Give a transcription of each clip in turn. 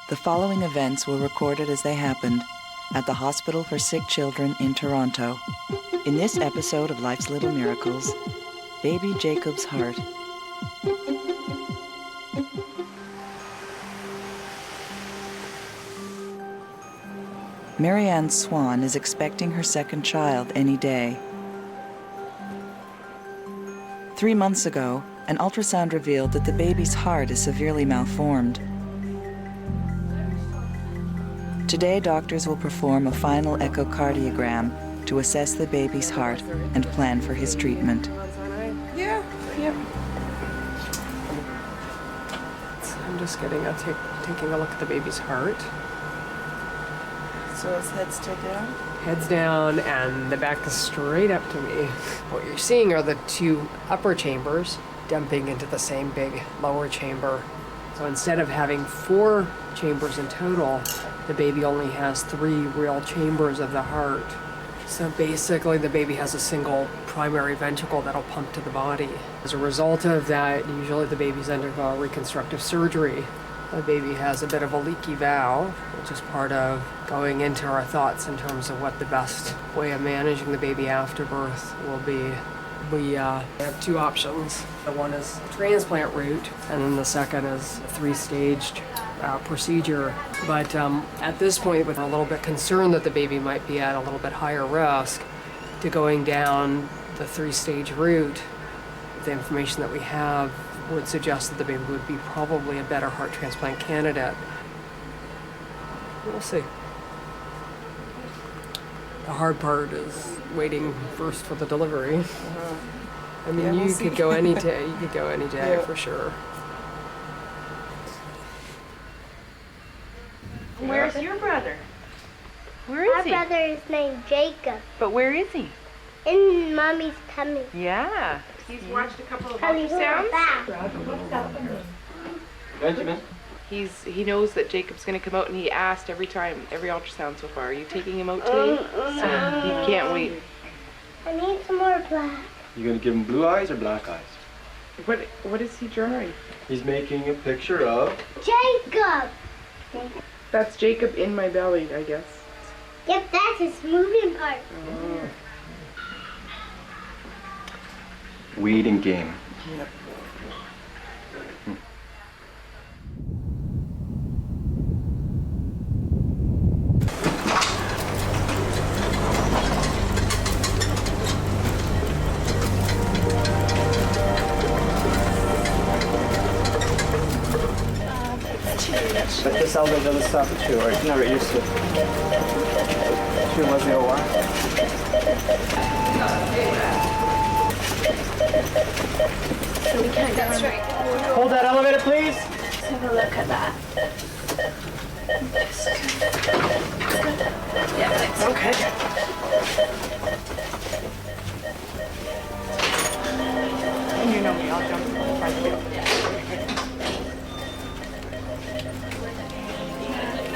The following events were recorded as they happened at the Hospital for Sick Children in Toronto. In this episode of Life's Little Miracles, baby Jacob's heart. Marianne Swan is expecting her second child any day. 3 months ago, an ultrasound revealed that the baby's heart is severely malformed. Today, doctors will perform a final echocardiogram to assess the baby's heart and plan for his treatment. Yeah. I'm just taking a look at the baby's heart. So his head's still down? Head's down and the back is straight up to me. What you're seeing are the two upper chambers dumping into the same big lower chamber. So instead of having 4 chambers in total, the baby only has 3 real chambers of the heart. So basically the baby has a single primary ventricle that'll pump to the body. As a result of that, usually the babies undergo reconstructive surgery. The baby has a bit of a leaky valve, which is part of going into our thoughts in terms of what the best way of managing the baby after birth will be. We have 2 options. The one is a transplant route, and then the second is a 3-staged procedure. But at this point, we're a little bit concerned that the baby might be at a little bit higher risk to going down the 3-stage route. The information that we have would suggest that the baby would be probably a better heart transplant candidate. We'll see. The hard part is waiting first for the delivery. I mean, you could go any day. You could go any day for sure. Where's your brother? Where is he? My brother is named Jacob. But where is he? In Mommy's tummy. Yeah. He's watched a couple of Coming ultrasounds. back. Benjamin? He knows that Jacob's going to come out, and he asked every ultrasound so far. Are you taking him out today? So he can't wait. I need some more black. You gonna give him blue eyes or black eyes? What is he drawing? He's making a picture of... Jacob! That's Jacob in my belly, I guess. Yep, that's his moving part. Weed and game. Yep. But this elbow doesn't stop at 2, or it's never used to. 2 was the OR. So we can't get right. Hold that elevator, please. Let's have a look at that. Yeah, thanks. Okay. And you know me, I'll jump right there.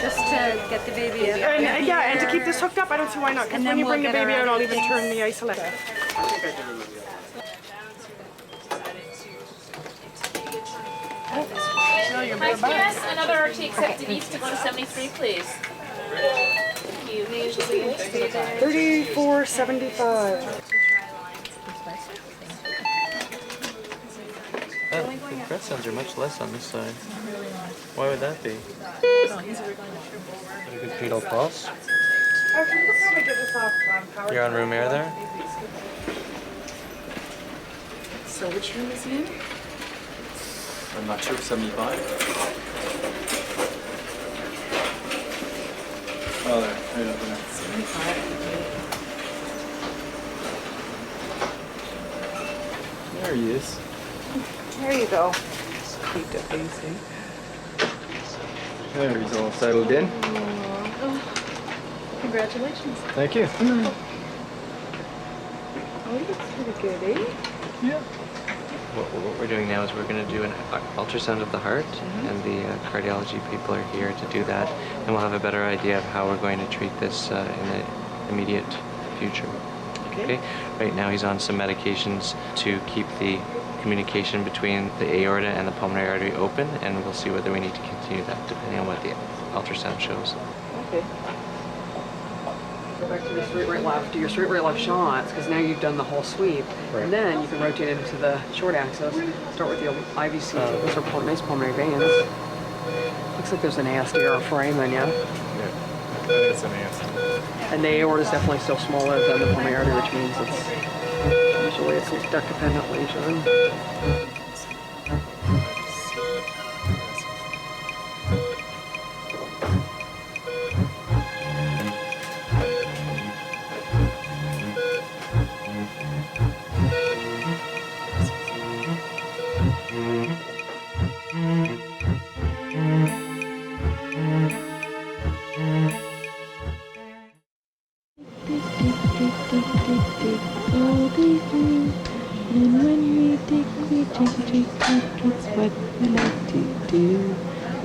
Just to get the baby out. And to keep this hooked up, I don't see why not. Because when you bring the baby out, I'll even turn the isolator. Hi, Spirit. Another RT accepted east to 173, please. Thank you. 34.75. The breath sounds are much less on this side. Why would that be? A good pedal pulse. You're on room air there? So which room is he in? I'm not sure, 75? Oh, there, right up there. 75. There he is. There you go. Keep it facing. There, he's all settled in. Congratulations. Thank you. Oh, he looks pretty good, eh? Yeah. What we're doing now is we're going to do an ultrasound of the heart, and the cardiology people are here to do that, and we'll have a better idea of how we're going to treat this in the immediate future. Okay. Right now he's on some medications to keep the communication between the aorta and the pulmonary artery open, and we'll see whether we need to continue that depending on what the ultrasound shows. Okay. Go back to the straight right left. Do your straight right left shots, because now you've done the whole sweep. Right. And then you can rotate into the short axis. Start with the IVC. Those are nice pulmonary veins. Looks like there's an ASD or a foramen, yeah? Yeah, it's an ASD. And the aorta is definitely still smaller than the pulmonary artery, which means usually it's a duct-dependent lesion. And when we dig, it's what we like to do.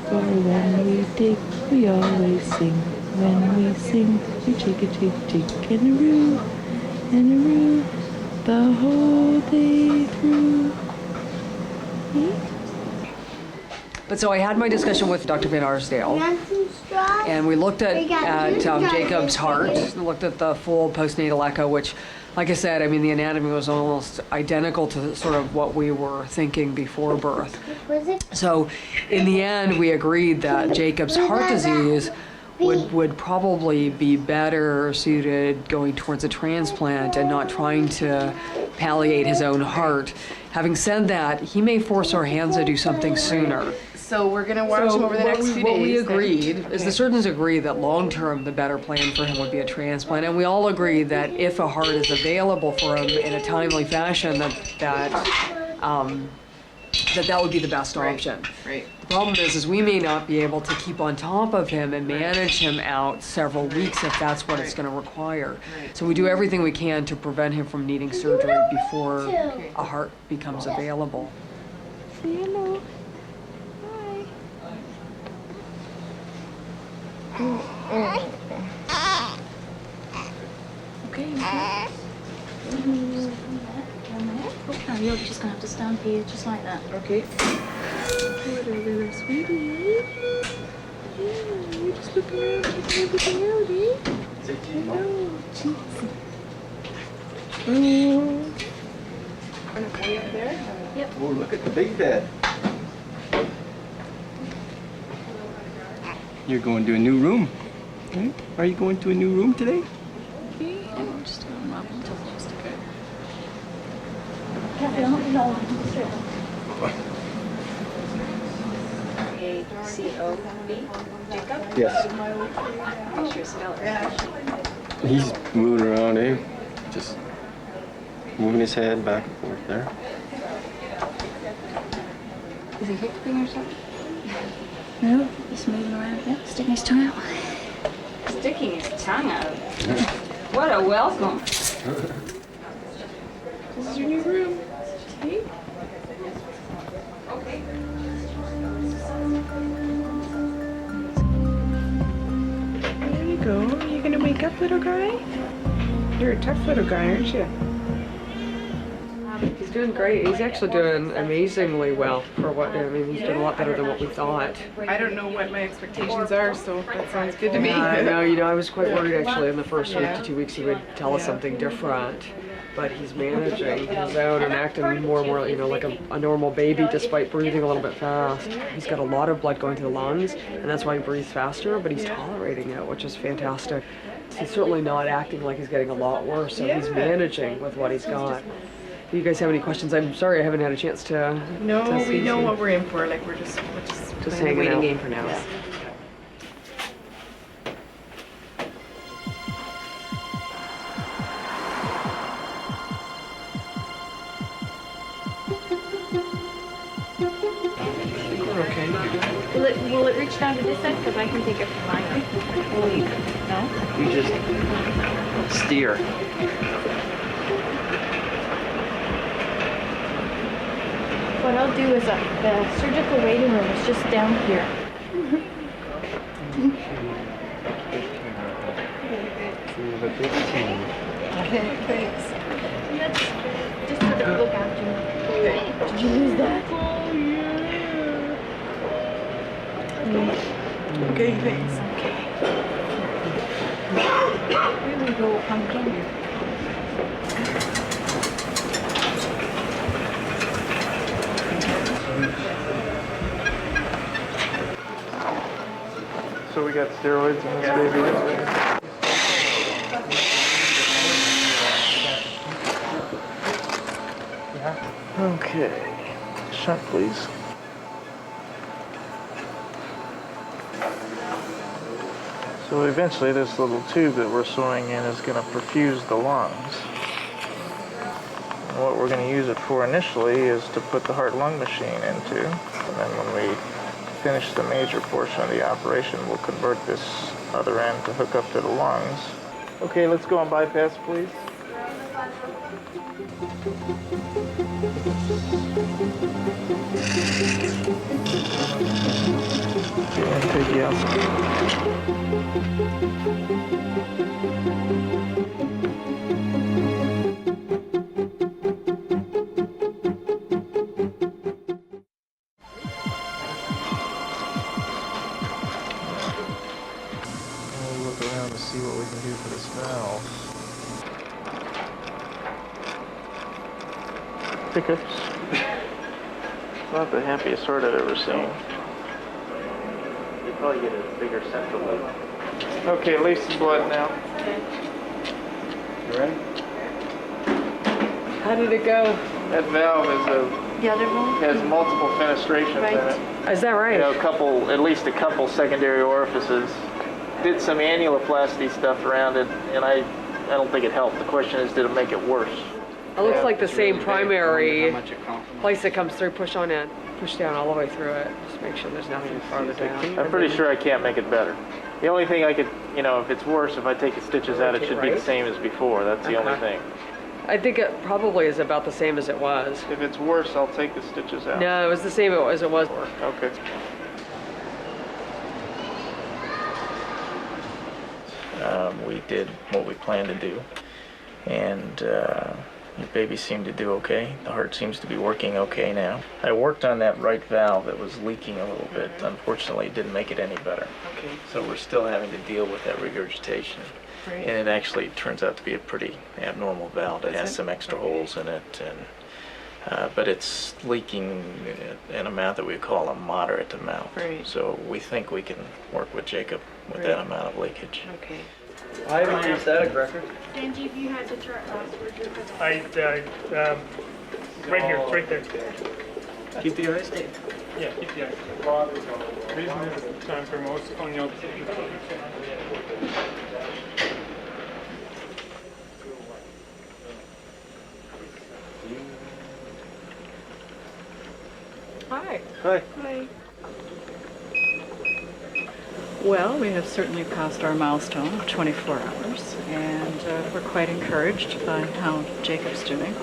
For when we dig, we always sing. When we sing, we chick-a-roo, the whole day through. But so I had my discussion with Dr. Van Arsdale, and we looked at Jacob's heart. We looked at the full postnatal echo, which, like I said, I mean, the anatomy was almost identical to sort of what we were thinking before birth. So in the end, we agreed that Jacob's heart disease would probably be better suited going towards a transplant and not trying to palliate his own heart. Having said that, he may force our hands to do something sooner. So we're going to watch him over the next few days. What we agreed is the surgeons agreed that long-term the better plan for him would be a transplant, and we all agreed that if a heart is available for him in a timely fashion, that would be the best option. Right. The problem is we may not be able to keep on top of him and manage him out several weeks if that's what it's going to require. So we do everything we can to prevent him from needing surgery before a heart becomes available. Say hello. Okay. Oh, you're just gonna have to stand here just like that. Okay. What a little sweetie. Yeah, you're just looking around, checking everything out, eh? Hello, cheeksy. Way up there? Yep. Oh, look at the big bed. You're going to a new room. Okay. Are you going to a new room today? Okay, I'm just going up until just okay. Kathy, I'll help you hold on. Straight A-C-O-B, Jacob? Yes. Make sure you spell it right. He's moving around, eh? Just moving his head back and forth there. Is he hiccuping or something? No, he's moving around. Yep, sticking his tongue out. Sticking his tongue out. What a welcome. This is your new room. See? Okay. There you go. Are you gonna wake up, little guy? You're a tough little guy, aren't you? He's doing great. He's actually doing amazingly well for what, I mean, he's doing a lot better than what we thought. I don't know what my expectations are, so that sounds good to me. I know, I was quite worried actually in the first week to 2 weeks he would tell us something different, but he's managing. He's out and acting more and more, like a normal baby despite breathing a little bit fast. He's got a lot of blood going to the lungs, and that's why he breathes faster, but he's tolerating it, which is fantastic. He's certainly not acting like he's getting a lot worse, so he's managing with what he's got. Do you guys have any questions? I'm sorry I haven't had a chance to. No, we know what we're in for. Like we're just playing a waiting game for now. Yeah. Okay. Will it reach down to this end? Because I can take it from mine. No? You just steer. What I'll do is the surgical waiting room is just down here. Thanks. Just so that we look after you. Did you lose that? Okay, thanks. Here we go, pumpkin. So we got steroids in this baby. Okay, shunt please. So eventually this little tube that we're sewing in is going to perfuse the lungs. And what we're going to use it for initially is to put the heart-lung machine into. And then when we finish the major portion of the operation, we'll convert this other end to hook up to the lungs. Okay, let's go on bypass, please. And Piggy outside. Look around to see what we can do for this valve. Hiccups. It's not the happiest heart I've ever seen. You probably get a bigger central loop. Okay, release the blood now. You ready? How did it go? That valve is The other one? has multiple fenestrations in it. Is that right? You know, at least a couple secondary orifices. Did some annuloplasty stuff around it, and I don't think it helped. The question is, did it make it worse? It looks like the same primary place that comes through. Push on in, push down all the way through it. Just make sure there's nothing farther down. I'm pretty sure I can't make it better. The only thing I could, if it's worse, if I take the stitches out, it should be the same as before. That's the only thing. I think it probably is about the same as it was. If it's worse, I'll take the stitches out. No, it was the same as it was. Okay. We did what we planned to do, and the baby seemed to do okay. The heart seems to be working okay now. I worked on that right valve that was leaking a little bit. Unfortunately, it didn't make it any better. Okay. So we're still having to deal with that regurgitation. Right. And it actually turns out to be a pretty abnormal valve. It has some extra holes in it, and but it's leaking an amount that we call a moderate amount. Right. So we think we can work with Jacob with that amount of leakage. Okay. I haven't used static record. Benji, if you had the chart last word, Right here, it's right there. Keep the ice? Yeah, keep the ice. Reason is time for most on the opposite. Hi. Hi. Hi. Well, we have certainly passed our milestone of 24 hours, and we're quite encouraged by how Jacob's doing.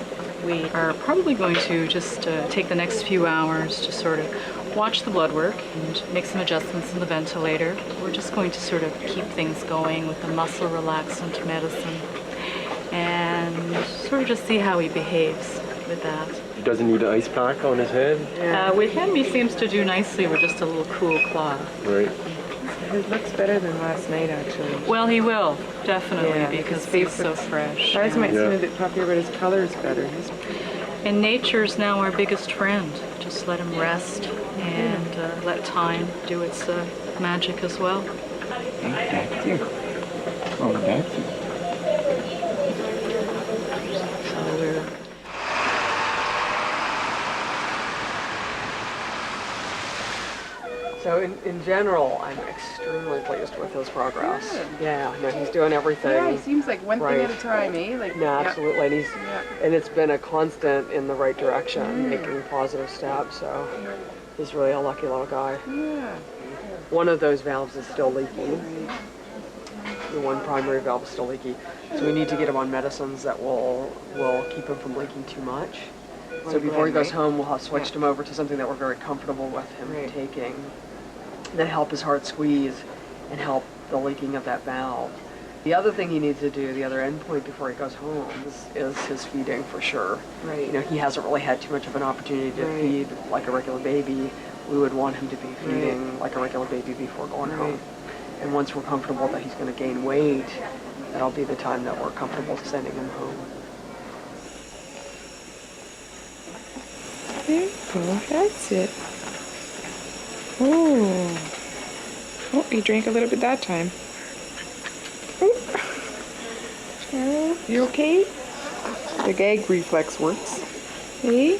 We are probably going to just take the next few hours to sort of watch the blood work and make some adjustments in the ventilator. We're just going to sort of keep things going with the muscle relaxant medicine and sort of just see how he behaves with that. He doesn't need an ice pack on his head? With him, he seems to do nicely with just a little cool cloth. Right. It looks better than last night, actually. Well, he will, definitely, because he's so fresh. Ours might seem a bit puffier, but his color is better. And nature's now our biggest friend. Just let him rest and let time do its magic as well. Thank you. Oh, thank you. So in general, I'm extremely pleased with his progress. Good. Yeah, no, he's doing everything. Yeah, he seems like one right. thing at a time, eh? Like, No, absolutely. And and it's been a constant in the right direction, Mm. making positive steps. So he's really a lucky little guy. Yeah. One of those valves is still leaking. The one primary valve is still leaky. So we need to get him on medicines that will keep him from leaking too much. So before he goes home, we'll have switched him over to something that we're very comfortable with him taking, that help his heart squeeze and help the leaking of that valve. The other thing he needs to do, the other endpoint before he goes home, is his feeding for sure. Right. You know, he hasn't really had too much of an opportunity to feed like a regular baby. We would want him to be feeding like a regular baby before going home. And once we're comfortable that he's going to gain weight, that'll be the time that we're comfortable sending him home. There you go. That's it. Oh. Oh, he drank a little bit that time. Oh, you okay? The gag reflex works. Hey?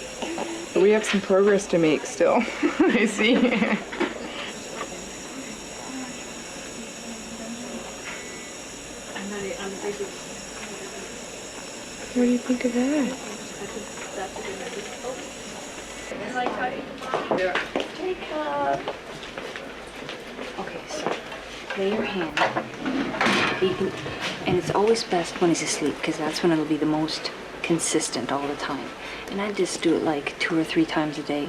We have some progress to make still. I see. What do you think of that? Jacob. Okay, so lay your hand. You can, and it's always best when he's asleep because that's when it'll be the most consistent all the time. And I just do it like 2 or 3 times a day,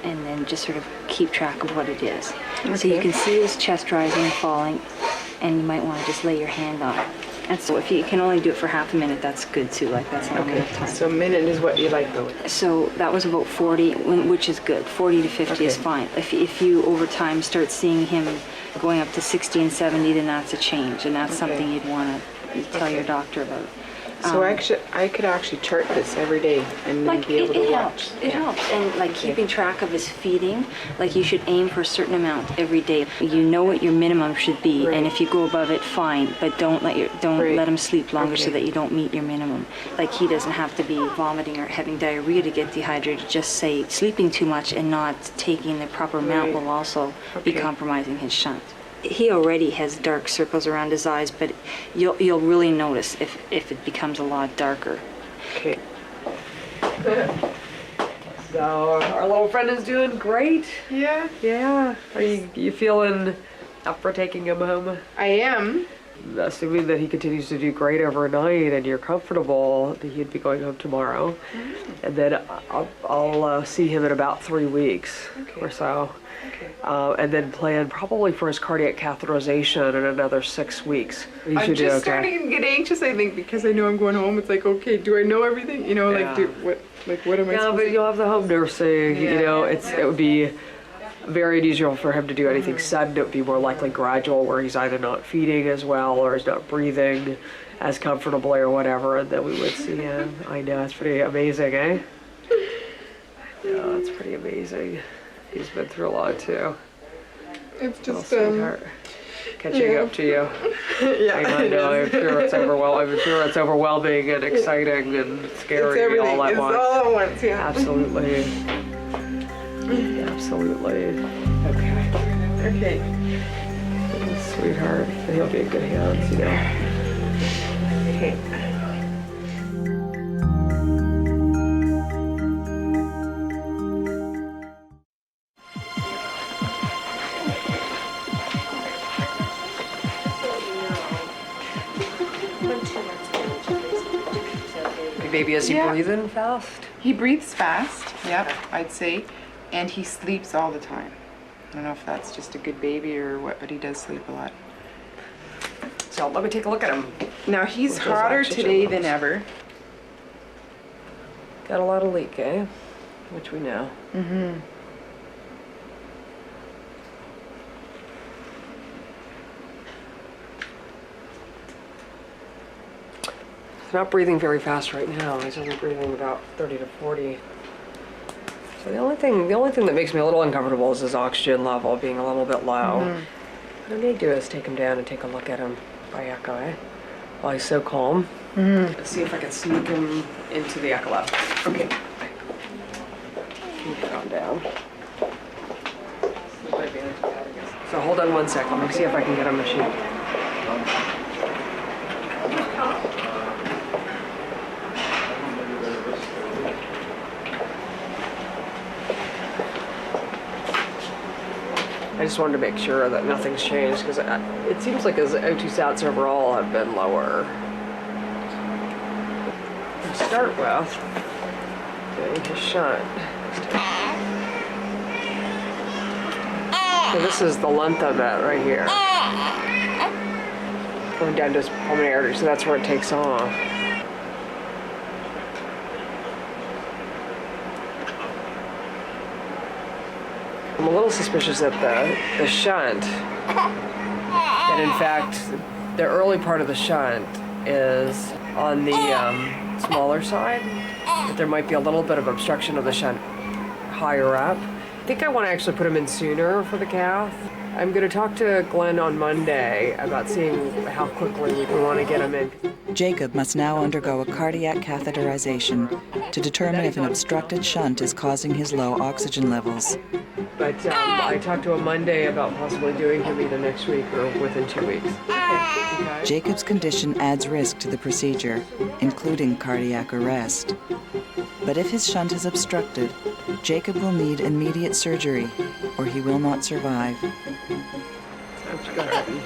and then just sort of keep track of what it is. Okay. So you can see his chest rising and falling, and you might want to just lay your hand on it. And so if you can only do it for half a minute, that's good too. Like that's long enough time. So a minute is what you like though. So that was about 40, which is good. 40 to 50 is fine. If you over time start seeing him going up to 60 and 70, then that's a change, and that's something you'd want to tell your doctor about. So I could actually chart this every day and like be able to watch. Helps. It helps. And like keeping track of his feeding, like you should aim for a certain amount every day. You know what your minimum should be, and if you go above it, fine. But don't let him sleep longer so that you don't meet your minimum. Like he doesn't have to be vomiting or having diarrhea to get dehydrated. Just say sleeping too much and not taking the proper amount will also be compromising his shunt. He already has dark circles around his eyes, but you'll really notice if it becomes a lot darker. Okay. So our little friend is doing great. Yeah. Yeah. Are you feeling up for taking him home? I am. Assuming that he continues to do great overnight and you're comfortable, he'd be going home tomorrow. And then I'll see him in about 3 weeks or so. And then plan probably for his cardiac catheterization in another 6 weeks. I'm just starting to get anxious, I think, because I know I'm going home. It's like, okay, do I know everything? You know, what am I supposed to do? Yeah, but you'll have the home nursing, you know, it would be very unusual for him to do anything sudden. It would be more likely gradual, where he's either not feeding as well or he's not breathing as comfortably or whatever, and then we would see him. I know, it's pretty amazing, eh? Yeah, it's pretty amazing. He's been through a lot too. It's just sweetheart. Catching up to you. Yeah, I know. I'm sure it's overwhelming. I'm sure it's overwhelming and exciting and scary all at once. It's all at once, yeah. Absolutely. Absolutely. Okay. Sweetheart. And he'll be in good hands, you know. Okay. Baby, is he breathing fast? He breathes fast, yep, I'd say. And he sleeps all the time. I don't know if that's just a good baby or what, but he does sleep a lot. So let me take a look at him. Now he's hotter today than ever. Got a lot of leak, eh? Which we know. Mm-hmm. He's not breathing very fast right now. He's only breathing about 30 to 40. So the only thing that makes me a little uncomfortable is his oxygen level being a little bit low. What I may do is take him down and take a look at him by echo, eh? While he's so calm. Let's see if I can sneak him into the echo lab. Okay. Keep it on down. So hold on 1 second. Let me see if I can get a machine. I just wanted to make sure that nothing's changed, because it seems like his O2 sats overall have been lower. To start with, doing his shunt. So this is the length of it right here. going down to his pulmonary artery, so that's where it takes off. I'm a little suspicious that the shunt, that in fact the early part of the shunt is on the smaller side, that there might be a little bit of obstruction of the shunt higher up. I think I want to actually put him in sooner for the cath. I'm going to talk to Glenn on Monday about seeing how quickly we want to get him in. Jacob must now undergo a cardiac catheterization to determine if an obstructed shunt is causing his low oxygen levels. But I talked to him Monday about possibly doing him either next week or within 2 weeks. Okay. Jacob's condition adds risk to the procedure, including cardiac arrest. But if his shunt is obstructed, Jacob will need immediate surgery, or he will not survive. That's gonna happen.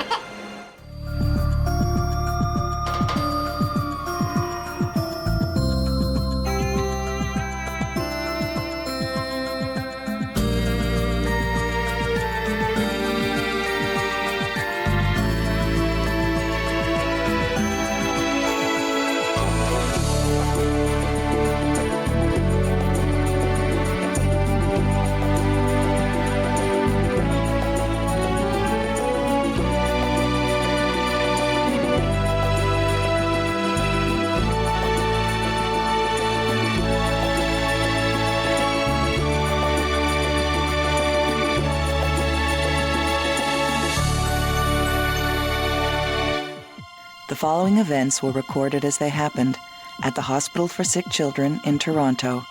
The following events were recorded as they happened at the Hospital for Sick Children in Toronto.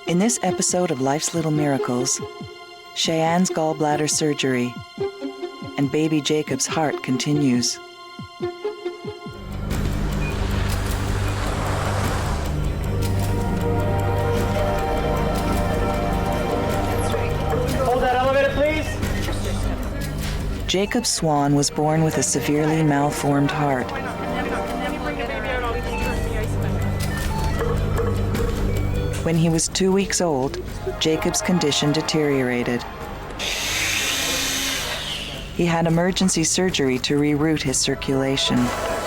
In this episode of Life's Little Miracles, Cheyenne's gallbladder surgery and baby Jacob's heart continues. Hold that elevator, please. Jacob Swan was born with a severely malformed heart. When he was 2 weeks old, Jacob's condition deteriorated. He had emergency surgery to reroute his circulation.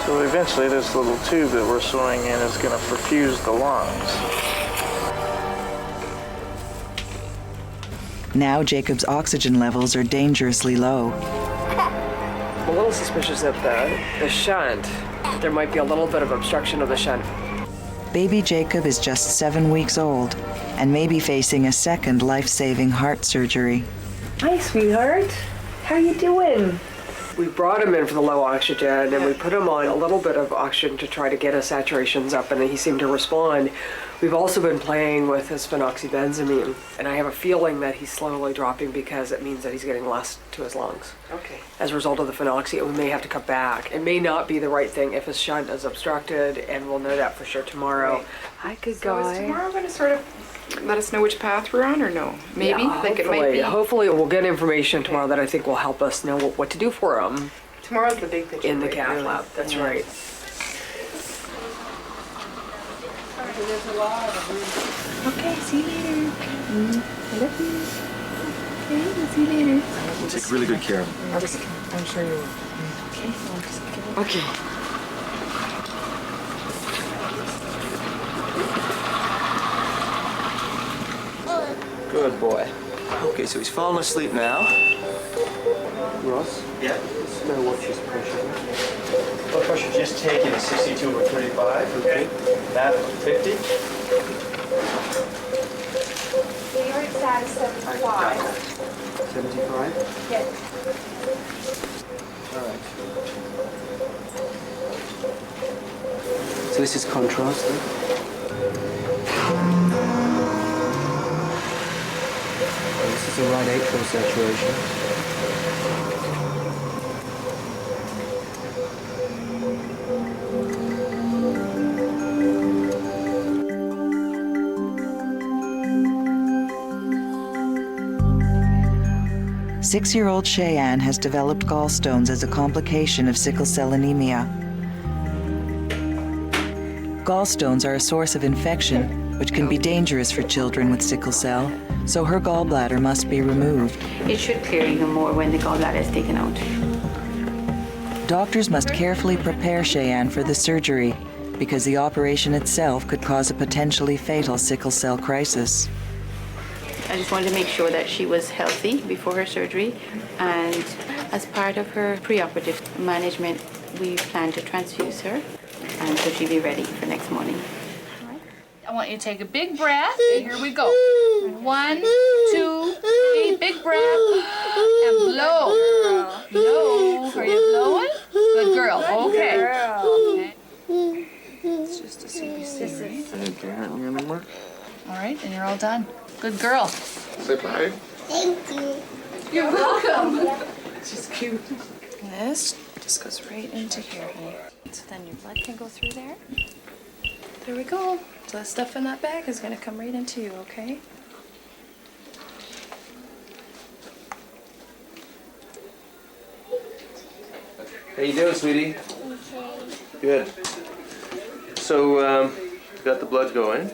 So eventually this little tube that we're sewing in is going to perfuse the lungs. Now Jacob's oxygen levels are dangerously low. I'm a little suspicious that the shunt, there might be a little bit of obstruction of the shunt. Baby Jacob is just 7 weeks old and may be facing a second life-saving heart surgery. Hi, sweetheart. How you doing? We brought him in for the low oxygen, and we put him on a little bit of oxygen to try to get his saturations up, and he seemed to respond. We've also been playing with his phenoxybenzamine, and I have a feeling that he's slowly dropping because it means that he's getting less to his lungs. Okay. As a result of the phenoxy, we may have to cut back. It may not be the right thing if his shunt is obstructed, and we'll know that for sure tomorrow. Right. Hi, good So guy. is tomorrow going to sort of let us know which path we're on, or no? Maybe? Yeah, Like it might be. Hopefully we'll get information tomorrow that I think will help us know what to do for him. Tomorrow's the big picture. In the right, cath really. lab, that's right. Okay, see you later. I love you. Okay, we'll see you later. We'll take really good care of him. I'm sure you will. Okay, I'll just give it. Okay. Good boy. Okay, so he's falling asleep now. Ross? Yeah. Now watch his pressure. Blood pressure just taken is 62/35. Okay. That 50. The uric status 75. 75. Yes. All right. So this is contrast then? This is the right atrial saturation. Six-year-old Shayenne has developed gallstones as a complication of sickle cell anemia. Gallstones are a source of infection, which can be dangerous for children with sickle cell, so her gallbladder must be removed. It should clear even more when the gallbladder is taken out. Doctors must carefully prepare Shayenne for the surgery because the operation itself could cause a potentially fatal sickle cell crisis. I just wanted to make sure that she was healthy before her surgery, and as part of her preoperative management, we plan to transfuse her, and so she'll be ready for next morning. I want you to take a big breath. Here we go. 1, 2, 3, big breath. And blow. Blow. Are you blowing? Good girl. Okay. Okay. It's just a CBC, right? All right, and you're all done. Good girl. Say bye. Thank you. You're welcome. She's cute. This just goes right into here, honey. So then your blood can go through there. There we go. So the stuff in that bag is going to come right into you, okay? How you doing, sweetie? Okay. Good. So, got the blood going,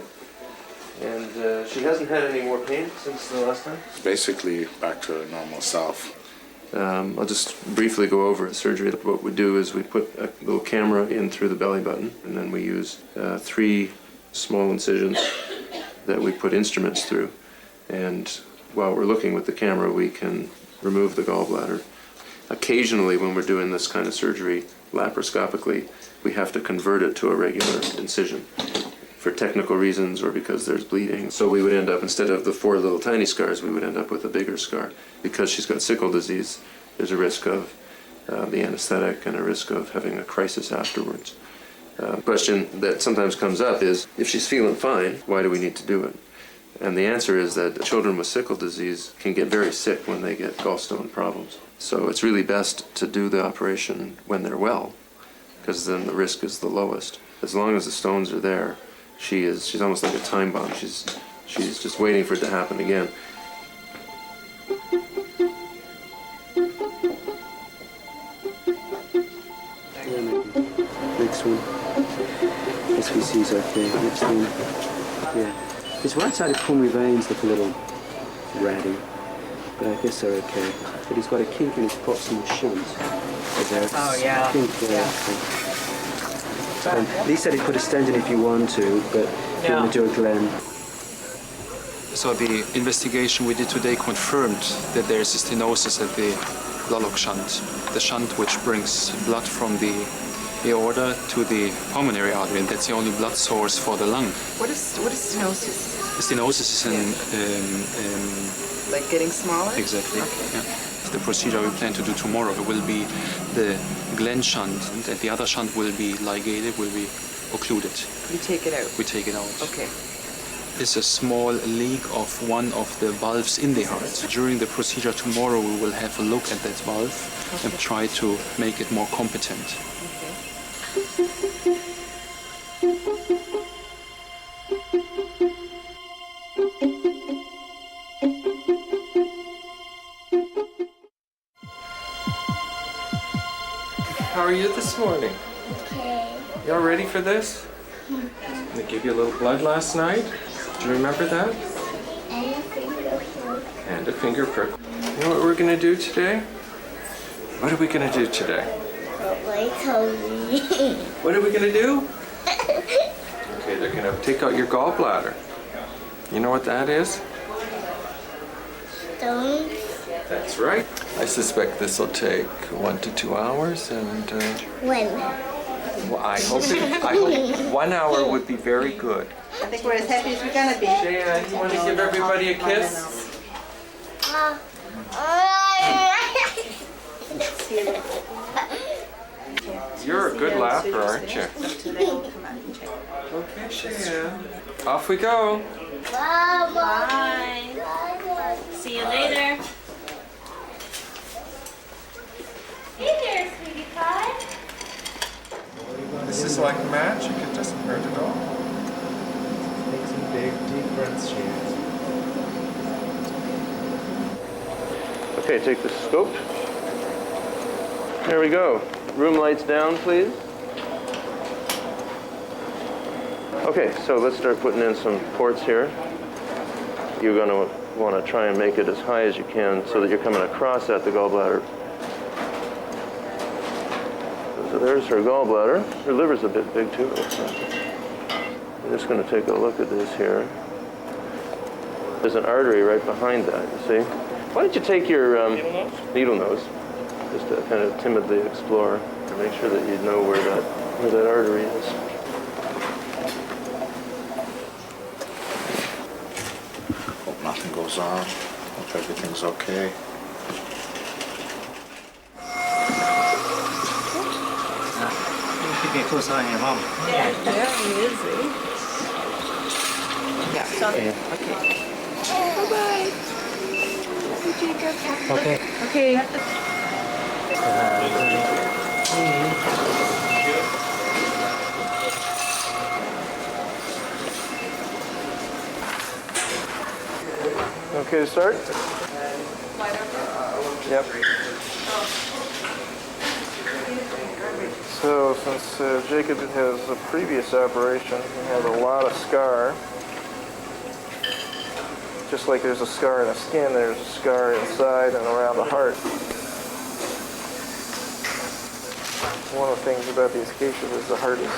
and she hasn't had any more pain since the last time? Basically back to her normal self. I'll just briefly go over the surgery. What we do is we put a little camera in through the belly button, and then we use 3 small incisions that we put instruments through. And while we're looking with the camera, we can remove the gallbladder. Occasionally, when we're doing this kind of surgery laparoscopically, we have to convert it to a regular incision for technical reasons or because there's bleeding. So we would end up, instead of the 4 little tiny scars, we would end up with a bigger scar. Because she's got sickle disease, there's a risk of the anesthetic and a risk of having a crisis afterwards. Question that sometimes comes up is, if she's feeling fine, why do we need to do it? And the answer is that children with sickle disease can get very sick when they get gallstone problems. So it's really best to do the operation when they're well, because then the risk is the lowest. As long as the stones are there, she's almost like a time bomb. She's just waiting for it to happen again. Next one. SVC's okay. Next one. Yeah. His right-sided pulmonary veins look a little ratty, but I guess they're okay. But he's got a kink in his proximal shunt. Oh, yeah. Kink there. And Lee said he'd put a stent in if you want to, but if you want to do a Glenn. So the investigation we did today confirmed that there is a stenosis at the Lolok shunt, the shunt which brings blood from the aorta to the pulmonary artery, and that's the only blood source for the lung. What is stenosis? Stenosis Like getting smaller? Exactly. Okay. Yeah. The procedure we plan to do tomorrow will be the Glenn shunt, and the other shunt will be ligated, will be occluded. You take it out? We take it out. Okay. It's a small leak of one of the valves in the heart. During the procedure tomorrow, we will have a look at that valve and try to make it more competent. How are you this morning? Okay. Y'all ready for this? They gave you a little blood last night. Do you remember that? And a finger prick. And a finger prick. You know what we're gonna do today? What are we gonna do today? What told me. What are we gonna do? Okay, they're gonna take out your gallbladder. You know what that is? Stones. That's right. I suspect this will take 1 to 2 hours, and When? well, I hope 1 hour would be very good. I think we're as happy as we're gonna be. Shayenne, you want to give everybody a kiss? You're a good laugher, aren't you? Okay, Shayenne. Off we go. Bye. See you later. Hey there, sweetie pie. This is like magic. It doesn't hurt at all. Take some big, deep breaths, Shayenne. Okay, take the scope. There we go. Room lights down, please. Okay, so let's start putting in some ports here. You're going to want to try and make it as high as you can so that you're coming across at the gallbladder. there's her gallbladder. Her liver's a bit big too, it looks like. I'm just going to take a look at this here. There's an artery right behind that, you see? Why don't you take your needle nose, just to kind of timidly explore to make sure that you know where that artery is. Hope nothing goes on. Hope everything's okay. Keeping a close eye on your mom. Yeah, very easy. Yeah. Okay. Bye-bye. Hey, Jacob. Okay. Okay. Okay to start? Yep. So since Jacob has a previous operation, he has a lot of scar. Just like there's a scar in the skin, there's a scar inside and around the heart. One of the things about these cases is the heart is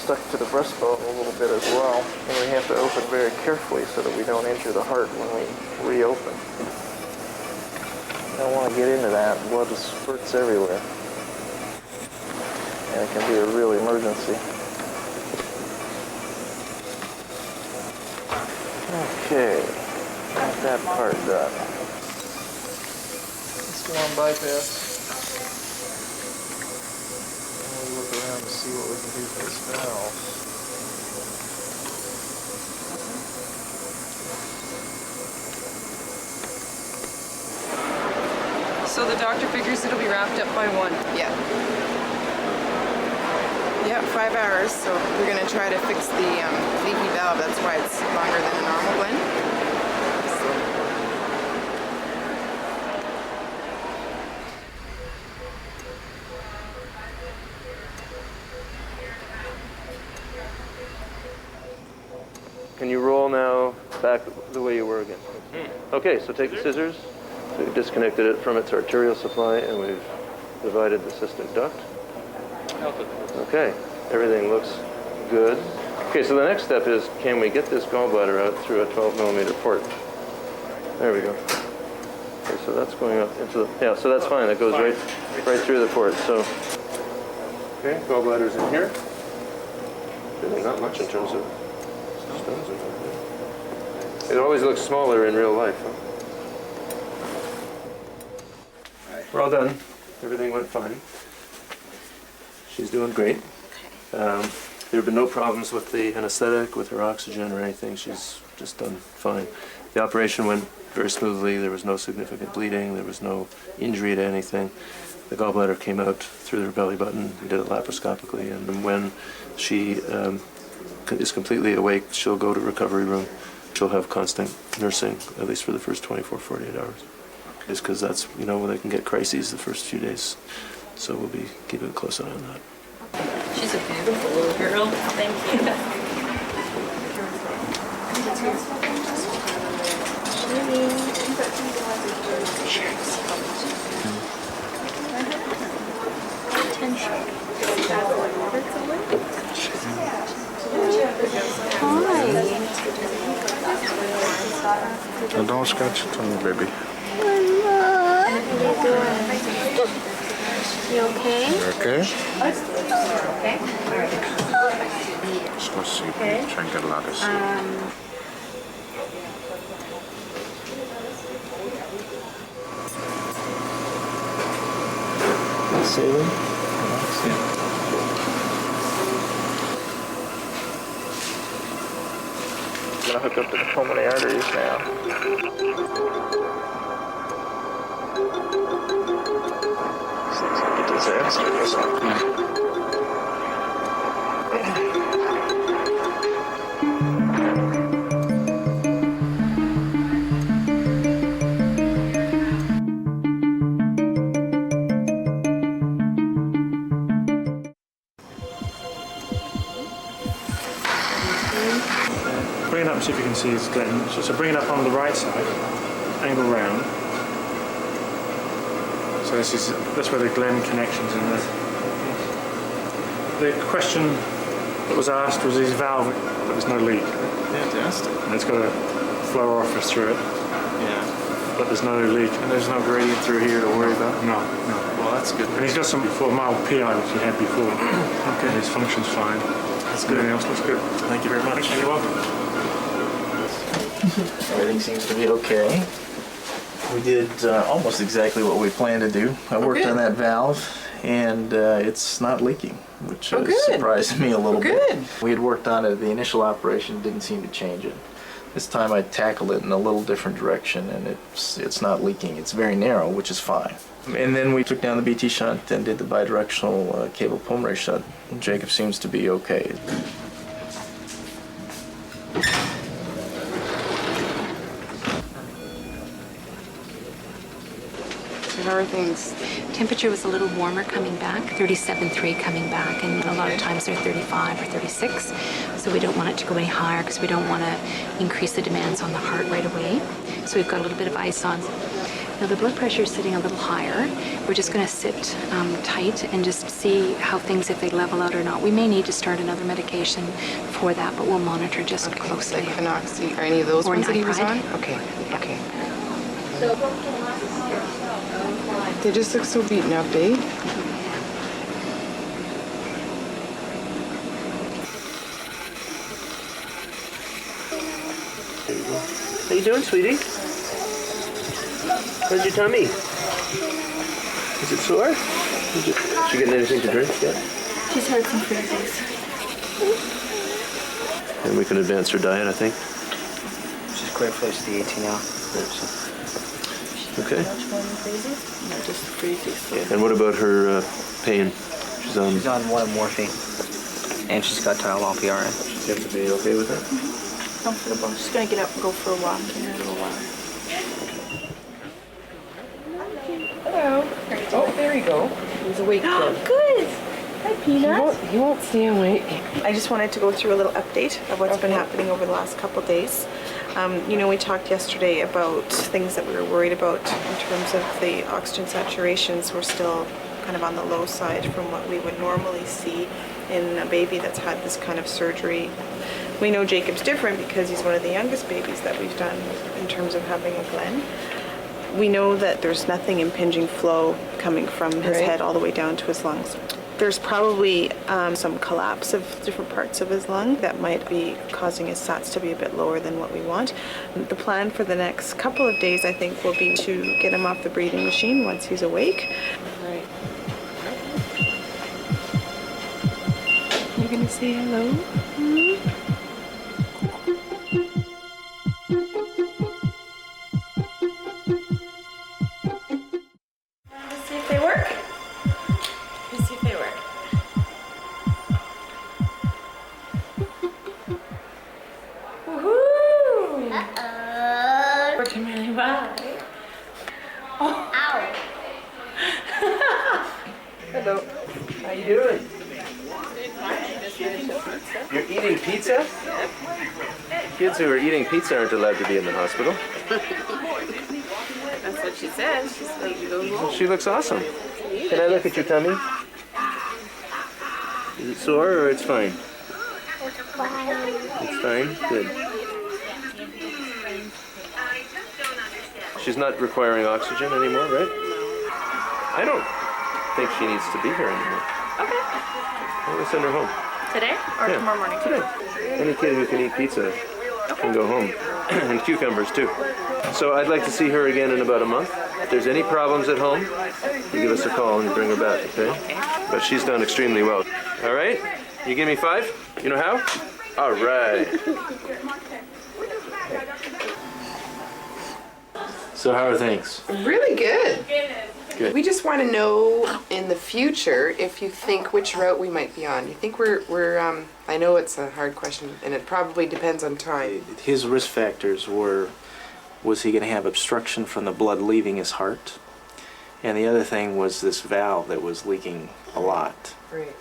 stuck to the breastbone a little bit as well, and we have to open very carefully so that we don't injure the heart when we reopen. I don't want to get into that. Blood spurts everywhere, and it can be a real emergency. Okay, got that part done. Let's go on bypass. We'll look around to see what we can do for this valve. So the doctor figures it'll be wrapped up by 1. Yeah. Yeah, 5 hours. So we're gonna try to fix the leaky valve. That's why it's longer than a normal one. Can you roll now back the way you were again? Okay, so take the scissors. So we've disconnected it from its arterial supply and we've divided the cystic duct. Okay, everything looks good. Okay, so the next step is, can we get this gallbladder out through a 12mm port? There we go. Okay, so that's going up into the, yeah, so that's fine. That goes right through the port. So, okay, gallbladder's in here. Really not much in terms of stones. It always looks smaller in real life. Huh? We're all done. Everything went fine. She's doing great. There have been no problems with the anesthetic, with her oxygen or anything. She's just done fine. The operation went very smoothly. There was no significant bleeding. There was no injury to anything. The gallbladder came out through her belly button. We did it laparoscopically. And when she is completely awake, she'll go to recovery room. She'll have constant nursing, at least for the first 24, 48 hours. Just because that's, you know, when they can get crises the first few days. So we'll be keeping a close eye on that. She's a beautiful little girl. Thank you. Now don't scratch your tongue, baby. You okay? You okay? Okay. Just go see. Try and get a lot of sleep. Saline? I'm gonna hook up to the pulmonary arteries now. Seems like a disaster, doesn't it? Bring it up, see if you can see his Glenn. So bring it up on the right side, angle round. So that's where the Glenn connection's in there. the question that was asked was his valve, there was no leak. Fantastic. And it's got a flow orifice through it. Yeah. But there's no leak. And there's no gradient through here to worry about? No. Well, that's good. And he's got some mild PI, which he had before. Okay. And his function's fine. That's good. Everything else looks good. Thank you very much. You're welcome. Everything seems to be okay. We did almost exactly what we planned to do. I worked on that valve, and it's not leaking, which surprised me a little bit. We had worked on it at the initial operation, didn't seem to change it. This time I tackled it in a little different direction, and it's not leaking. It's very narrow, which is fine. And then we took down the BT shunt and did the bidirectional cable pulmonary shunt. And Jacob seems to be okay. How are things? Temperature was a little warmer coming back, 37.3 coming back, and a lot of times they're 35 or 36. So we don't want it to go any higher because we don't want to increase the demands on the heart right away. So we've got a little bit of ice on. Now the blood pressure is sitting a little higher. We're just going to sit tight and just see how things, if they level out or not. We may need to start another medication for that, but we'll monitor just closely. Like phenoxy or any of those or ones that he was on? nitrile. Okay. They just look so beaten up, eh? How you doing, sweetie? How's your tummy? Is it sore? Is she getting anything to drink yet? She's had some freezies. And we can advance her diet, I think. She's quite close to the 18 now. Okay. No, just freezies. Yeah. And what about her pain? She's on one of morphine. And she's got Tylenol PRN. She seems to be okay with that? Comfortable. She's gonna get up and go for a walk in a little while. Hello. Oh, there you go. He's awake. Good. Hi, Peanut. He won't stay awake. I just wanted to go through a little update of what's been happening over the last couple of days. You know, we talked yesterday about things that we were worried about in terms of the oxygen saturations. We're still kind of on the low side from what we would normally see in a baby that's had this kind of surgery. We know Jacob's different because he's one of the youngest babies that we've done in terms of having a Glenn. We know that there's nothing impinging flow coming from his head all the way down to his lungs. There's probably some collapse of different parts of his lung that might be causing his SATs to be a bit lower than what we want. The plan for the next couple of days, I think, will be to get him off the breathing machine once he's awake. Right. You gonna say hello? Let's see if they work. Let's see if they work. Woohoo! Uh-oh. Working really well. Oh. Ow. Hello. How you doing? You're eating pizza? Kids who are eating pizza aren't allowed to be in the hospital. That's what she said. She's like, you go home. She looks awesome. Can I look at your tummy? Is it sore or it's fine? It's fine? Good. She's not requiring oxygen anymore, right? I don't think she needs to be here anymore. Okay. I'm going to send her home. Today or Yeah, tomorrow morning? Today. Any kid who can eat pizza can go home. And cucumbers too. So I'd like to see her again in about a month. If there's any problems at home, you give us a call and you bring her back, okay? But she's done extremely well. All right? You give me 5? You know how? All right. So how are things? Really good. Good. We just want to know in the future if you think which route we might be on. You think we're I know it's a hard question and it probably depends on time. His risk factors were, was he going to have obstruction from the blood leaving his heart? And the other thing was this valve that was leaking a lot. Right.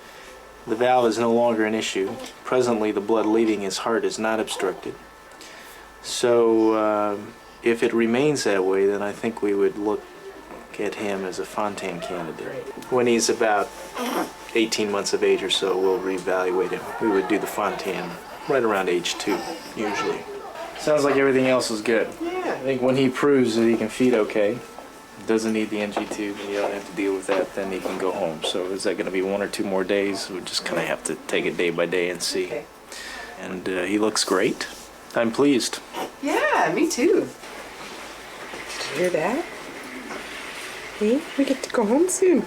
The valve is no longer an issue. Presently, the blood leaving his heart is not obstructed. So if it remains that way, then I think we would look get him as a Fontaine candidate. When he's about 18 months of age or so, we'll reevaluate him. We would do the Fontaine right around age 2, usually. Sounds like everything else is good. Yeah. I think when he proves that he can feed okay, doesn't need the NG tube, and you don't have to deal with that, then he can go home. So is that going to be 1 or 2 more days? We just kind of have to take it day by day and see. Okay. And he looks great. I'm pleased. Yeah, me too. Did you hear that? Hey, we get to go home soon.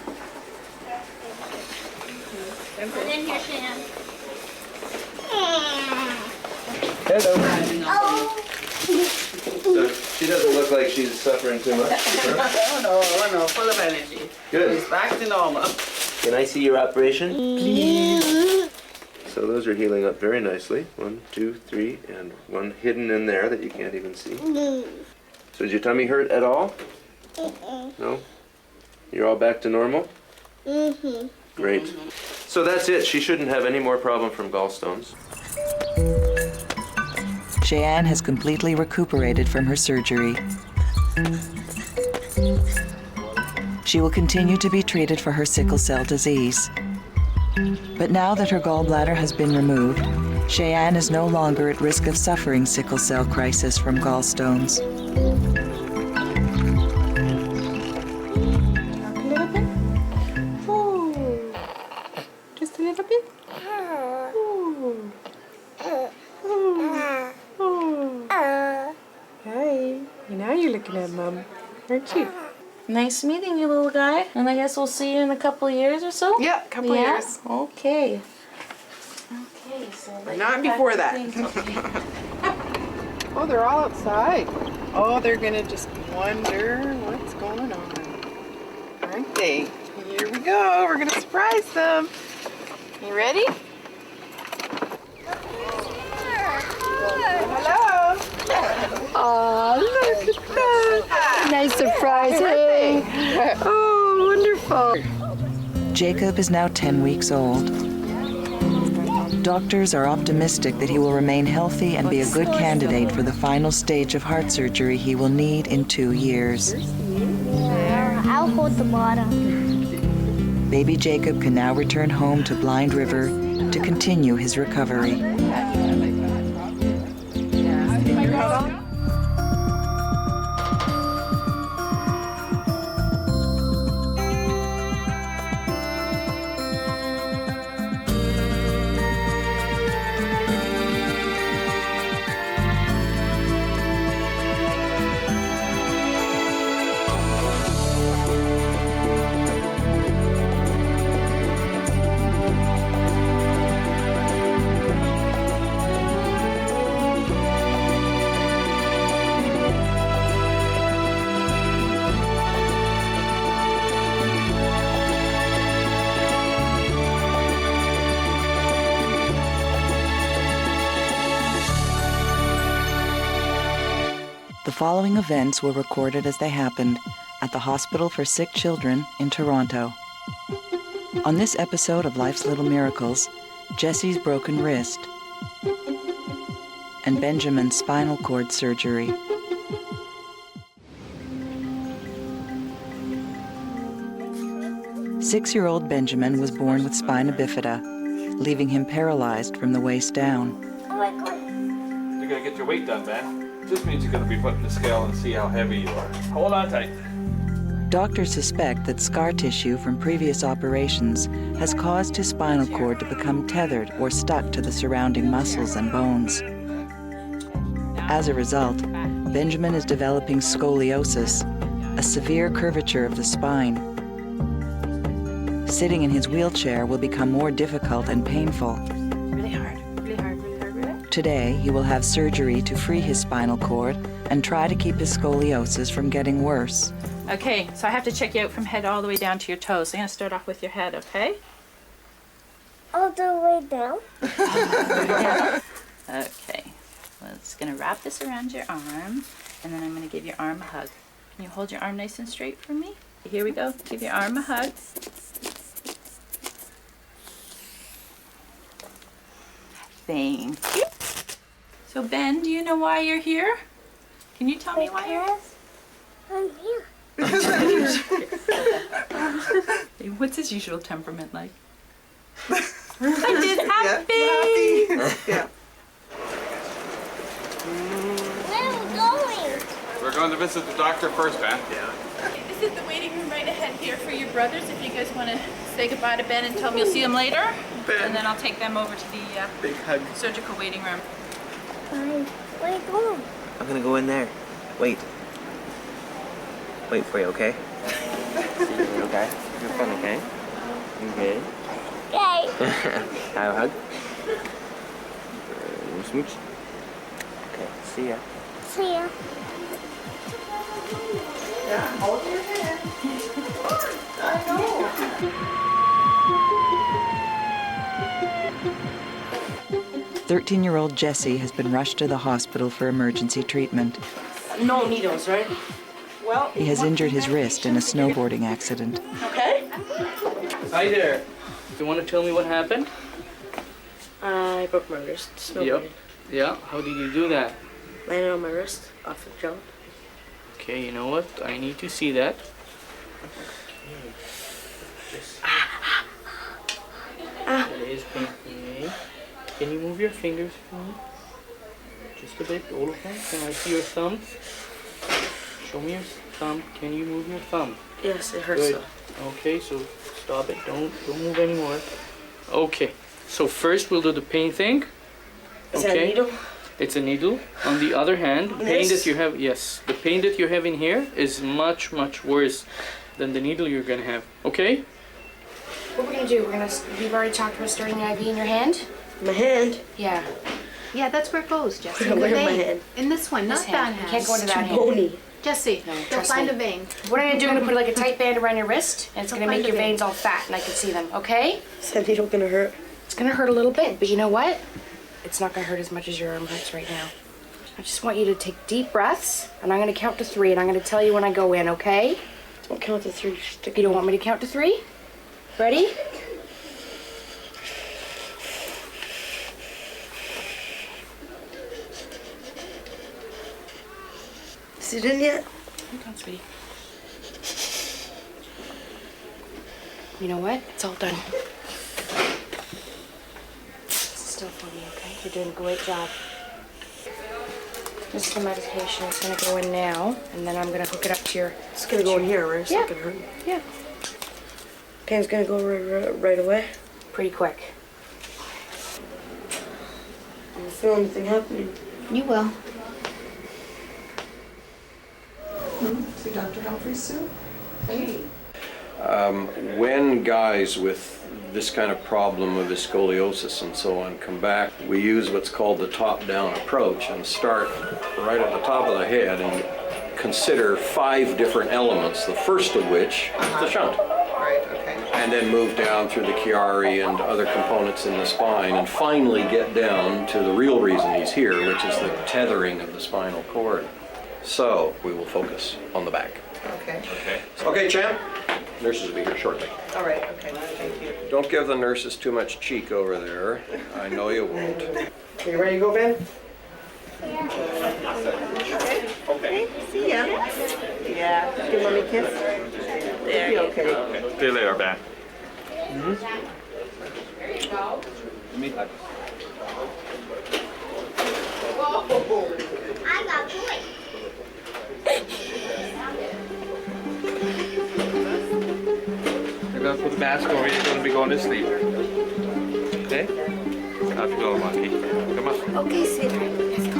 Come in here, Shayenne. Hello. So she doesn't look like she's suffering too much. Oh no, full of energy. Good. She's back to normal. Can I see your operation? Please. So those are healing up very nicely. 1, 2, 3, and one hidden in there that you can't even see. So does your tummy hurt at all? No? You're all back to normal? Great. So that's it. She shouldn't have any more problem from gallstones. Shayenne has completely recuperated from her surgery. She will continue to be treated for her sickle cell disease. But now that her gallbladder has been removed, Shayenne is no longer at risk of suffering sickle cell crisis from gallstones. Just a little bit? Hi. Now you're looking at Mom, aren't you? Nice meeting you, little guy. And I guess we'll see you in a couple of years or so? Yeah, couple years. Okay. Okay, so... Not before that. Oh, they're all outside. Oh, they're gonna just wonder what's going on, aren't they? Here we go. We're gonna surprise them. You ready? Hello. Oh, look at that. Nice surprise. Hey. Oh, wonderful. Jacob is now 10 weeks old. Doctors are optimistic that he will remain healthy and be a good candidate for the final stage of heart surgery he will need in 2 years. I'll hold the bottom. Baby Jacob can now return home to Blind River to continue his recovery. The following events were recorded as they happened at the Hospital for Sick Children in Toronto. On this episode of Life's Little Miracles, Jesse's broken wrist and Benjamin's spinal cord surgery. Six-year-old Benjamin was born with spina bifida, leaving him paralyzed from the waist down. You're gonna get your weight done, man. Just means you're gonna be put in the scale and see how heavy you are. Hold on tight. Doctors suspect that scar tissue from previous operations has caused his spinal cord to become tethered or stuck to the surrounding muscles and bones. As a result, Benjamin is developing scoliosis, a severe curvature of the spine. Sitting in his wheelchair will become more difficult and painful. Really hard, really hard, really hard, really hard. Today, he will have surgery to free his spinal cord and try to keep his scoliosis from getting worse. Okay, so I have to check you out from head all the way down to your toes. So I'm gonna start off with your head, okay? All the way down. Okay, well, it's gonna wrap this around your arm, and then I'm gonna give your arm a hug. Can you hold your arm nice and straight for me? Here we go. Give your arm a hug. Thank you. So Ben, do you know why you're here? Can you tell me why you're here? I'm here. What's his usual temperament like? I'm just happy. Yeah. Where are we going? We're going to visit the doctor first, Ben. Yeah. This is the waiting room right ahead here for your brothers. If you guys want to say goodbye to Ben and tell them you'll see him later. Ben. And then I'll take them over to the Big hug. surgical waiting room. Fine. Where are you going? I'm gonna go in there. Wait. Wait for you, okay? Okay? You're fun, okay? Okay. Okay. Have a hug. Smooch. Okay, see ya. See ya. Yeah, hold your hand. I know. 13-year-old Jesse has been rushed to the hospital for emergency treatment. No needles, right? Well, He has injured his wrist in a snowboarding accident. okay. Hi there. You want to tell me what happened? I broke my wrist. Snowboarding. Yep. Yeah. How did you do that? Landed on my wrist off the jump. Okay, you know what? I need to see that. That is painful. Can you move your fingers for me? Just a bit, all of them. Can I see your thumbs? Show me your thumb. Can you move your thumb? Yes, it hurts. Good. Okay, so stop it. Don't move anymore. Okay. So first we'll do the pain thing. Is that a needle? It's a needle. On the other hand, the pain that you have, yes, the pain that you're having here is much, much worse than the needle you're gonna have. Okay? What we're gonna do, we've already talked about starting the IV in your hand. My hand? Yeah. Yeah, that's where it goes, Jesse. Where The in my vein. hand? In this one, This not that hand. hand. You can't go into that Too hand. bony. Jesse, No, they'll trust find me. a vein. What I'm gonna do, I'm gonna put like a tight band around your wrist, and it's They'll gonna find make a your vein. veins all fat, and I can see them. Okay? Is that needle gonna hurt? It's gonna hurt a little bit, but you know what? It's not gonna hurt as much as your arm hurts right now. I just want you to take deep breaths, and I'm gonna count to 3, and I'm gonna tell you when I go in. Okay? Don't count to 3. You don't want me to count to 3? Ready? Is it in yet? Hold on, sweetie. You know what? It's all done. Still for me, okay? You're doing a great job. This is the medication. It's gonna go in now, and then I'm gonna hook it up to your. It's gonna go in here, right? It's Yeah. not gonna hurt. Yeah. Pain's gonna go right away. Pretty quick. Do you feel anything happening? You will. See Dr. Humphrey soon? Hey. When guys with this kind of problem with the scoliosis and so on come back, we use what's called the top-down approach and start right at the top of the head and consider 5 different elements, the first of which is the shunt. Right, okay. And then move down through the Chiari and other components in the spine and finally get down to the real reason he's here, which is the tethering of the spinal cord. So we will focus on the back. Okay. Okay, champ. Nurses will be here shortly. All right, okay, thank you. Don't give the nurses too much cheek over there. I know you won't. Are you ready to go, Ben? Okay. Okay. See ya. Yeah. Give mommy a kiss. There. Be okay. See you later, Ben. There you go. Me. I got boy. You're gonna put the mask over, you're gonna be going to sleep. Okay? Have to go, monkey. Come on. Okay, sweetheart. Let's go.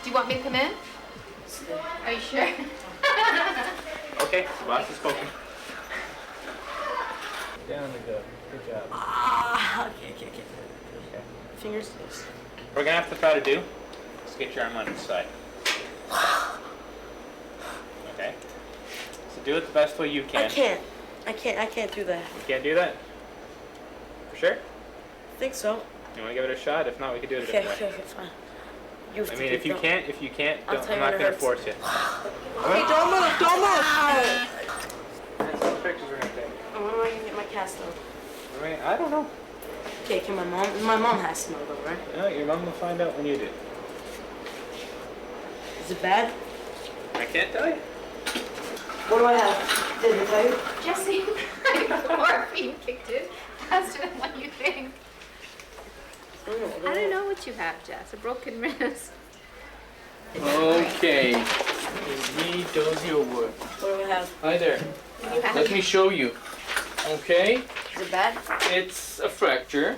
Do you want me to come in? Are you sure? Okay, the boss is spoken. Down we go. Good job. Okay. Fingers. We're gonna have to try to do is get your arm on its side. Okay? So do it the best way you can. I can't do that. You can't do that? For sure? I think so. You wanna give it a shot? If not, we could do it a different way. Okay, fine. You have I to mean, do if you that. can't, I'll I'm tell you not when it gonna hurts. force you. Hey, don't move! Don't move! That's what pictures we're gonna take. When am I gonna get my cast though? I mean, I don't know. Okay, can my mom has to know though, right? Yeah, your mom will find out when you do. Is it bad? I can't tell you. What do I have? Did I tell you? Jesse, morphine kicked in faster than what you think. I don't know what you have, Jess. A broken wrist. Okay. He does your work. What do I have? Hi there. You have Let me show you. Okay. Is it bad? It's a fracture.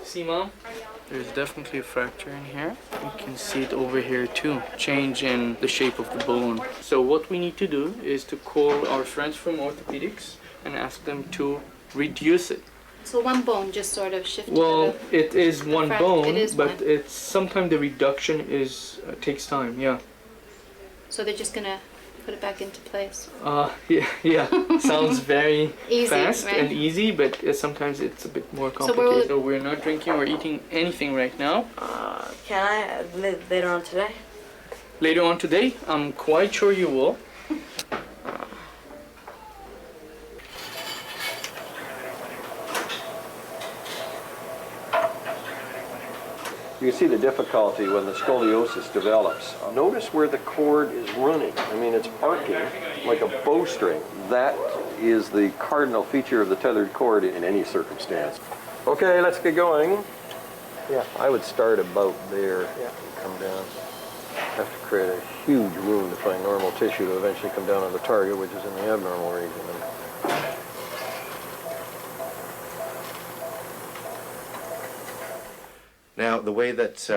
See, Mom? There's definitely a fracture in here. You can see it over here too. Change in the shape of the bone. So what we need to do is to call our friends from orthopedics and ask them to reduce it. So one bone just sort of shifted. Well, it is one bone, It is but one. it's sometimes the reduction is takes time. Yeah. So they're just gonna put it back into place. Yeah. Sounds very Easy, fast right? and easy, but sometimes it's a bit more So complicated. So we're not drinking or eating anything right now. Can I later on today? Later on today, I'm quite sure you will. You can see the difficulty when the scoliosis develops. Notice where the cord is running. I mean, it's arcing like a bowstring. That is the cardinal feature of the tethered cord in any circumstance. Okay, let's get going. Yeah, I would start about there and come down. Have to create a huge wound to find normal tissue to eventually come down on the target, which is in the abnormal region. Now, the way that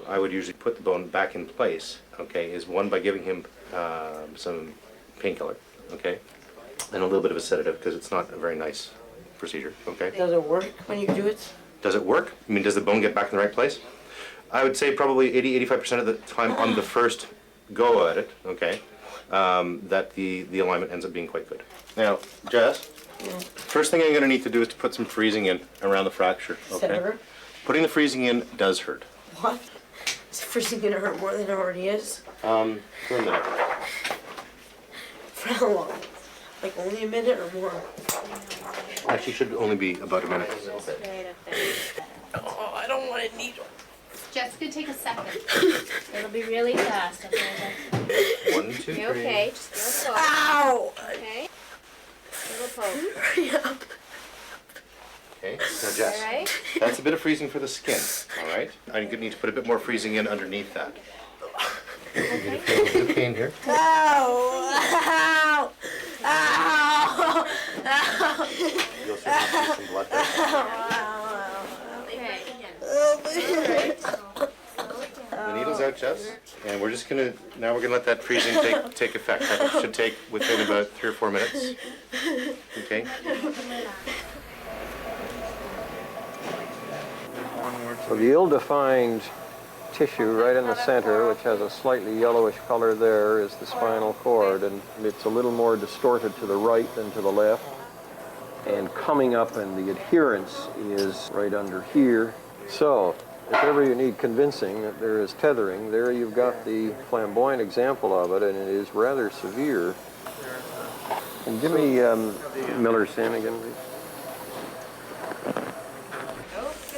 I would usually put the bone back in place, okay, is one by giving him some painkiller, okay, and a little bit of a sedative because it's not a very nice procedure, okay. Does it work when you do it? Does it work? I mean, does the bone get back in the right place? I would say probably 80-85% of the time on the first go at it, okay, that the alignment ends up being quite good. Now, Jess, first thing I'm going to need to do is to put some freezing in around the fracture, Does that okay? hurt? Putting the freezing in does hurt. What? Is freezing gonna hurt more than it already is? For a minute. For how long? Like only a minute or more? Actually, should only be about a minute. Oh, I don't want a needle. Jessica, take a second. It'll be really fast. Okay, 1, 2, 3. You're okay. Just a little poke. Ow! Okay. Little poke. Hurry up. Okay, now Jess, All right. that's a bit of freezing for the skin, all right? I'm gonna need to put a bit more freezing in underneath that. You're gonna feel a bit of pain here. Ow! Ow! Ow! Ow! You'll certainly see some blood there. Okay. The needle's out, Jess, and we're just gonna, now we're gonna let that freezing take effect. That should take within about 3 or 4 minutes, okay? So the ill-defined tissue right in the center, which has a slightly yellowish color there, is the spinal cord, and it's a little more distorted to the right than to the left. And coming up, and the adherence is right under here. So, if ever you need convincing that there is tethering, there you've got the flamboyant example of it, and it is rather severe. And give me Miller's Sin again, please.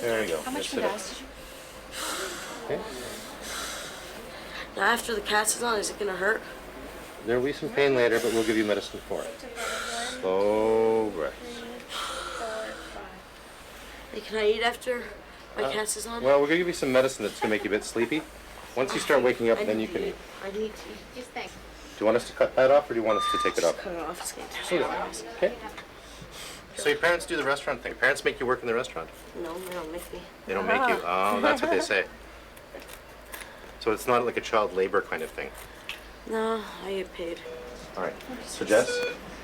There you go. How much Just sit up. gas did you? Okay. Now after the cast is on, is it gonna hurt? There'll be some pain later, but we'll give you medicine for it. Slow breaths. Hey, can I eat after my cast is on? Well, we're gonna give you some medicine that's gonna make you a bit sleepy. Once you start waking up, then you can eat. I need to eat. Just think. Do you want us to cut that off, or do you want us to take it off? Cut it off. It's getting So, okay. So your parents do the restaurant thing. Your parents make you work in the restaurant. No, they don't make me. They don't make you. Oh, that's what they say. So it's not like a child labor kind of thing. No, I get paid. All right. So Jess,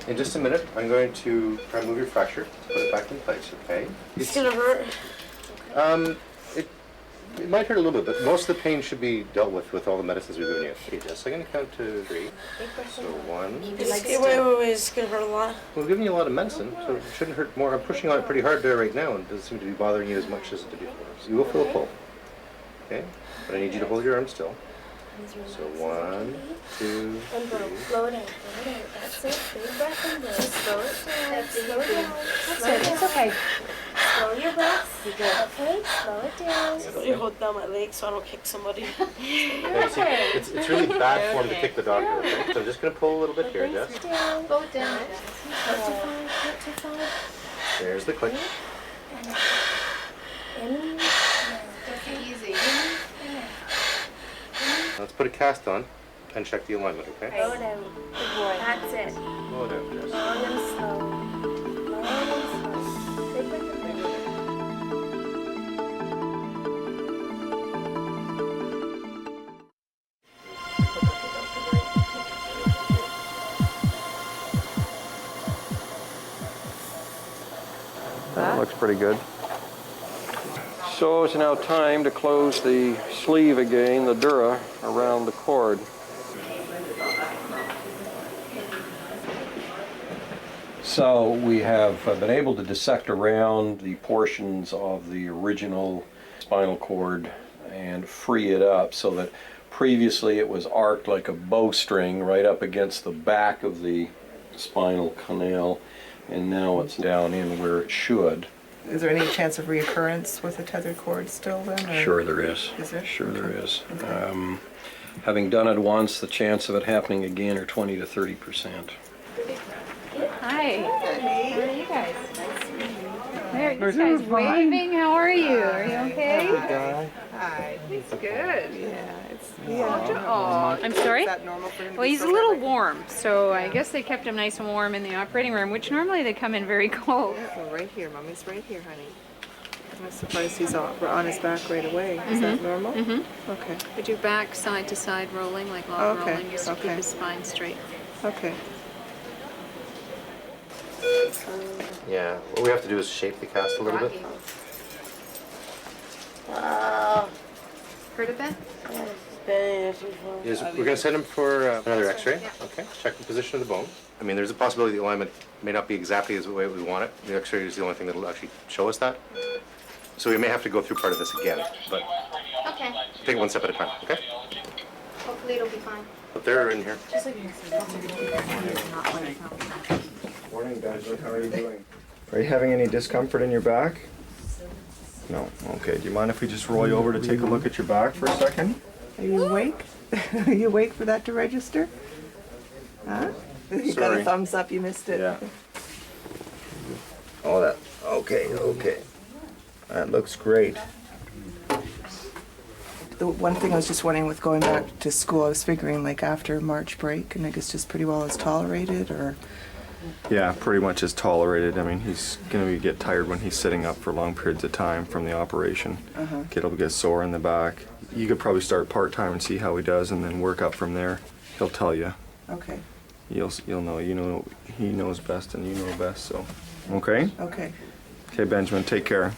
in just a minute, I'm going to try and move your fracture, put it back in place. Okay. It's gonna hurt. It might hurt a little bit, but most of the pain should be dealt with all the medicines we've given you. Okay, Jess, I'm going to count to 3. So 1. Wait, it's gonna hurt a lot. We're giving you a lot of medicine, so it shouldn't hurt more. I'm pushing on it pretty hard there right now, and it doesn't seem to be bothering you as much as it did before. So you will feel a pull. Okay, but I need you to hold your arm still. So 1, 2, And blow. Blow it out. Blow it out. That's it. Big breath and blow. Slow it down. Slow it down. That's it. It's okay. Slow your breath. You're good. Okay, slow it down. Somebody hold down my leg so I don't kick somebody. Okay, see, it's really bad form to kick the doctor, okay? So I'm just going to pull a little bit here, Jess. Slow it down. Not too far. Not too far. There's the click. In. Take it easy. Let's put a cast on and check the alignment, okay? Slow it down. Good boy. That's it. Slow it down, Jess. Long and slow. Long and slow. Big breath and breathe. That looks pretty good. So it's now time to close the sleeve again, the dura, around the cord. So we have been able to dissect around the portions of the original spinal cord and free it up so that previously it was arced like a bowstring right up against the back of the spinal canal, and now it's down in where it should. Is there any chance of reoccurrence with a tethered cord still then? Or? Sure there is. Is there? Sure there Okay. is. Okay. Having done it once, the chance of it happening again are 20 to 30%. Hi. How are you guys? There, this guy's waving. How are you? Are you okay? Hi. He's good. Yeah, it's Oh, I'm sorry? Is that normal for him to Well, be he's a so little bad? warm, so I guess they kept him nice and warm in the operating room, which normally they come in very cold. Well, right here, Mommy's right here, honey. I'm surprised he's on his back right away. Is that normal? Mm-hmm. Okay. We do back side to side rolling, like log Okay, rolling, just to keep okay. his spine straight. Okay. Yeah, what we have to do is shape the cast a little bit. Hurt a bit? We're going to send him for another x-ray. Okay, check the position of the bone. I mean, there's a possibility the alignment may not be exactly as the way we want it. The x-ray is the only thing that will actually show us that. So we may have to go through part of this again, but Okay. take it one step at a time, okay? Hopefully it'll be fine. Up there or in here? Just like you Morning, guys. How are you doing? Are you having any discomfort in your back? No. Okay. Do you mind if we just roll you over to take a look at your back for a second? Are you awake? Are you awake for that to register? Huh? You got Sorry. a thumbs up, you missed it. Yeah. Oh, that. Okay. Okay. That looks great. The one thing I was just wondering with going back to school, I was figuring like after March break, and I guess just pretty well as tolerated, or? Yeah, pretty much is tolerated. I mean, he's going to get tired when he's sitting up for long periods of time from the operation. Kid will get sore in the back. You could probably start part-time and see how he does and then work up from there. He'll tell you. Okay. You'll know. You know, he knows best and you know best, so. Okay? Okay. Okay, Benjamin, take care.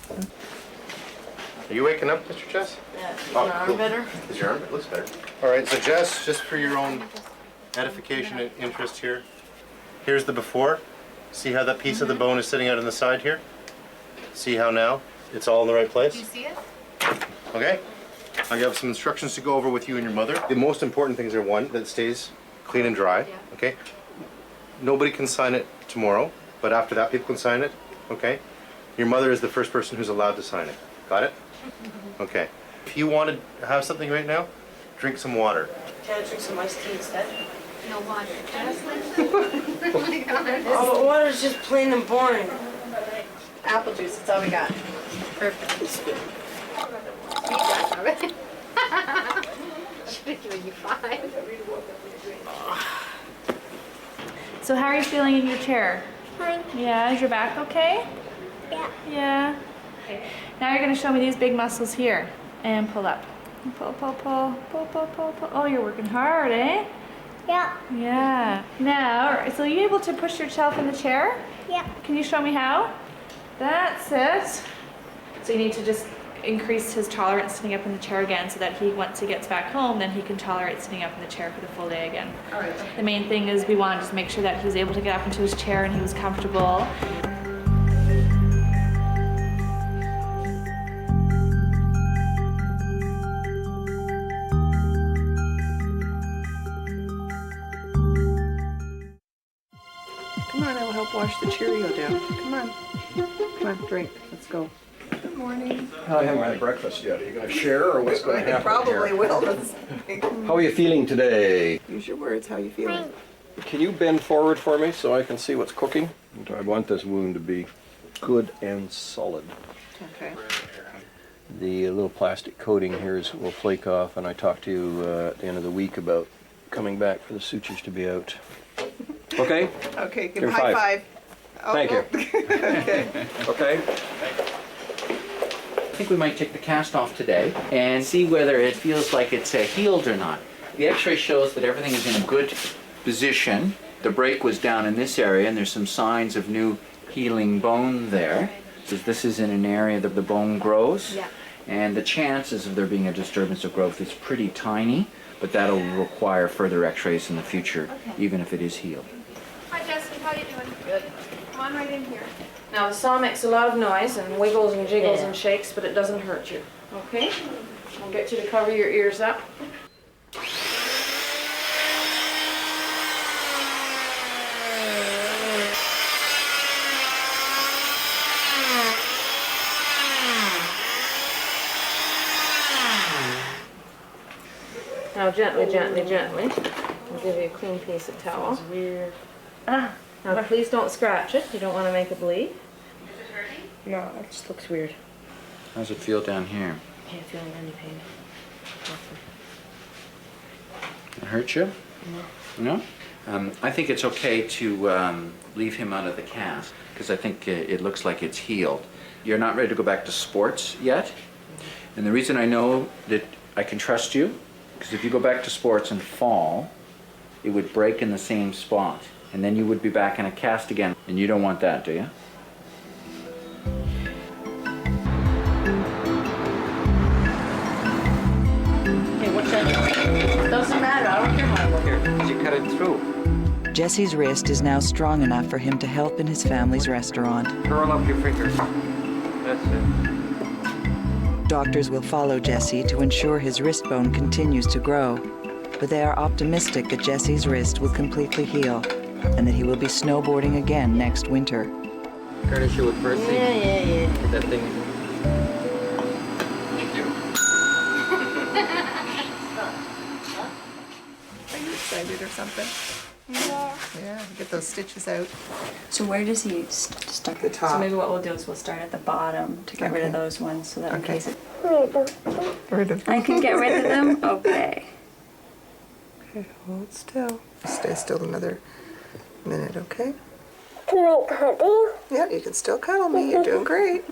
Are you waking up, Mr. Jess? Yeah. Is Oh, my arm cool. better? Is your arm? It looks better. All right, so Jess, just for your own edification and interest here, here's the before. See how that piece of the bone is sitting out on the side here? See how now it's all in the right place? Do you see it? Okay? I have some instructions to go over with you and your mother. The most important things are one, that it stays clean and dry, okay? Nobody can sign it tomorrow, but after that people can sign it, okay? Your mother is the first person who's allowed to sign it. Got it? Okay. If you want to have something right now, drink some water. Can I drink some iced tea instead? No water. Oh my god. Oh, but water's just plain and boring. Apple juice, that's all we got. Perfect. Should have given you 5. So how are you feeling in your chair? Fine. Yeah, is your back okay? Yeah. Yeah. Okay. Now you're going to show me these big muscles here. And pull up. Pull, pull, pull, pull, pull, pull, pull. Oh, you're working hard, eh? Yeah. Yeah. Now, so are you able to push yourself in the chair? Yeah. Can you show me how? That's it. So you need to just increase his tolerance sitting up in the chair again so that once he gets back home, then he can tolerate sitting up in the chair for the full day again. All right. The main thing is we want to just make sure that he was able to get up into his chair and he was comfortable. help wash the Cheerio down. Come on. Come on, drink. Let's go. Good morning. I haven't had breakfast yet. Are you going to share or what's going to happen Probably here? will. How are you feeling today? Use your words. How you feeling? Can you bend forward for me so I can see what's cooking? I want this wound to be good and solid. Okay. The little plastic coating here will flake off, and I talked to you at the end of the week about coming back for the sutures to be out. Okay? Okay, give Give him a high five. Thank you. Okay. Okay. I think we might take the cast off today and see whether it feels like it's healed or not. The x-ray shows that everything is in a good position. The break was down in this area and there's some signs of new healing bone there. So this is in an area that the bone grows. Yeah. And the chances of there being a disturbance of growth is pretty tiny, but that'll require further x-rays in the future, even if it is healed. Hi, Jesse. How you doing? Good. Come on right in here. Now, the saw makes a lot of noise and wiggles and jiggles and shakes, but it doesn't hurt you. Okay? I'll get you to cover your ears up. Now, gently, gently, gently. I'll give you a clean piece of towel. That's weird. Now, please don't scratch it. You don't want to make it bleed. Is it hurting? No, it just looks weird. How's it feel down here? Can't feel any pain. It hurt you? No? I think it's okay to leave him out of the cast because I think it looks like it's healed. You're not ready to go back to sports yet. And the reason I know that I can trust you, because if you go back to sports and fall, it would break in the same spot. And then you would be back in a cast again. And you don't want that, do you? Okay, what's that? Doesn't matter. I don't care how I look here. You cut it through. Jesse's wrist is now strong enough for him to help in his family's restaurant. Curl up your fingers. That's it. Doctors will follow Jesse to ensure his wrist bone continues to grow, but they are optimistic that Jesse's wrist will completely heal and that he will be snowboarding again next winter. Garnish you with parsley. Yeah. Put that thing. Are you excited or something? Yeah. Yeah, get those stitches out. So where does he stuck The top. So maybe what we'll do is we'll start at the bottom to get rid of those ones so that in case it... I can get rid of them? Okay. Okay, hold still. Stay still another minute, okay? Can I cuddle you? Yeah, you can still cuddle me. You're doing great.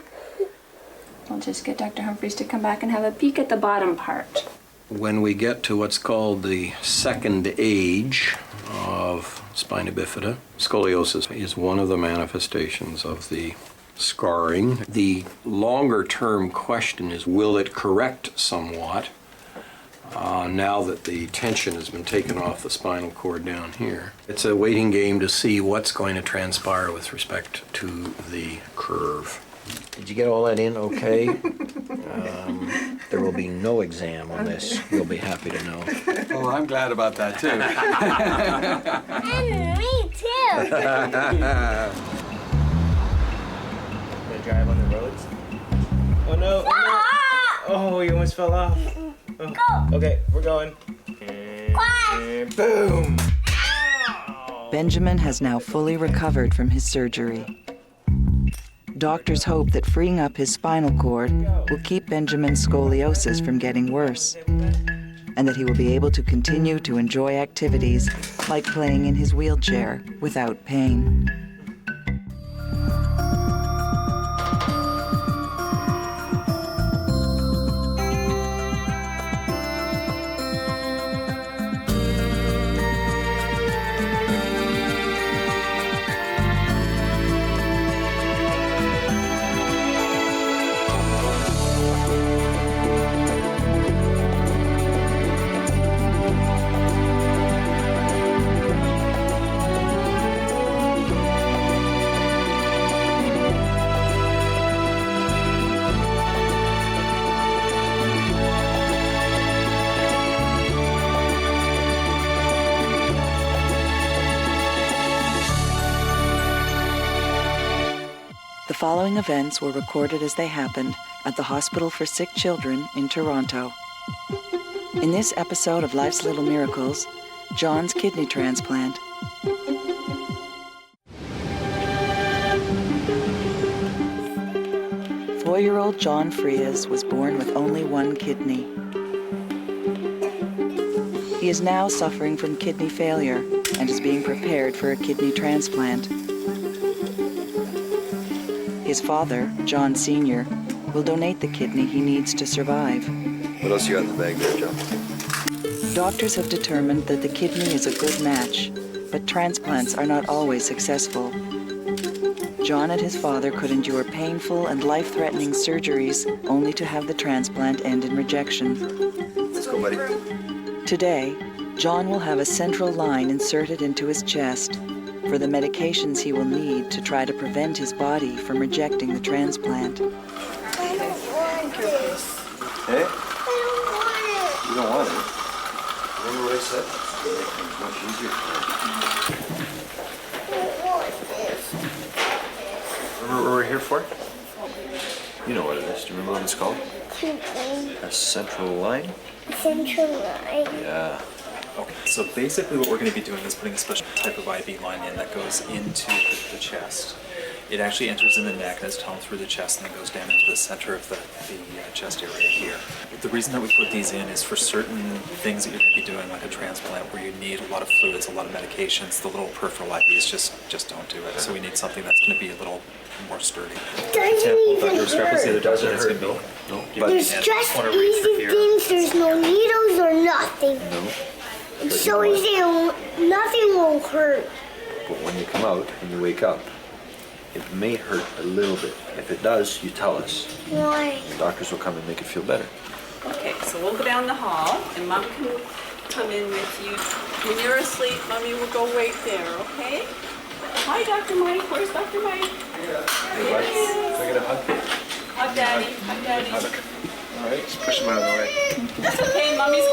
We'll just get Dr. Humphries to come back and have a peek at the bottom part. When we get to what's called the second age of spina bifida, scoliosis is one of the manifestations of the scarring. The longer-term question is, will it correct somewhat now that the tension has been taken off the spinal cord down here? It's a waiting game to see what's going to transpire with respect to the curve. Did you get all that in okay? There will be no exam on this. You'll be happy to know. Oh, I'm glad about that too. And me too. Gonna drive on the roads? Oh no, oh no. Oh, you almost fell off. Oh. Okay, we're going. And boom! Benjamin has now fully recovered from his surgery. Doctors hope that freeing up his spinal cord will keep Benjamin's scoliosis from getting worse, and that he will be able to continue to enjoy activities like playing in his wheelchair without pain. The following events were recorded as they happened at the Hospital for Sick Children in Toronto. In this episode of Life's Little Miracles, John's kidney transplant. Four-year-old John Frias was born with only one kidney. He is now suffering from kidney failure and is being prepared for a kidney transplant. His father, John Sr., will donate the kidney he needs to survive. What else you got in the bag there, John? Doctors have determined that the kidney is a good match, but transplants are not always successful. John and his father could endure painful and life-threatening surgeries only to have the transplant end in rejection. Let's go, buddy. Today, John will have a central line inserted into his chest for the medications he will need to try to prevent his body from rejecting the transplant. Hey? You don't want it? Remember what I said? It'll make things much easier for you. Remember what we're here for? You know what it is. Do you remember what it's called? A central line? Central line. Yeah. Okay, so basically what we're going to be doing is putting a special type of IV line in that goes into the chest. It actually enters in the neck and is tunneled through the chest and then goes down into the center of the chest area here. The reason that we put these in is for certain things that you're going to be doing, like a transplant where you need a lot of fluids, a lot of medications. The little peripheral IVs just don't do it. So we need something that's going to be a little more sturdy. Dr. Scarpa's the other doctor that's going to be. No. There's just easy things. There's no needles or nothing. No. It's so easy. Nothing will hurt. But when you come out and you wake up, it may hurt a little bit. If it does, you tell us. Why? The doctors will come and make it feel better. Okay, so we'll go down the hall, and Mom can come in with you. When you're asleep, Mommy will go wait there, okay? Hi, Dr. Mike. Where's Dr. Mike? Hey, bud. Can I get a hug? Hug Daddy. Hug Daddy. All right, just push him out of the way. That's okay. Mommy's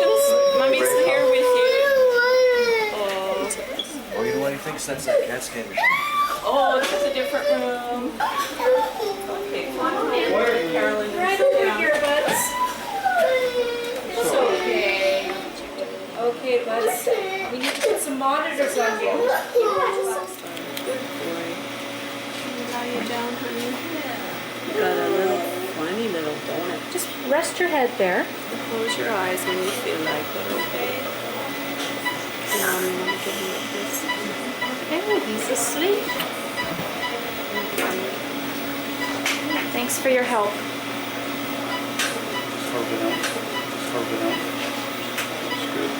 here with you. Oh, you know what he thinks? That's a CAT scan machine. Oh, this is a different room. Okay, come on in. Carolyn. Right over here, buds. It's okay. Okay, buds. We need to put some monitors on you. Good boy. Lie you down, honey. Got a little funny little donut. Just rest your head there. Close your eyes when you feel like it, okay? Now I'm going to give you a kiss. Okay, he's asleep. Thanks for your help. Just hold it out. Just hold it out. That's good.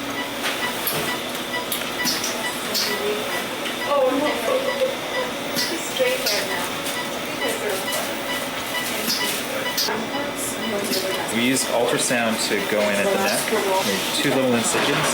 Oh, no. He's straight right now. We use ultrasound to go in at the neck. We have 2 little incisions.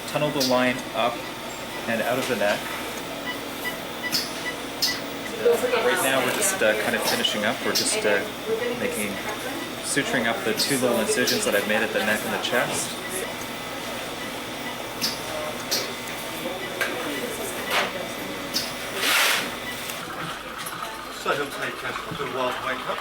Tunnel the line up and out of the neck. Right now we're just kind of finishing up. We're just suturing up the 2 little incisions that I've made at the neck and the chest. So he'll take a little while to wake up.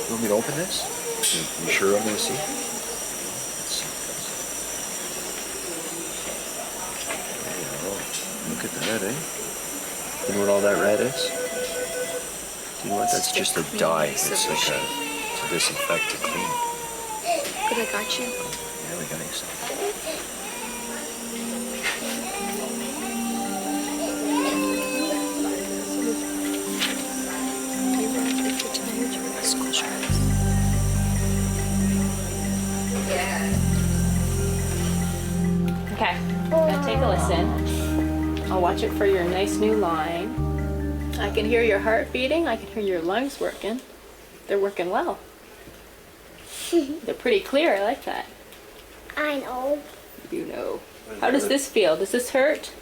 You want me to open this? You sure I'm going to see? There you go. Look at that, eh? You know what all that red is? You know what? That's just a dye. It's like to disinfect, to clean. Good, I got you. Yeah, we got you some. Okay, now take a listen. I'll watch it for your nice new line. I can hear your heart beating. I can hear your lungs working. They're working well. They're pretty clear. I like that. I know. You know. How does this feel? Does this hurt?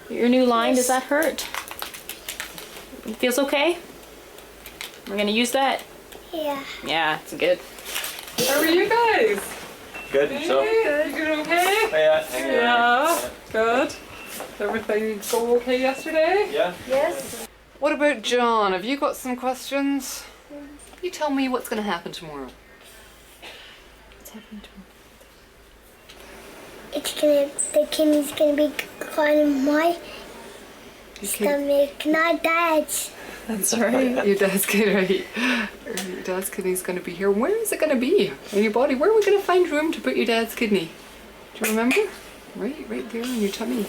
Your new line, does that hurt? It feels okay? We're gonna use that? Yeah. Yeah, it's good. How are you guys? Good. So. You doing okay? Yeah. Good. Everything go okay yesterday? Yeah. Yes. What about John? Have you got some questions? You tell me what's going to happen tomorrow. What's happening tomorrow? The kidney's gonna be gone in my stomach, not Dad's. That's right. Your dad's kidney. Your dad's kidney's going to be here. Where is it going to be? In your body? Where are we going to find room to put your dad's kidney? Do you remember? Right there in your tummy.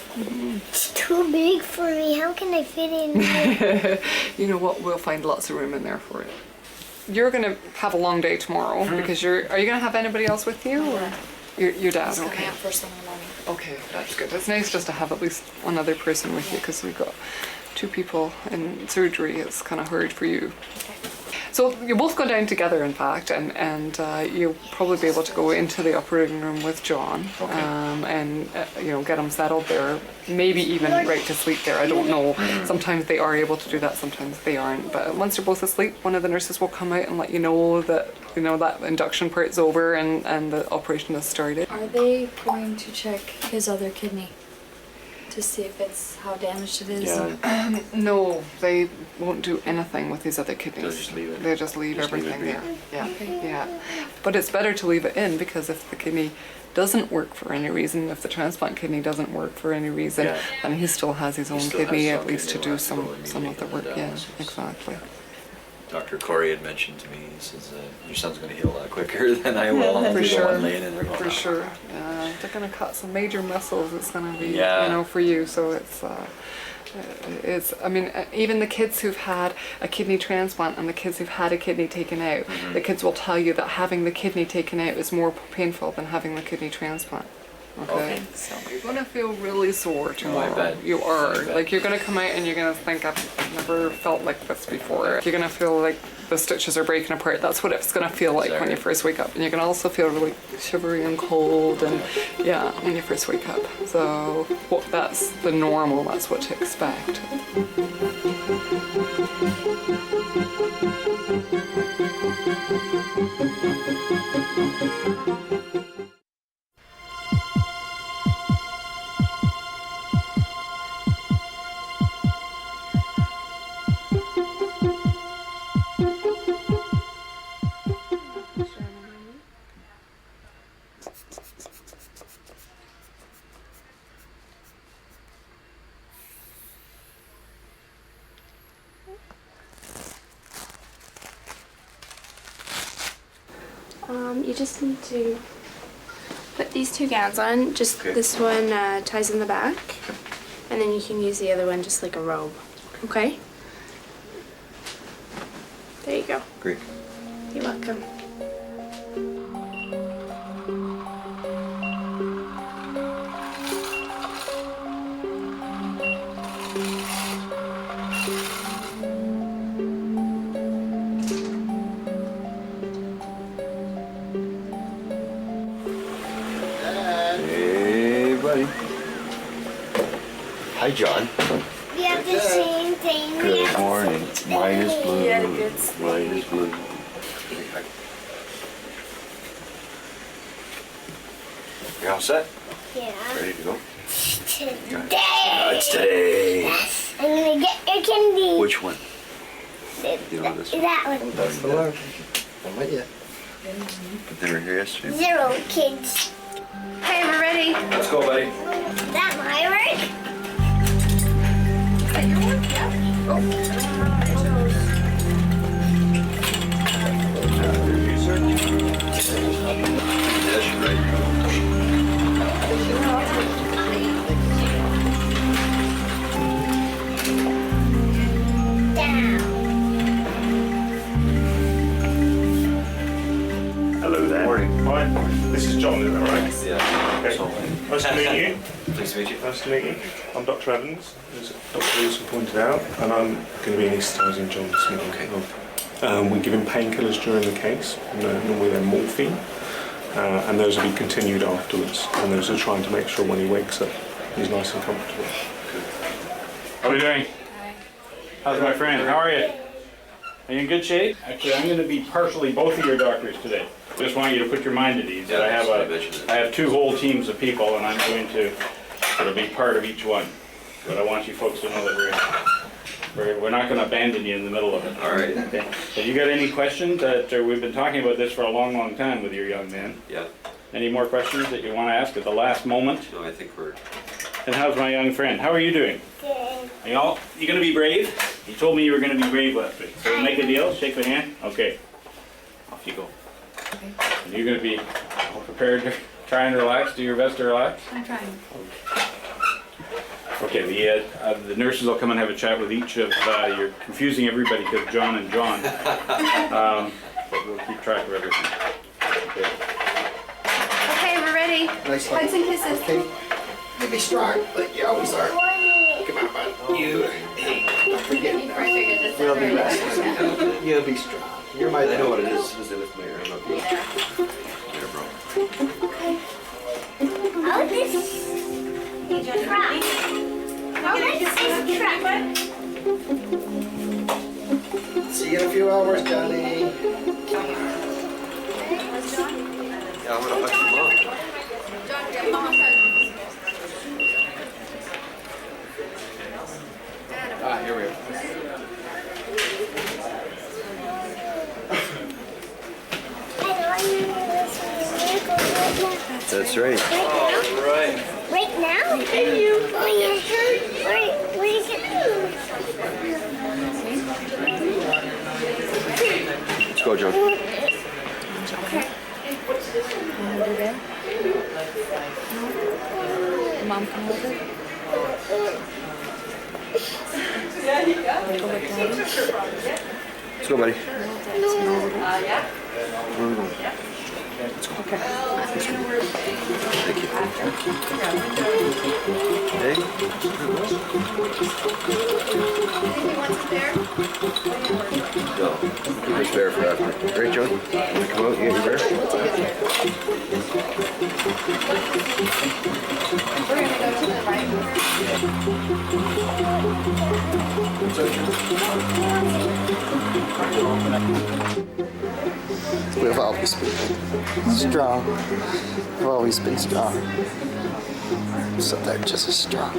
It's too big for me. How can I fit in there? You know what? We'll find lots of room in there for it. You're going to have a long day tomorrow because are you going to have anybody else with you? Or your dad? Okay. First thing in the morning. Okay, that's good. It's nice just to have at least one other person with you because we've got 2 people in surgery. It's kind of hard for you. So you both go down together, in fact, and you'll probably be able to go into the operating room with John, and get him settled there. Maybe even right to sleep there. I don't know. Sometimes they are able to do that. Sometimes they aren't. But once you're both asleep, one of the nurses will come out and let you know that that induction part's over and the operation has started. Are they going to check his other kidney to see if it's how damaged it is? Yeah. No, they won't do anything with these other kidneys. They'll just leave it. They just leave everything leave it there. Yeah, Okay. yeah. But it's better to leave it in because if the kidney doesn't work for any reason, if the transplant kidney doesn't work for any reason, then he still has his own kidney at least to do some of the work. Yeah, exactly. Dr. Corey had mentioned to me, he says, your son's going to heal a lot quicker than I will. For sure. Laying in there going, For sure. They're going to cut some major muscles. It's going to be, Yeah. For you. So I mean, even the kids who've had a kidney transplant and the kids who've had a kidney taken out, the kids will tell you that having the kidney taken out is more painful than having the kidney transplant. Okay. So you're gonna feel really sore tomorrow. I bet. You are. I bet. Like you're gonna come out and you're gonna think I've never felt like this before. You're gonna feel like the stitches are breaking apart. That's what it's gonna feel like when you first wake up. And you're gonna also feel really shivery and cold and when you first wake up. So that's the normal, that's what to expect. You just need to put these 2 gowns on. Just this one ties in the back, and then you can use the other one just like a robe. Okay? There you go. Great. You're welcome. Hey, buddy. Hi, John. We have the same thing. Good morning. Mine is blue. You had a good sleep. Mine is blue. You all set? Yeah. Ready to go? Today. It's today. Yes. I'm gonna get your candy. Which one? You know this one? That one. That's the one. I'm with you. But they were here yesterday. 0 kids. Okay, we're ready. Let's go, buddy. That my work? Is that your work? Yeah. Hello there. Morning. Hi. This is John, is that right? Yeah. Okay. Nice to meet you. Pleased to meet you. Nice to meet you. I'm Dr. Evans, as Dr. Wilson pointed out, and I'm going to be anaesthetising John this morning. Okay. We give him painkillers during the case, normally they're morphine, and those will be continued afterwards, and those are trying to make sure when he wakes up he's nice and comfortable. How are we doing? Hi. How's my friend? How are you? Are you in good shape? Actually, I'm going to be partially both of your doctors today. Just want you to put your mind at ease. That I have two whole teams of people, and I'm going to sort of be part of each one. But I want you folks to know that we're not going to abandon you in the middle of it. All right. Okay. Have you got any questions? We've been talking about this for a long, long time with your young man. Yeah. Any more questions that you want to ask at the last moment? No, I think we're... And how's my young friend? How are you doing? Good. You going to be brave? You told me you were going to be brave last week. So make a deal, shake my hand. Okay. Off you go. And you're going to be all prepared to try and relax, do your best to relax? I'm trying. Okay, the nurses will come and have a chat with each of, you're confusing everybody because John and John. But we'll keep track of everything. Okay. Okay, we're ready. Nice one. Hugs and kisses. Okay. You be strong, like you always are. Come on, bud. You, hey, don't forget. We'll be resting. You'll be strong. You're my. I know what it is. Is it with my arm up here? There, bro. I like this. It's a trap. See you in a few hours, Johnny. Yeah, I'm gonna hug your mom. John, get mama's hug. Here we go. That's right. Right. Right now? Can you? Oh, yeah. Where you Let's go, John. Okay. Mom, come over. Yeah, you got it. Let's go, buddy. Yeah? Where are we going? Let's go. Okay. Thank you. Hey. No. Keep your spare for after. Right, Joe? Come out, you get your bear? We're going to go to the right. We've always been strong. We've always been strong. So they're just as strong.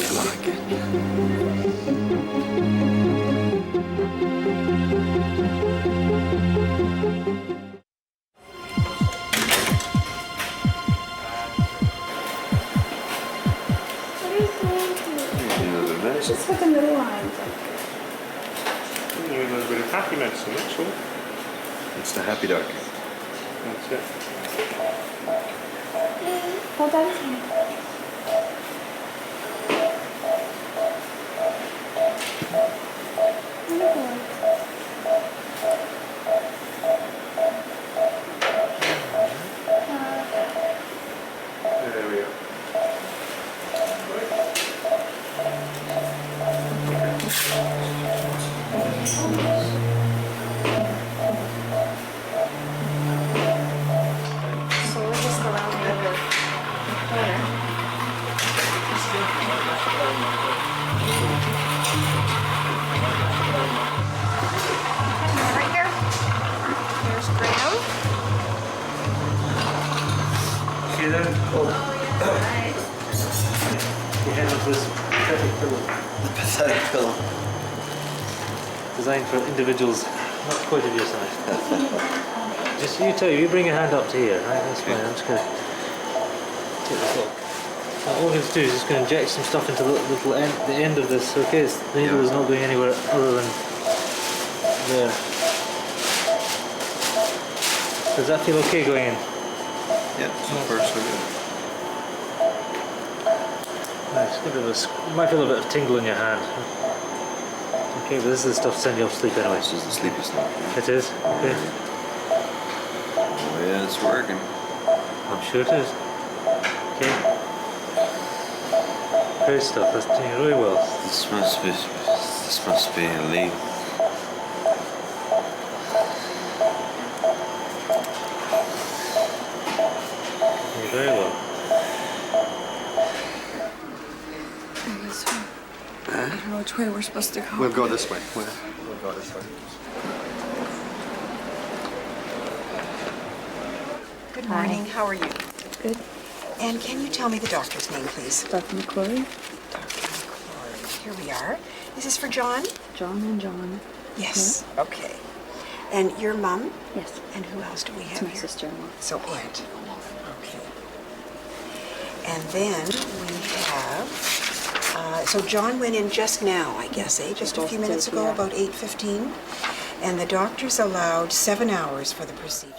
Come on, kid. Just put the middle lines. You're a little bit of happy medicine, that's all. It's the happy duck. That's it. Hold that hand. There we go. So we're just around the other corner. Right there. There's Graham. See that? You handle this pathetic pillow. The pathetic pillow. Designed for individuals not quite of your size. Just you bring your hand up to here, right? That's fine. I'm just going to take this off. Now, all we're going to do is just going to inject some stuff into the little end, the end of this, okay? So the needle is not going anywhere other than there. Does that feel okay going in? Yeah, so far so good. Nice. Give it a you might feel a bit of tingle in your hand. Okay, but this is the stuff to send you off sleep anyway. This is the sleepy stuff. It is? Okay. Oh yeah, it's working. I'm sure it is. Okay. Great stuff. That's doing really well. This must be a lead. You're very well. I don't know which way we're supposed to go. We'll go this way. We'll go this way. Good morning. How are you? Good. And can you tell me the doctor's name, please? Dr. McClory. Dr. McClory. Here we are. Is this for John? John and John. Yes. Okay. And your mum? Yes. And who else do we have It's my here? sister-in-law. So Aunt. Okay. And then we have. So John went in just now, I guess, just a few minutes ago, about 8:15. And the doctor's allowed 7 hours for the procedure.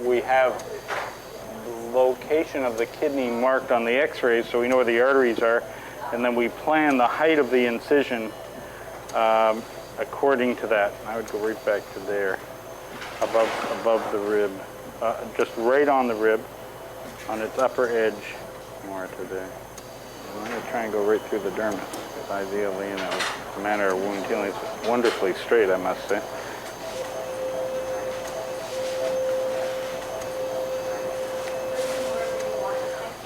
We have the location of the kidney marked on the x-rays so we know where the arteries are, and then we plan the height of the incision according to that. I would go right back to there, above the rib, just right on the rib, on its upper edge, more to there. I'm going to try and go right through the dermis, because ideally, in a manner of wound healing, it's wonderfully straight, I must say.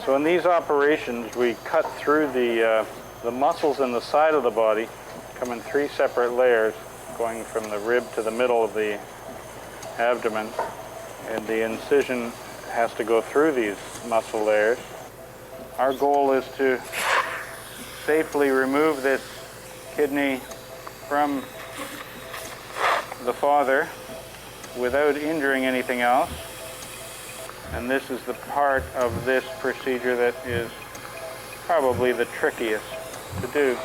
So in these operations, we cut through the muscles in the side of the body, come in 3 separate layers, going from the rib to the middle of the abdomen, and the incision has to go through these muscle layers. Our goal is to safely remove this kidney from the father without injuring anything else. And this is the part of this procedure that is probably the trickiest to do.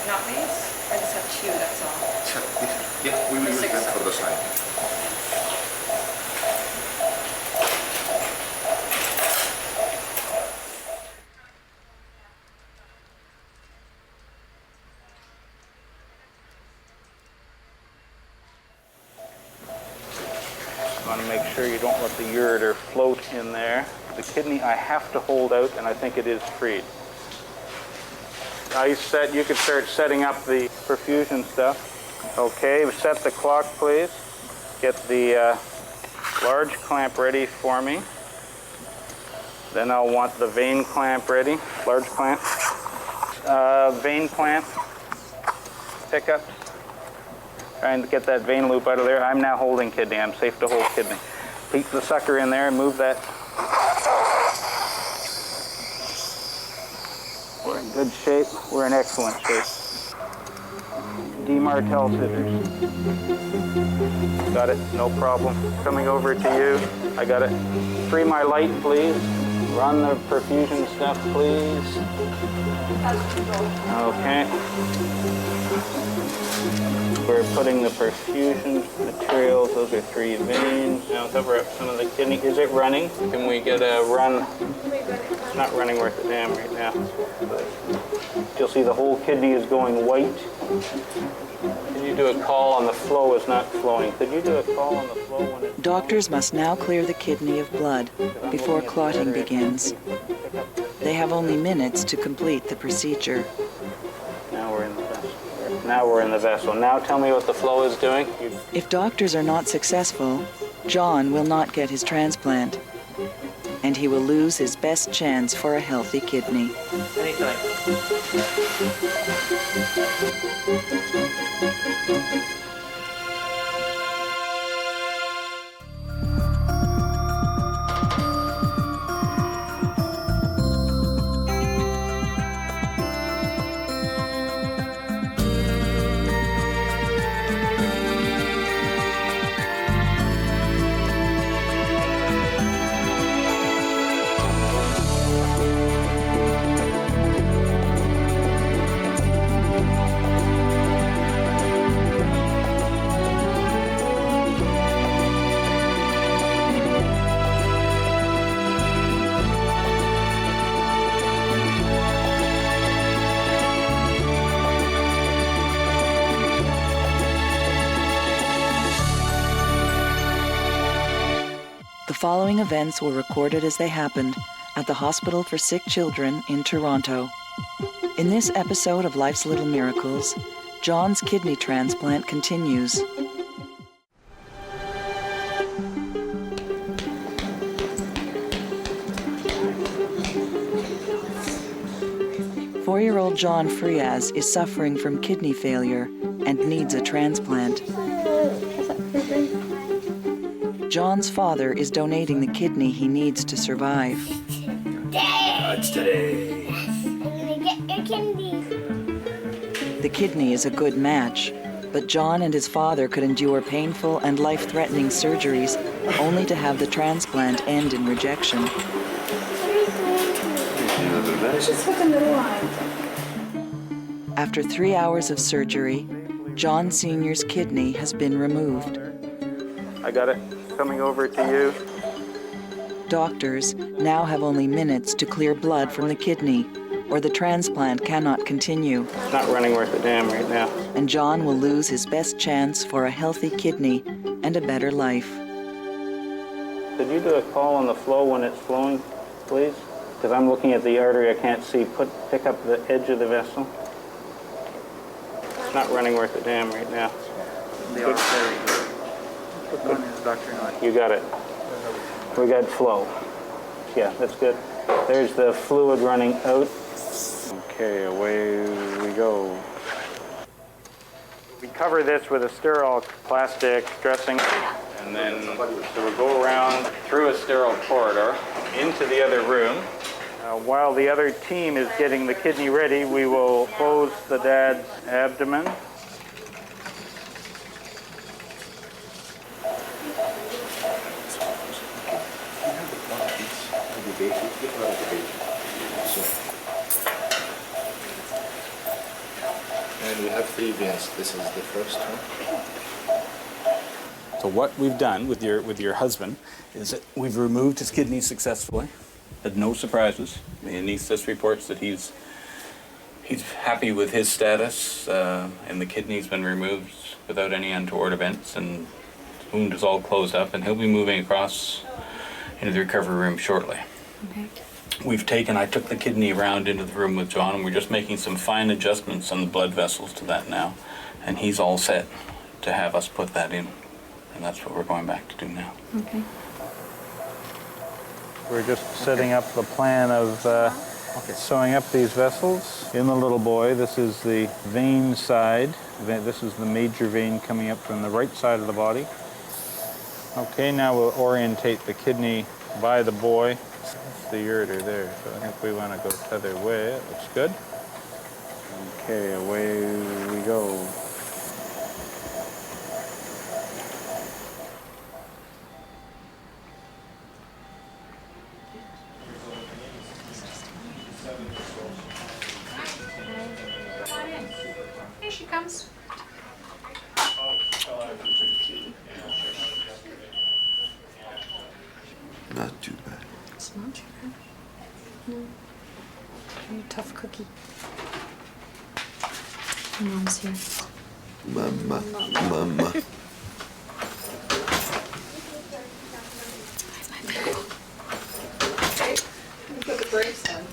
Not these? I just have 2, that's all. Yeah, we will use them for the side. You want to make sure you don't let the ureter float in there. The kidney I have to hold out, and I think it is freed. You could start setting up the perfusion stuff. Okay, set the clock, please. Get the large clamp ready for me. Then I'll want the vein clamp ready, large clamp. Vein clamp, pickup. Trying to get that vein loop out of there. I'm now holding kidney. I'm safe to hold kidney. Peek the sucker in there and move that. We're in good shape. We're in excellent shape. D-Martel scissors. Got it, no problem. Coming over to you. I got it. Free my light, please. Run the perfusion stuff, please. Okay. We're putting the perfusion materials, those are 3 veins. Now cover up some of the kidney. Is it running? Can we get a run? It's not running worth a damn right now. But you'll see the whole kidney is going white. Could you do a call on the flow is not flowing? Could you do a call on the flow when it's Doctors must now clear the kidney of blood before clotting begins. They have only minutes to complete the procedure. Now we're in the vessel. Now we're in the vessel. Now tell me what the flow is doing. If doctors are not successful, John will not get his transplant, and he will lose his best chance for a healthy kidney. Anytime. The following events were recorded as they happened at the Hospital for Sick Children in Toronto. In this episode of Life's Little Miracles, John's kidney transplant continues. Four-year-old John Frias is suffering from kidney failure and needs a transplant. John's father is donating the kidney he needs to survive. That's today. I'm gonna get your candy. The kidney is a good match, but John and his father could endure painful and life-threatening surgeries only to have the transplant end in rejection. Just put the middle line. After 3 hours of surgery, John Sr.'s kidney has been removed. I got it. Coming over to you. Doctors now have only minutes to clear blood from the kidney, or the transplant cannot continue. It's not running worth a damn right now. And John will lose his best chance for a healthy kidney and a better life. Could you do a call on the flow when it's flowing, please? Because I'm looking at the artery, I can't see. Pick up the edge of the vessel. It's not running worth a damn right now. They are very good. One is Dr. Nod. You got it. We got flow. Yeah, that's good. There's the fluid running out. Okay, away we go. We cover this with a sterile plastic dressing, and then so we'll go around through a sterile corridor into the other room. While the other team is getting the kidney ready, we will close the dad's abdomen. And we have 3 veins. This is the first one. So what we've done with your husband is that we've removed his kidney successfully. Had no surprises. The anesthetist reports that he's happy with his status, and the kidney's been removed without any untoward events, and the wound is all closed up, and he'll be moving across into the recovery room shortly. Okay. I took the kidney around into the room with John, and we're just making some fine adjustments on the blood vessels to that now, and he's all set to have us put that in, and that's what we're going back to do now. Okay. We're just setting up the plan of sewing up these vessels. In the little boy, this is the vein side. This is the major vein coming up from the right side of the body. Okay, now we'll orientate the kidney by the boy. That's the ureter there, so I think we want to go the other way. It looks good. Okay, away we go. Not too bad. It's not too bad. No. You're a tough cookie. Mom's here. Mama, mama. Okay, put the brakes on.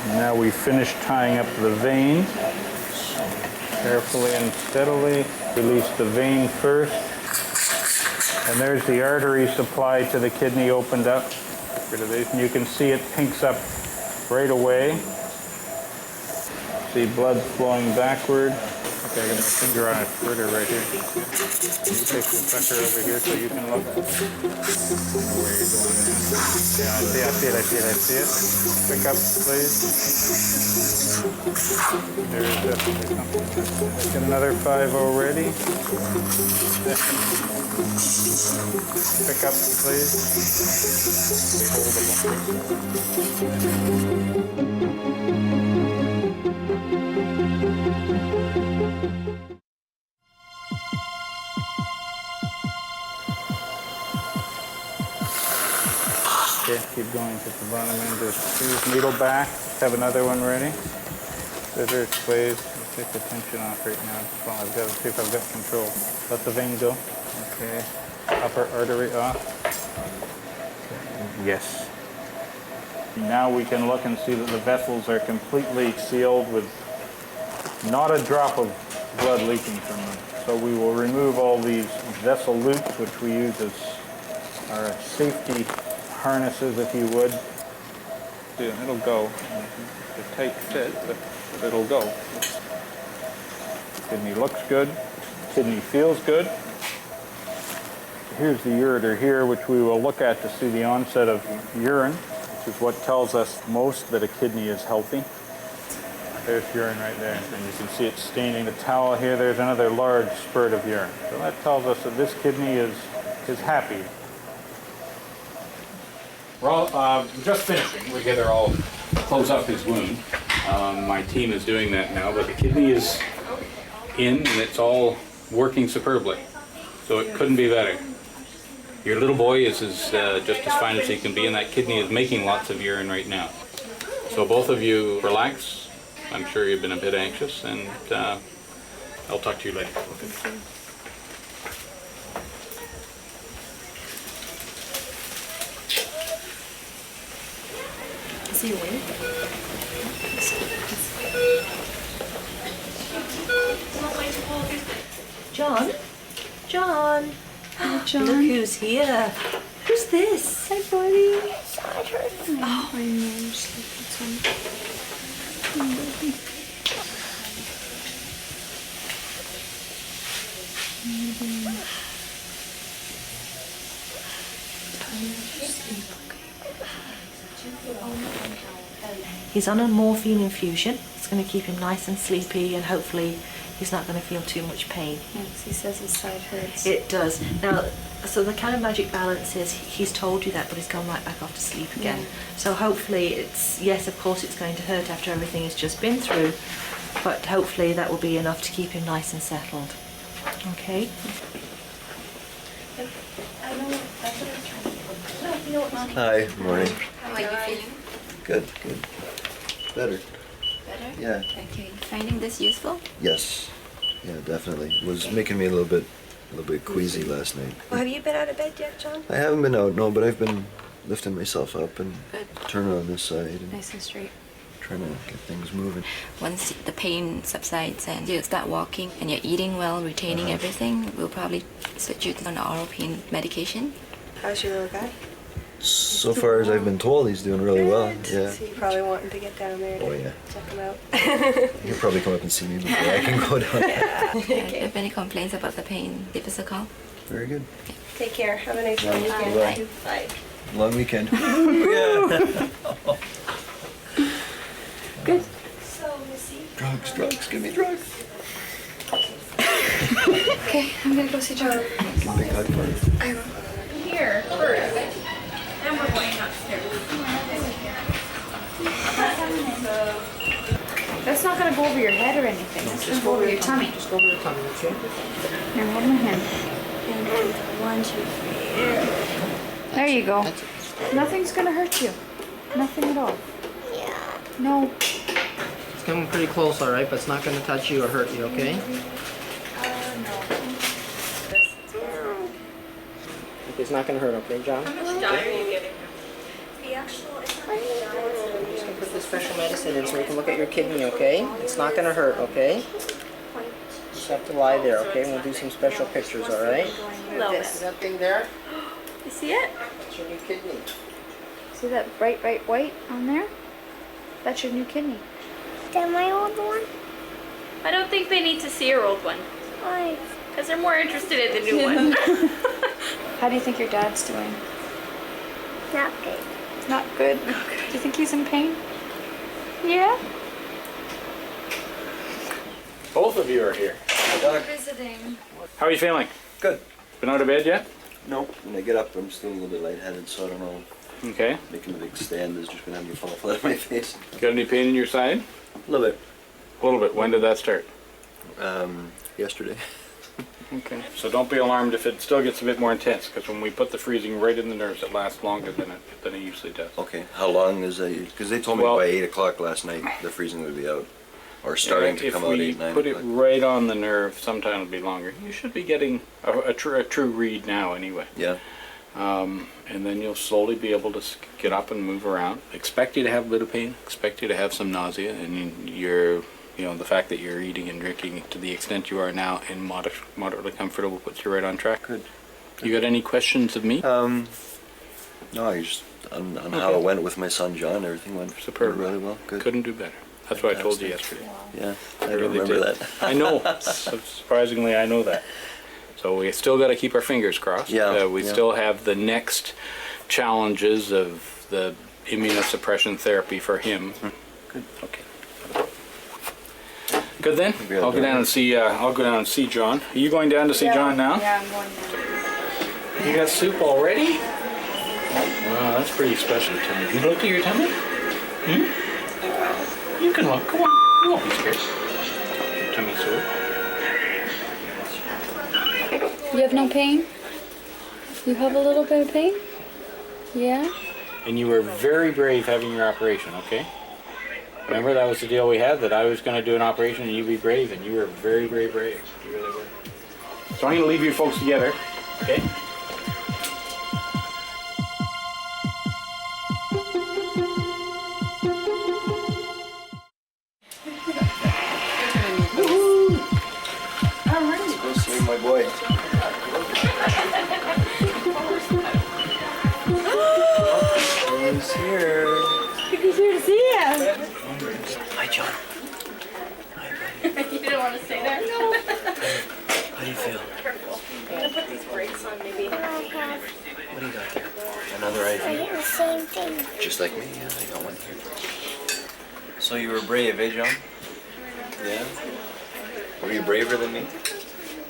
Now we finish tying up the vein. Carefully and steadily release the vein first. And there's the artery supply to the kidney opened up. And you can see it pinks up right away. See blood flowing backward. Okay, I got my finger on it further right here. You take the sucker over here so you can look. Where you're going now. Yeah, I see it. Pick up, please. There's definitely something. Let's get another 5 already. Pick up, please. Okay, keep going to the bottom end. There's scissors, needle back. Have another one ready. Scissors, please. Take the tension off right now. Well, I've got to see if I've got control. Let the vein go. Okay. Upper artery off. Yes. Now we can look and see that the vessels are completely sealed with not a drop of blood leaking from them. So we will remove all these vessel loops, which we use as our safety harnesses, if you would. Yeah, it'll go. It's a tight fit, but it'll go. Kidney looks good. Kidney feels good. Here's the ureter here, which we will look at to see the onset of urine, which is what tells us most that a kidney is healthy. There's urine right there, and you can see it staining the towel here. There's another large spurt of urine. So that tells us that this kidney is happy. We're all just finishing. We're here to all close up his wound. My team is doing that now, but the kidney is in and it's all working superbly. So it couldn't be better. Your little boy is just as fine as he can be, and that kidney is making lots of urine right now. So both of you relax. I'm sure you've been a bit anxious, and I'll talk to you later. Okay. Is he awake? John? John? John. Look who's here. Who's this? Hi, buddy. Oh, I know. He's on a morphine infusion. It's going to keep him nice and sleepy, and hopefully he's not going to feel too much pain. Yes, he says his side hurts. It does. Now, so the kind of magic balance is he's told you that, but he's gone right back off to sleep again. Yeah. So hopefully it's, yes, of course it's going to hurt after everything he's just been through, but hopefully that will be enough to keep him nice and settled. Okay? Hi, morning. How are you feeling? Good, good. Better. Better? Yeah. Okay. Finding this useful? Yes. Yeah, definitely. It was making me a little bit queasy last night. Well, have you been out of bed yet, John? I haven't been out, no, but I've been lifting myself up and Good. turning on this side and Nice and straight. trying to get things moving. Once the pain subsides and you start walking and you're eating well, retaining everything, we'll probably switch you on oral pain medication. How's your little guy? So far as I've been told, he's doing really well. Yeah. So you're probably wanting to get down there to check him out. He'll probably come up and see me before I can go down. If any complaints about the pain, give us a call. Very good. Take care. Have a nice long weekend. Bye. Bye. Long weekend. Yeah. Good. So, Missy. Drugs, give me drugs. Okay, I'm gonna go see John. Big hug for you. I will. Here, first. And we're going upstairs. That's not gonna go over your head or anything. That's gonna go over your tummy. Just go over your tummy, okay? Here, hold my hand. And 1, 2, 3. There you go. Nothing's gonna hurt you. Nothing at all. Yeah. No. It's coming pretty close, all right, but it's not going to touch you or hurt you, okay? Okay, it's not going to hurt, okay, John? How much dye are you getting? The actual, I'm just going to put the special medicine in so we can look at your kidney, okay? It's not going to hurt, okay? Just have to lie there, okay? And we'll do some special pictures, all right? this. See that thing there? You see it? That's your new kidney. See that bright white on there? That's your new kidney. Is that my old one? I don't think they need to see your old one. Why? Because they're more interested in the new one. How do you think your dad's doing? Not good. Not good? Do you think he's in pain? Yeah? Both of you are here. Visiting. How are you feeling? Good. Been out of bed yet? Nope. When I get up, I'm still a little bit lightheaded, so I don't know. Okay. Making a big stand is just gonna have me fall flat on my face. Got any pain in your side? A little bit. A little bit. When did that start? Yesterday. Okay. So don't be alarmed if it still gets a bit more intense, because when we put the freezing right in the nerves, it lasts longer than it usually does. Okay. How long is that? Because they told me by 8 o'clock last night the freezing would be out, or starting to come out 8, 9 If we put o'clock. it right on the nerve, sometime it'll be longer. You should be getting a true read now anyway. Yeah. And then you'll slowly be able to get up and move around. Expect you to have a bit of pain. Expect you to have some nausea, and the fact that you're eating and drinking to the extent you are now and moderately comfortable puts you right on track. Good. You got any questions of me? No, I just on how it went with my son John. Everything went superb, really well. Good. Couldn't do better. That's what I told you yesterday. Yeah, I really remember did. that. I know. Surprisingly, I know that. So we still got to keep our fingers crossed. Yeah. We still have the next challenges of the immunosuppression therapy for him. Good. Okay. Good then. I'll go down and see. I'll go down and see John. Are you going down to see John now? Yeah, I'm going down. You got soup already? Wow, that's pretty special, Timmy. You look at your tummy? You can look. Come on. You won't be scared. Tummy sore. You have no pain? You have a little bit of pain? Yeah? And you were very brave having your operation, okay? Remember that was the deal we had, that I was going to do an operation and you'd be brave, and you were very, very brave. You really were. So I'm going to leave you folks together, okay? Let's go see my boy. He's here. He's here to see you. Hi, John. You didn't want to stay there? No. How do you feel? I'm gonna put these brakes on maybe. What do you got there? Another IV? I did the same thing. Just like me, yeah, I got one here. So you were brave, eh, John? Yeah? Were you braver than me?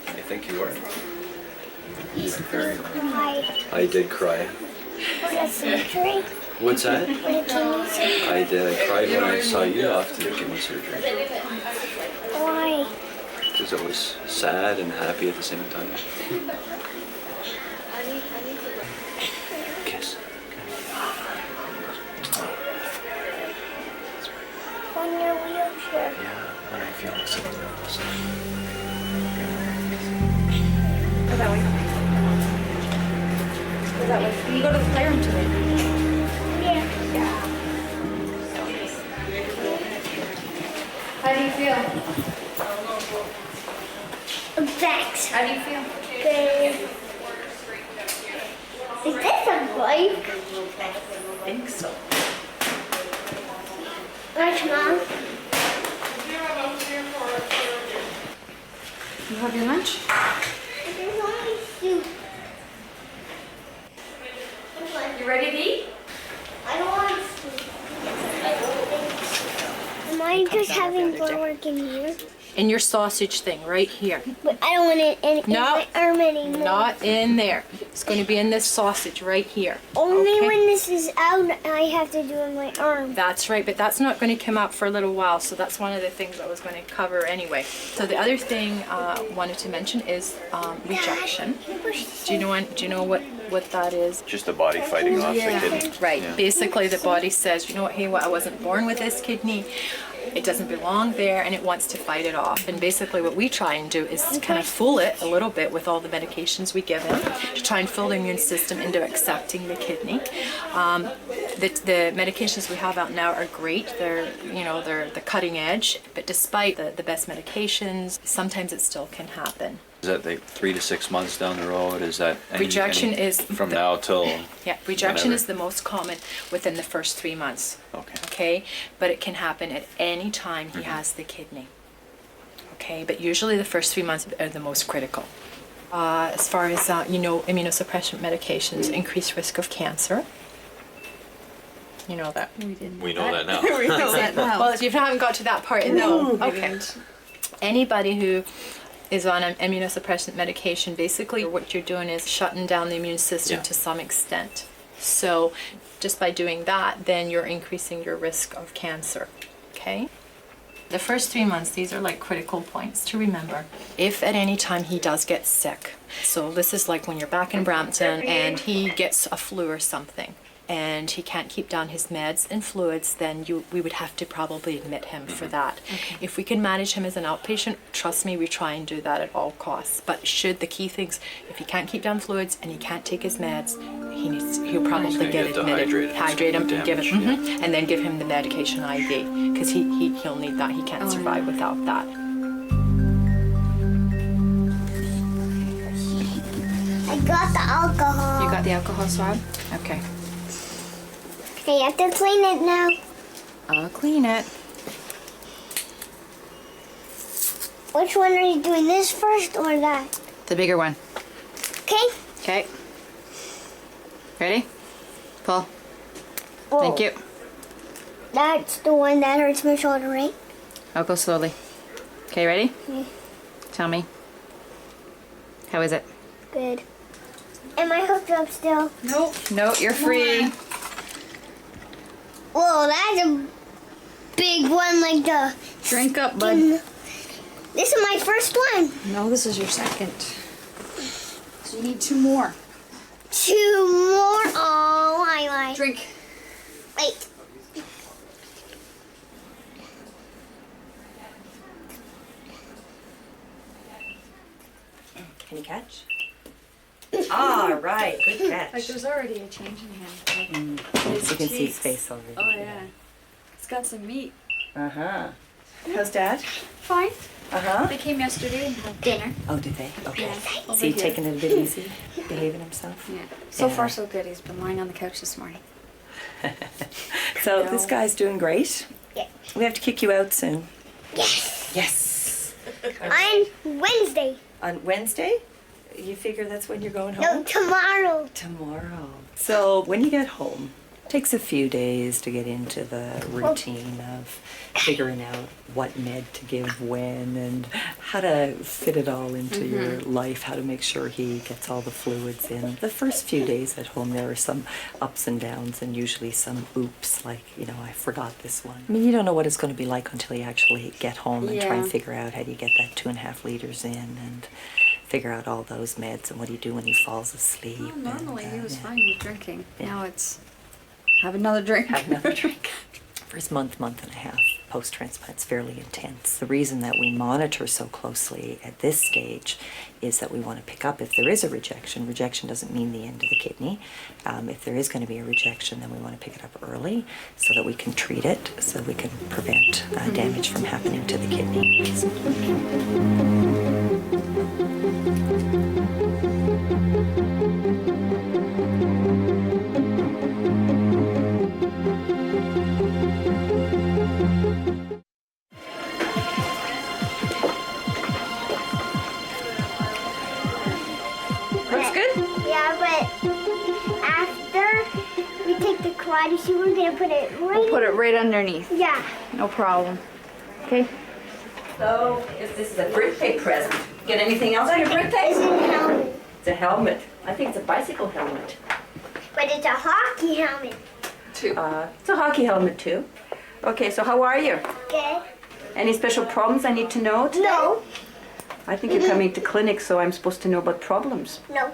I think you were. You did very well. I did cry. Was surgery? What's that? Was it kidney surgery? I did. I cried when I saw you off to the kidney surgery. Why? Because it was sad and happy at the same time. Kiss. On your wheelchair. Yeah, when I feel something else. Go that way. Go that way. Can you go to the playroom today? Yeah. How do you feel? Thanks. How do you feel? Good. Is this a Like? I think so. Like, Mom? You have your lunch? There's only soup. You ready to eat? I don't want soup. Am I just having blood work in here? In your sausage thing right here. But I don't want it in my arm anymore. Not in there. It's going to be in this sausage right here. Only okay? when this is out, I have to do it in my arm. That's right, but that's not going to come out for a little while, so that's one of the things I was going to cover anyway. So the other thing I wanted to mention is rejection. Do you know what that is? Just the body fighting off the kidney. Right. Yeah. Basically, the body says, you know what, hey, I wasn't born with this kidney. It doesn't belong there, and it wants to fight it off. And basically what we try and do is kind of fool it a little bit with all the medications we give him to try and fool the immune system into accepting the kidney. The medications we have out now are great. They're the cutting edge, but despite the best medications, sometimes it still can happen. Is that like 3 to 6 months down the road? Is that Rejection is from now till rejection whenever? is the most common within the first 3 months. Okay. But it can happen at any time he has the kidney. Okay, but usually the first 3 months are the most critical. As far as immunosuppressant medications increase risk of cancer. You know that. We know that now. We know that now. Well, if you haven't got to that part, no. Okay. Anybody who is on an immunosuppressant medication, basically what you're doing is shutting down the immune system to some extent. So just by doing that, then you're increasing your risk of cancer, okay? The first 3 months, these are like critical points to remember. If at any time he does get sick, so this is like when you're back in Brampton and he gets a flu or something, and he can't keep down his meds and fluids, then we would have to probably admit him for that. Okay. If we can manage him as an outpatient, trust me, we try and do that at all costs. But the key things, if he can't keep down fluids and he can't take his meds, he'll probably get admitted. Hydrate him and give it, and then give him the medication IV, because he'll need that. He can't survive without that. I got the alcohol. You got the alcohol swab? Okay. Okay, you have to clean it now. I'll clean it. Which one are you doing, this first or that? The bigger one. Okay. Okay. Ready? Pull. Whoa. Thank you. That's the one that hurts my shoulder, right? I'll go slowly. Okay, ready? Okay. Tell me. How is it? Good. Am I hooked up still? Nope. No, you're free. Whoa, that's a big one, like the... Drink up, bud. This is my first one. No, this is your second. So you need 2 more. 2 more? Oh, why? Drink. Wait. Can you catch? Ah, right. Good catch. Like there's already a change in him. You can see his face already. Oh yeah. It's got some meat. Uh-huh. How's Dad? Fine. Uh-huh. They came yesterday and had dinner. Oh, did they? Okay. Yeah, Is he taking it a bit easy? Behaving himself? Yeah. So Yeah. far so good. He's been lying on the couch this morning. So this guy's doing great. Yeah. We have to kick you out soon. Yes. Yes. On Wednesday. On Wednesday? You figure that's when you're going home? No, tomorrow. Tomorrow. So when you get home, it takes a few days to get into the routine of figuring out what med to give when and how to fit it all into your life, how to make sure he gets all the fluids in. The first few days at home, there are some ups and downs and usually some oops, like, I forgot this one. I mean, you don't know what it's going to be like until you actually get home and try and figure out how do you get that 2.5 liters in and figure out all those meds and what do you do when he falls asleep. Well, normally and, he was yeah. fine with drinking. Now it's have another drink. Have another drink. First month and a half post-transplant is fairly intense. The reason that we monitor so closely at this stage is that we want to pick up if there is a rejection. Rejection doesn't mean the end of the kidney. If there is going to be a rejection, then we want to pick it up early so that we can treat it, so we can prevent damage from happening to the kidney. Looks good? Yeah, but after we take the karate shoe, we're gonna put it right. We'll put it right underneath. Yeah. No problem. Okay. So, if this is a birthday present, get anything else on your birthday? It's a helmet. It's a helmet. I think it's a bicycle helmet. But it's a hockey helmet. It's a hockey helmet too. Okay, so how are you? Okay. Any special problems I need to know today? No. I think you're coming to clinic, so I'm supposed to know about problems. No.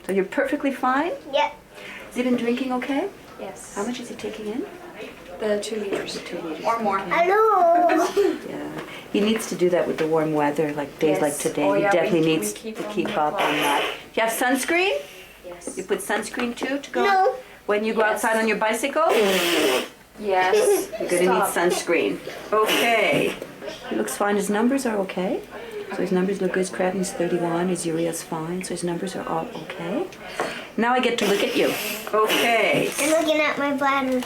So you're perfectly fine? Yep. Has he been drinking okay? Yes. How much is he taking in? The 2 liters. The 2 liters. Or more. Hello. Yeah. He needs to do that with the warm weather, like days Yes. like today. Oh, He yeah, definitely we needs keep to on keep the up on clock. that. Do you have sunscreen? Yes. You put sunscreen too to go? No. When you go Yes. outside on your bicycle? Yes. You're gonna need sunscreen. Okay. He looks fine. His numbers are okay. So his numbers look good. His creatinine's 31. His urea's fine. So his numbers are all okay. Now I get to look at you. Okay. I'm looking at my bladder.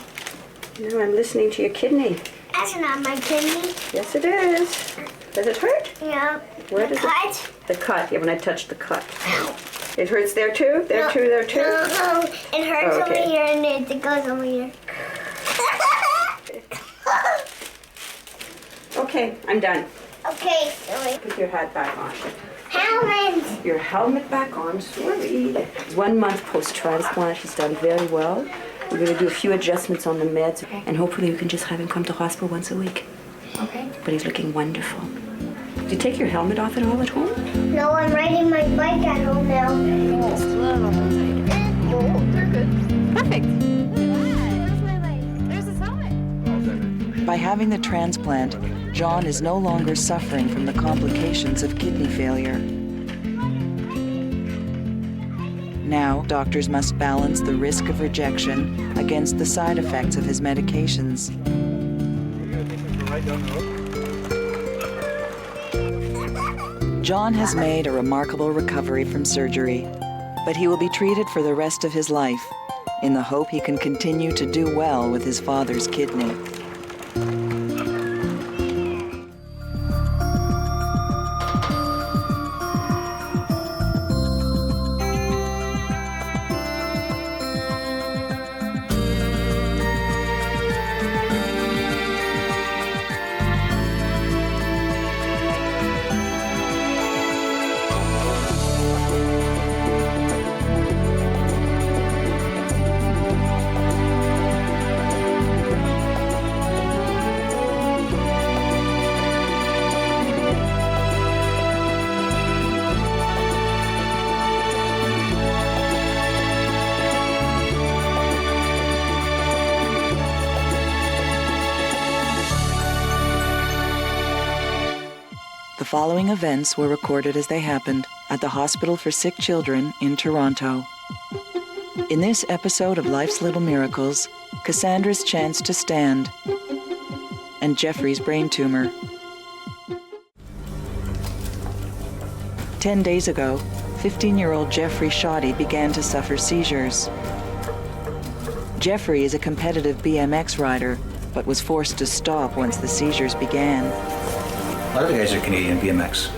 Now I'm listening to your kidney. That's not my kidney. Yes, it is. Does it hurt? Yeah. Where does Cut. The cut. Yeah, when I touch the cut. It hurts there too? There too, there too? No, it hurts Oh, okay. over here and it goes over here. Okay, I'm done. Okay, sorry. Put your hat back on. Helmet. Your helmet back on, sorry. 1 month post-transplant, he's done very well. We're gonna do a few adjustments on the meds, and hopefully we can just have him come to hospital once a week. Okay. But he's looking wonderful. Do you take your helmet off at all at home? No, I'm riding my bike at home now. Just a little bit tighter. No, They're good. Perfect. Where's my leg? There's his helmet. By having the transplant, John is no longer suffering from the complications of kidney failure. Now, doctors must balance the risk of rejection against the side effects of his medications. John has made a remarkable recovery from surgery, but he will be treated for the rest of his life in the hope he can continue to do well with his father's kidney. The following events were recorded as they happened at the Hospital for Sick Children in Toronto. In this episode of Life's Little Miracles, Cassandra's chance to stand and Jeffrey's brain tumor. 10 days ago, 15-year-old Jeffrey Shoddy began to suffer seizures. Jeffrey is a competitive BMX rider, but was forced to stop once the seizures began. A lot of the guys are Canadian BMX.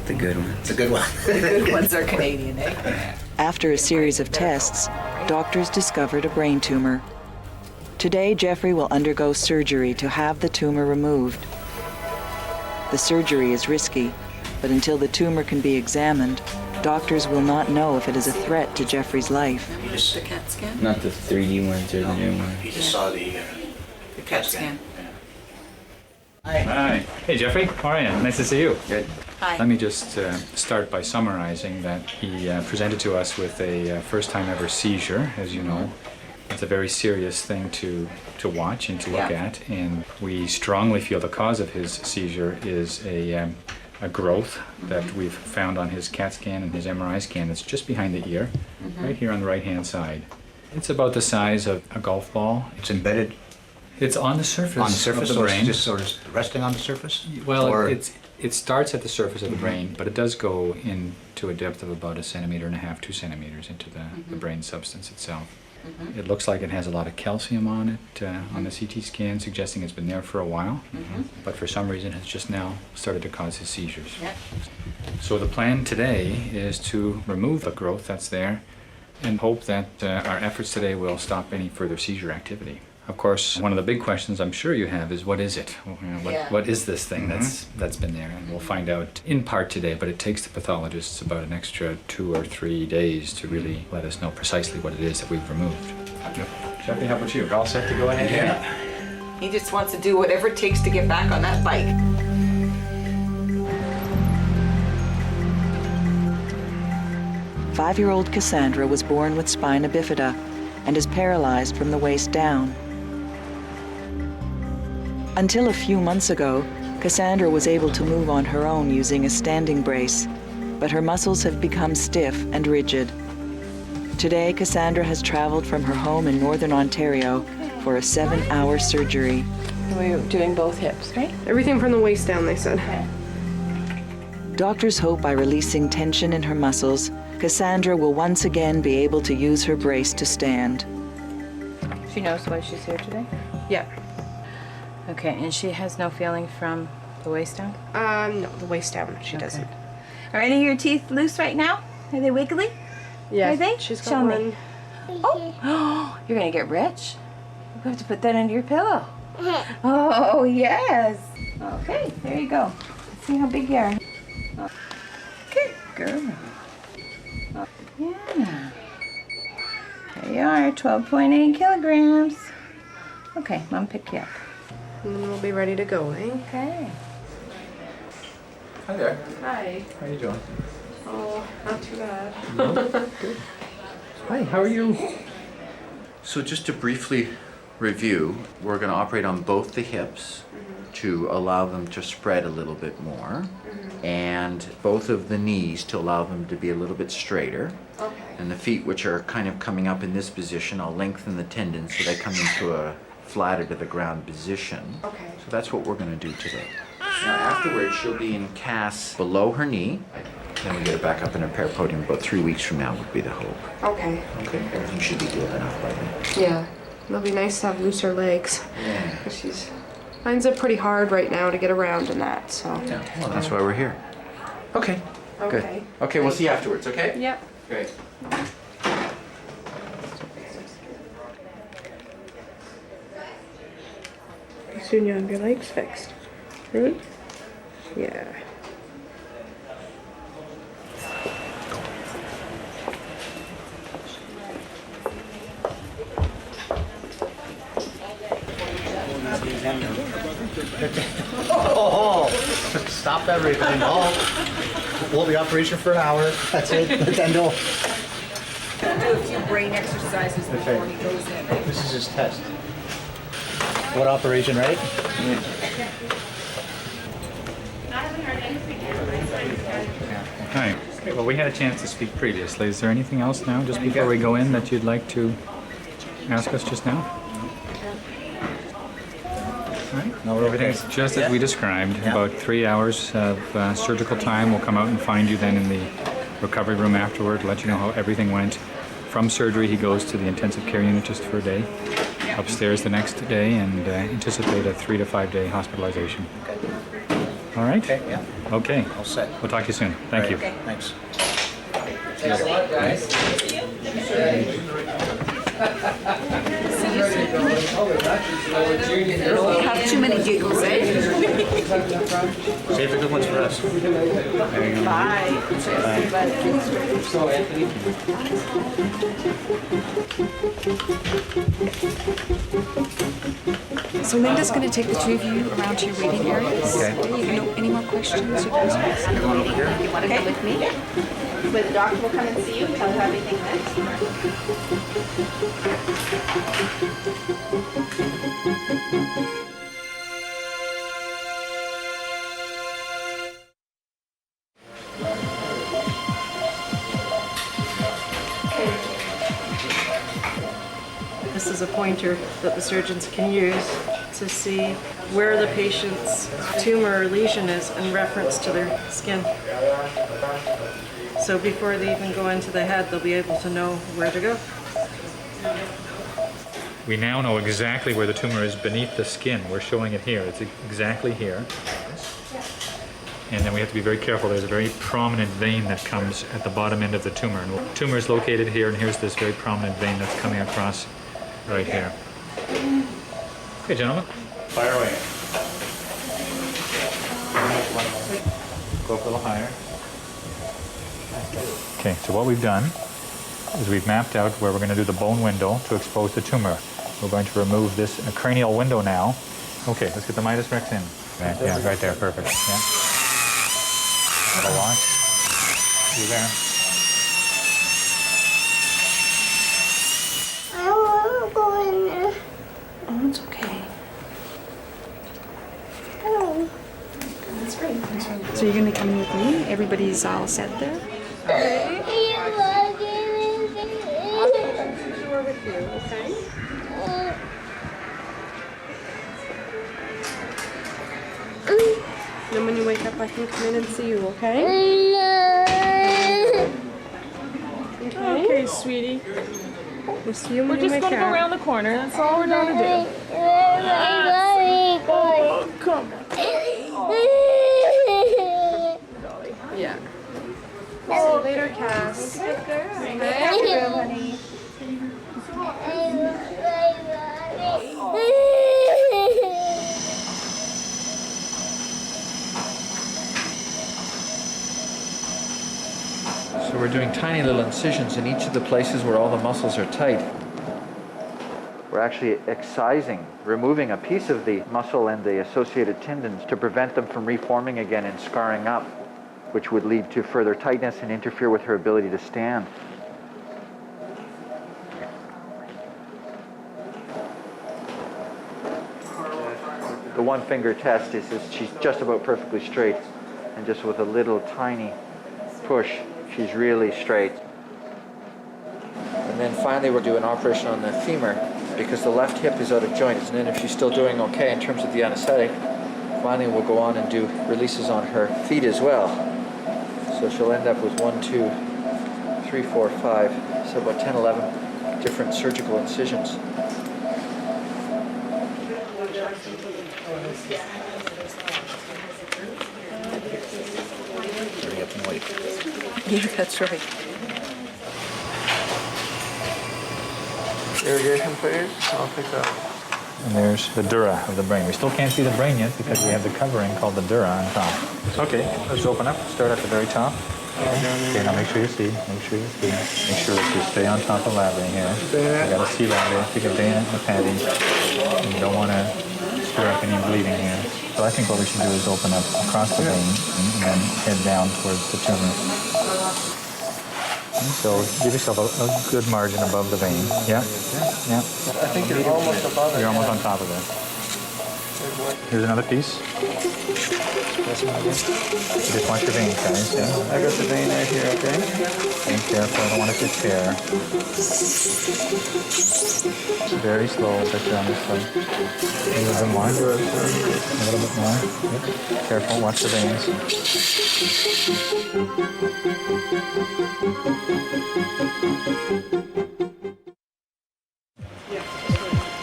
The good one. It's a good one. The good ones are Canadian, eh? After a series of tests, doctors discovered a brain tumor. Today, Jeffrey will undergo surgery to have the tumor removed. The surgery is risky, but until the tumor can be examined, doctors will not know if it is a threat to Jeffrey's life. The CAT scan? Not the 3D ones or the new ones. You just saw the CAT scan. Hi. Hey, Jeffrey. How are you? Nice to see you. Good. Hi. Let me just start by summarizing that he presented to us with a first-time ever seizure, as you know. It's a very serious thing to watch and to look at, and we strongly feel the cause of his seizure is a growth that we've found on his CAT scan and his MRI scan that's just behind the ear, right here on the right-hand side. It's about the size of a golf ball. It's embedded. It's on the surface, of the brain. Just sort of resting on the surface? Well, Or- it starts at the surface of the brain, but it does go into a depth of about 1.5 centimeters, 2 centimeters into the brain substance itself. It looks like it has a lot of calcium on it, on the CT scan, suggesting it's been there for a while, but for some reason has just now started to cause his seizures. Yep. So the plan today is to remove the growth that's there and hope that our efforts today will stop any further seizure activity. Of course, one of the big questions I'm sure you have is what is it? What is this thing that's been there? And we'll find out in part today, but it takes the pathologists about an extra 2 or 3 days to really let us know precisely what it is that we've removed. Jeffrey, how about you? All set to go ahead? Yeah. He just wants to do whatever it takes to get back on that bike. Five-year-old Cassandra was born with spina bifida and is paralyzed from the waist down. Until a few months ago, Cassandra was able to move on her own using a standing brace, but her muscles have become stiff and rigid. Today, Cassandra has traveled from her home in Northern Ontario for a 7-hour surgery. We're doing both hips, right? Everything from the waist down, they said. Okay. Doctors hope by releasing tension in her muscles, Cassandra will once again be able to use her brace to stand. She knows why she's here today? Yeah. Okay, and she has no feeling from the waist down? No, the waist down, she doesn't. Are any of your teeth loose right now? Are they wiggly? Yeah, Are they? she's got Show one. me. Oh, you're gonna get rich. You have to put that under your pillow. Oh, yes. Okay, there you go. Let's see how big you are. Good girl. Yeah. There you are, 12.8 kilograms. Okay, Mom pick you up. And then we'll be ready to go, eh? Okay. Hi there. Hi. How are you doing? Oh, not too bad. Good. Hi, how are you? So just to briefly review, we're going to operate on both the hips to allow them to spread a little bit more, and both of the knees to allow them to be a little bit straighter. Okay. And the feet, which are kind of coming up in this position, I'll lengthen the tendons so they come into a flatter to the ground position. Okay. So that's what we're going to do today. Now afterwards, she'll be in cast below her knee. Then we get her back up in her parapodium about 3 weeks from now would be the hope. Okay. Okay, everything should be good enough by then. Yeah. It'll be nice to have looser legs. Yeah. 'Cause she finds it pretty hard right now to get around in that, so. Yeah, well, that's why we're here. Okay, Okay. good. Okay, we'll see you afterwards, okay? Yep. Great. Soon you'll have your legs fixed. Right? Yeah. Oh, stop everything. We'll be operation for an hour. That's it. Then Do a few brain exercises before he goes in. this is his test. What operation, right? Hi. Well, we had a chance to speak previously. Is there anything else now, just before we go in, that you'd like to ask us just now? No, everything's just as we described. About 3 hours of surgical time. We'll come out and find you then in the recovery room afterward, let you know how everything went. From surgery, he goes to the intensive care unit just for a day. Upstairs the next day, and anticipate a 3 to 5 day hospitalization. All right? Okay, yeah. Okay. All set. We'll talk to you soon. Thank you. Okay, thanks. Don't have too many giggles, eh? Save the good ones for us. So Linda's going to take the two of you around to your waiting areas. Okay. You know, any more questions? You can ask. Everyone over here? You want to come with me? Where the doctor will come and see you, tell you how everything went. This is a pointer that the surgeons can use to see where the patient's tumor or lesion is in reference to their skin. So before they even go into the head, they'll be able to know where to go. We now know exactly where the tumor is beneath the skin. We're showing it here. It's exactly here. And then we have to be very careful. There's a very prominent vein that comes at the bottom end of the tumor. And the tumor is located here, and here's this very prominent vein that's coming across right here. Okay, gentlemen. Fire away. Go up a little higher. Okay, so what we've done is we've mapped out where we're going to do the bone window to expose the tumor. We're going to remove this cranial window now. Okay, let's get the Midas Rex in. Yeah, right there, perfect. Yeah. Gotta watch. You there? I want to go in there. Oh, it's okay. Oh. That's great. So you're gonna come with me? Everybody's all set there? We're with you, okay? Then when you wake up, I can come in and see you, okay? Okay, sweetie. We'll see you when you wake up. We're just going to go around the corner. That's all we're going to do. Oh, come on. Yeah. See you later, Cass. Good girl. Honey. So we're doing tiny little incisions in each of the places where all the muscles are tight. We're actually excising, removing a piece of the muscle and the associated tendons to prevent them from reforming again and scarring up, which would lead to further tightness and interfere with her ability to stand. The one finger test is she's just about perfectly straight, and just with a little tiny push, she's really straight. And then finally we'll do an operation on the femur because the left hip is out of joint. And then if she's still doing okay in terms of the anesthetic, finally we'll go on and do releases on her feet as well. So she'll end up with 1, 2, 3, 4, 5, so about 10, 11 different surgical incisions. Hurry up and wait. Yeah, that's right. Irrigation, please. I'll pick up. And there's the dura of the brain. We still can't see the brain yet because we have the covering called the dura on top. Okay, let's open up. Start at the very top. Okay, now make sure you see. Make sure you see. Make sure that you stay on top of labia here. You gotta see labia. Take a bayonet and a patty. You don't want to stir up any bleeding here. So I think what we should do is open up across the vein and then head down towards the tumor. So give yourself a good margin above the vein. Yeah? Yeah. I think you're almost above it. You're almost on top of it. Here's another piece. Just watch your veins, guys. Yeah? I got the vein right here, okay? Be careful, I don't want it to tear. Very slow, but you're on this side. A little bit more. A little bit more. Yep. Careful, watch the veins.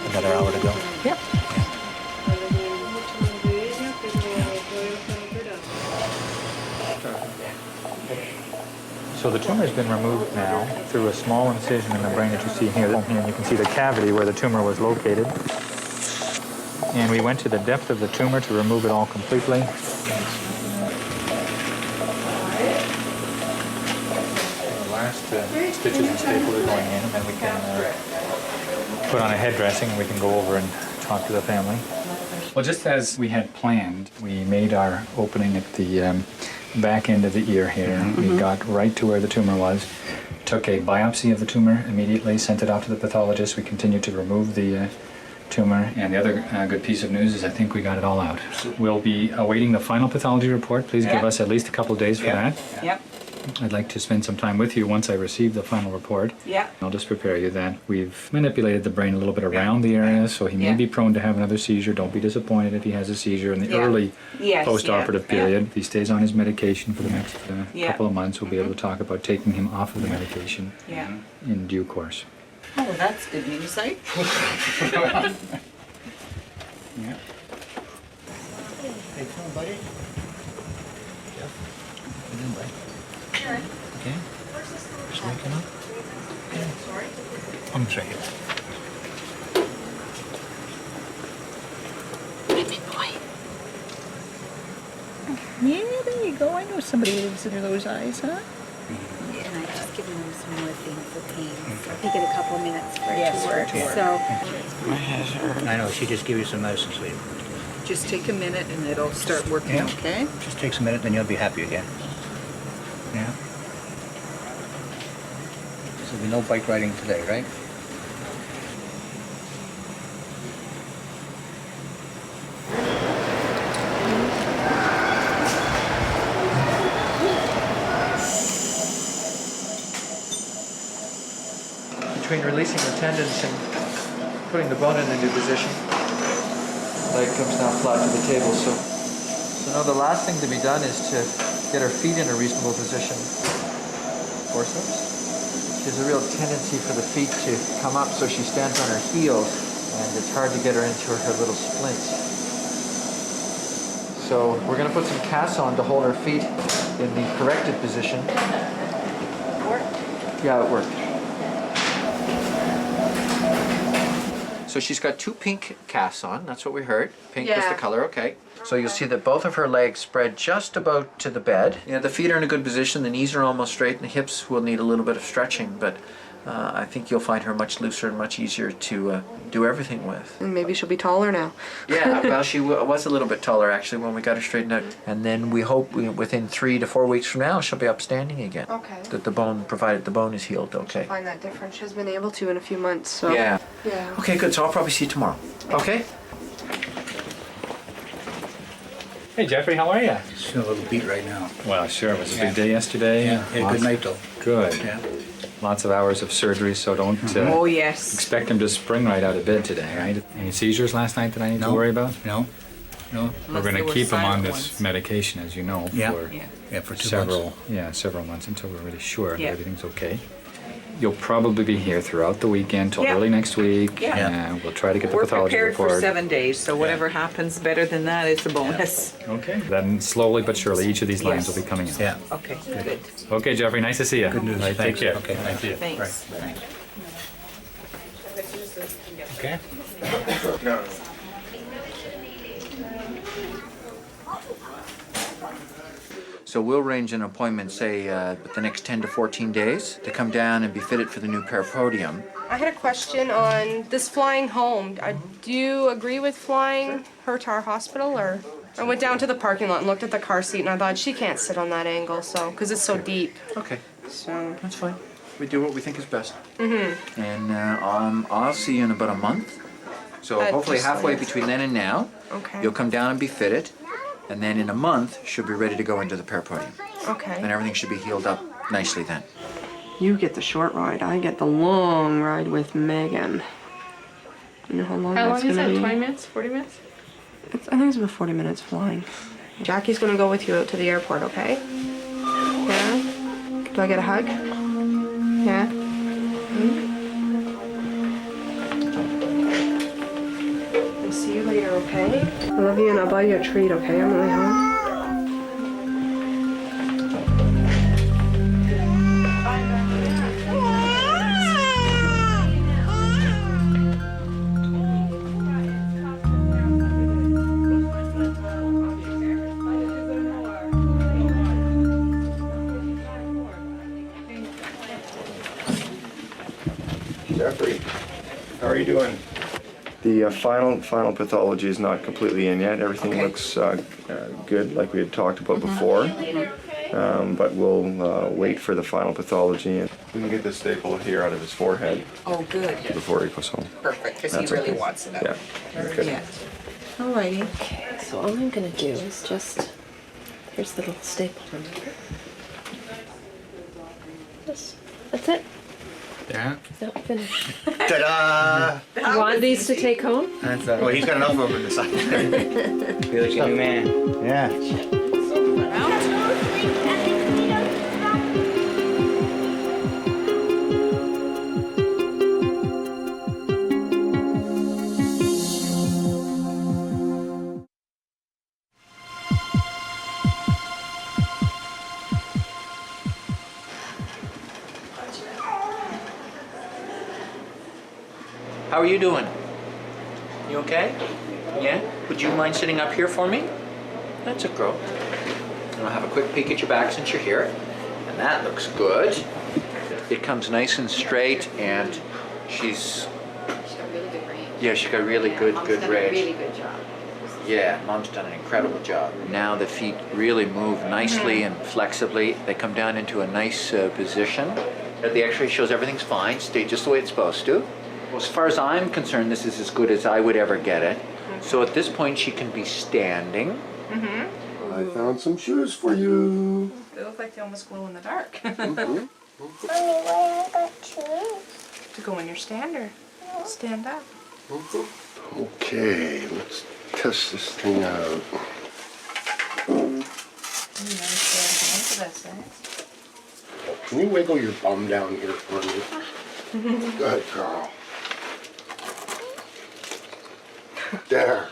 Another hour to go. Yep. So the tumor has been removed now through a small incision in the brain that you see here. And you can see the cavity where the tumor was located. And we went to the depth of the tumor to remove it all completely. The last stitches and staple are going in, and then we can put on a head dressing and we can go over and talk to the family. Well, just as we had planned, we made our opening at the back end of the ear here. We got right to where the tumor was, took a biopsy of the tumor immediately, sent it off to the pathologist. We continued to remove the tumor, and the other good piece of news is I think we got it all out. We'll be awaiting the final pathology report. Please give us at least a couple of days for that. Yep. I'd like to spend some time with you once I receive the final report. Yeah. I'll just prepare you that we've manipulated the brain a little bit around the area, so he may be prone to have another seizure. Don't be disappointed if he has a seizure in the early post-operative period. If he stays on his medication for the next couple of months, we'll be able to talk about taking him off of the medication in due course. Oh, that's good news, eh? Yeah. Hey, come on, buddy. Jeff. How you doing, bud? Good. Okay. Just waking up. Okay. Sorry? I'm sorry. Yeah, there you go. I know somebody lives under those eyes, huh? Yeah, and I've just given him some morphine for pain. So I think in a couple of minutes for it Yes, to work. for it to work. So My head's hurting. I know, she just gave you some medicine, sweet. Just take a minute and it'll start working, Yeah. okay? Just takes a minute, then you'll be happy again. Yeah? So there'll be no bike riding today, right? Between releasing the tendons and putting the bone in the new position, leg comes now flat to the table. So now the last thing to be done is to get her feet in a reasonable position. Forceps. She has a real tendency for the feet to come up, so she stands on her heels, and it's hard to get her into her little splints. So we're going to put some casts on to hold her feet in the corrected position. Yeah, it worked. So she's got 2 pink casts on, that's what we heard. Pink was the color, okay. So you'll see that both of her legs spread just about to the bed. You know, the feet are in a good position, the knees are almost straight, and the hips will need a little bit of stretching, but I think you'll find her much looser and much easier to do everything with. And maybe she'll be taller now. Yeah, well, she was a little bit taller actually when we got her straightened out. And then we hope within 3 to 4 weeks from now she'll be upstanding again. Okay. That the bone, provided the bone is healed, okay. Find that different. She has been able to in a few months, so. Yeah. Yeah. Okay, good. So I'll probably see you tomorrow. Okay? Hey Jeffrey, how are you? Just a little beat right now. Well, sure. It was a big day yesterday. Yeah, good night though. Good. Yeah. Lots of hours of surgery, so don't Oh, yes. expect him to spring right out of bed today, right? Any seizures last night that I need to worry about? No. No. We're going to keep him on this medication, as you know, Yeah. for Yeah, for 2 several months. several months until we're really sure Yeah. that everything's okay. You'll probably be here throughout the weekend till Yeah. early next week. Yeah. And we'll try to get the We're pathology prepared report. for 7 days, so whatever happens better than that is a bonus. Okay. Then slowly but surely each of these lines Yes. will be coming out. Yeah. Okay, good. Okay, Jeffrey, nice to see you. Good news. Right, Thanks. take care. Okay, Thank you. Thanks. Okay. So we'll arrange an appointment, say, with the next 10 to 14 days to come down and be fitted for the new peripodium. I had a question on this flying home. Do you agree with flying her to our hospital, or? I went down to the parking lot and looked at the car seat, and I thought she can't sit on that angle, so because it's so deep. Okay. So. That's fine. We do what we think is best. Mm-hmm. And I'll see you in about a month. So hopefully just halfway like- between then and now, Okay. you'll come down and be fitted. And then in a month, she'll be ready to go into the peripodium. Okay. And everything should be healed up nicely then. You get the short ride. I get the long ride with Megan. You know how long How that's long is gonna that? be? 20 minutes? 40 minutes? I think it's about 40 minutes flying. Jackie's gonna go with you out to the airport, okay? Yeah? Do I get a hug? Yeah? I'll see you later, okay? I love you and I'll buy you a treat, okay? On the way home. Jeffrey, how are you doing? The final pathology is not completely in yet. Everything looks good, like we had talked about before. But we'll wait for the final pathology, and we can get the staple here out of his forehead Oh, good. before he goes home. Perfect, because he That's really okay. wants it out. Yeah. Okay. Yeah. Alrighty. Okay, so all I'm gonna do is just, here's the little staple remover. That's it. Yeah. No, finished. Ta-da! You want these to take home? That's well, he's got enough of them in the side. Feel like a new man. Yeah. How are you doing? You okay? Yeah? Would you mind sitting up here for me? That's a girl. And I'll have a quick peek at your back since you're here. And that looks good. It comes nice and straight, and she's got really good range. yeah, she got really good Mom's good done a range. really good job. Yeah, Mom's done an incredible job. Now the feet really move nicely and flexibly. They come down into a nice position. The x-ray shows everything's fine, stay just the way it's supposed to. Well, as far as I'm concerned, this is as good as I would ever get it. So at this point, she can be standing. I found some shoes for you. They look like they almost glow in the dark. Mommy, why I got shoes? To go in your stander. Stand up. Okay, let's test this thing out. Can you wiggle your bum down here for me? Good girl. There.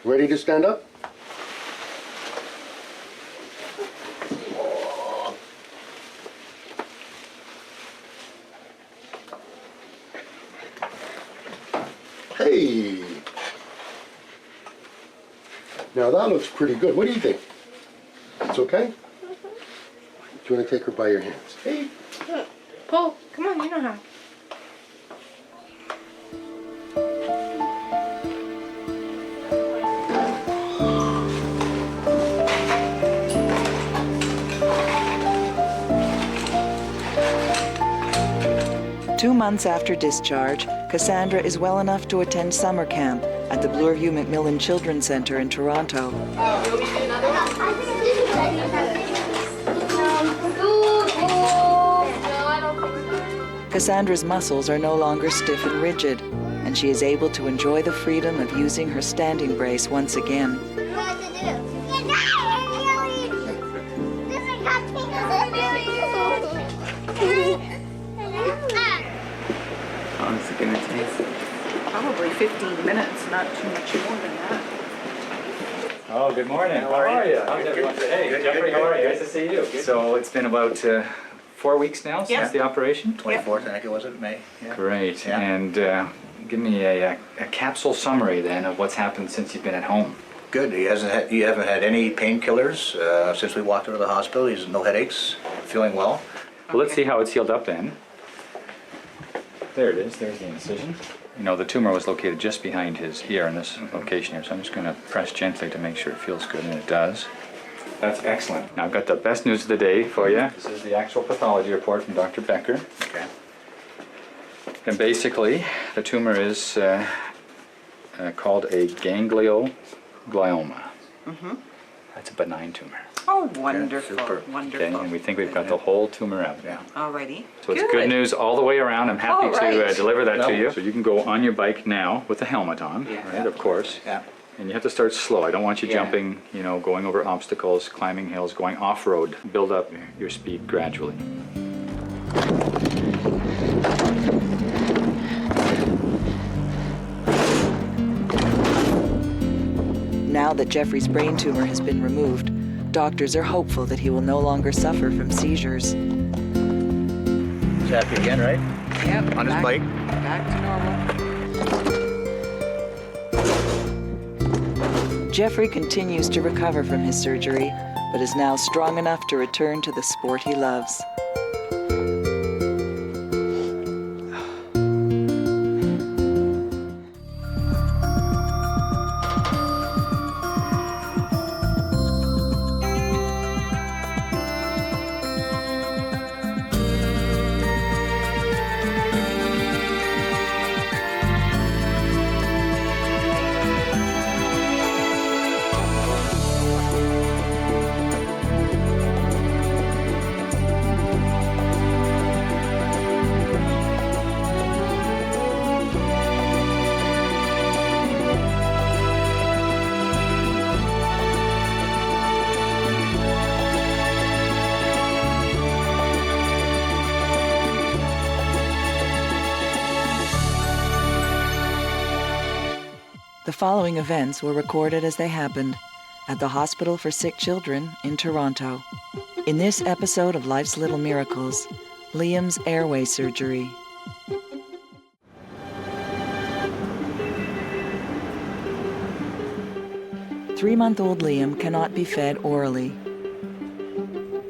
Ready to stand up? Hey. Now that looks pretty good. What do you think? It's okay? Do you want to take her by your hands? Hey. Pull. Come on, you know how. 2 months after discharge, Cassandra is well enough to attend summer camp at the Bloorview Macmillan Children's Centre in Toronto. Cassandra's muscles are no longer stiff and rigid, and she is able to enjoy the freedom of using her standing brace once again. How long is it going to take? Probably 15 minutes, not too much more than that. Oh, good morning. How are you? How's everyone? Hey, Jeffrey, how are you? Nice to see you. So it's been about 4 weeks now since the operation? 24th, I think it was, in May. Yeah. Great. Yeah. And give me a capsule summary then of what's happened since you've been at home. Good. He haven't had any painkillers since we walked into the hospital. He's no headaches, feeling well. Well, let's see how it's healed up then. There it is. There's the incision. You know, the tumor was located just behind his ear in this location here, so I'm just going to press gently to make sure it feels good, and it does. That's excellent. Now I've got the best news of the day for you. This is the actual pathology report from Dr. Becker. Okay. And basically, the tumor is called a ganglioglioma. That's a benign tumor. Oh, wonderful, Okay, wonderful. and we think we've got the whole tumor out now. Alrighty. So it's good news all the way around. I'm happy to deliver that to No. you. So you can go on your bike now with the helmet on, right, of course. Yeah. And you have to start slow. I don't want you jumping, you know, going over obstacles, climbing hills, going off-road. Build up your speed gradually. Now that Jeffrey's brain tumor has been removed, doctors are hopeful that he will no longer suffer from seizures. He's happy again, right? Yep. On his bike. Back to normal. Jeffrey continues to recover from his surgery, but is now strong enough to return to the sport he loves. The following events were recorded as they happened at the Hospital for Sick Children in Toronto. In this episode of Life's Little Miracles, Liam's airway surgery. 3-month-old Liam cannot be fed orally.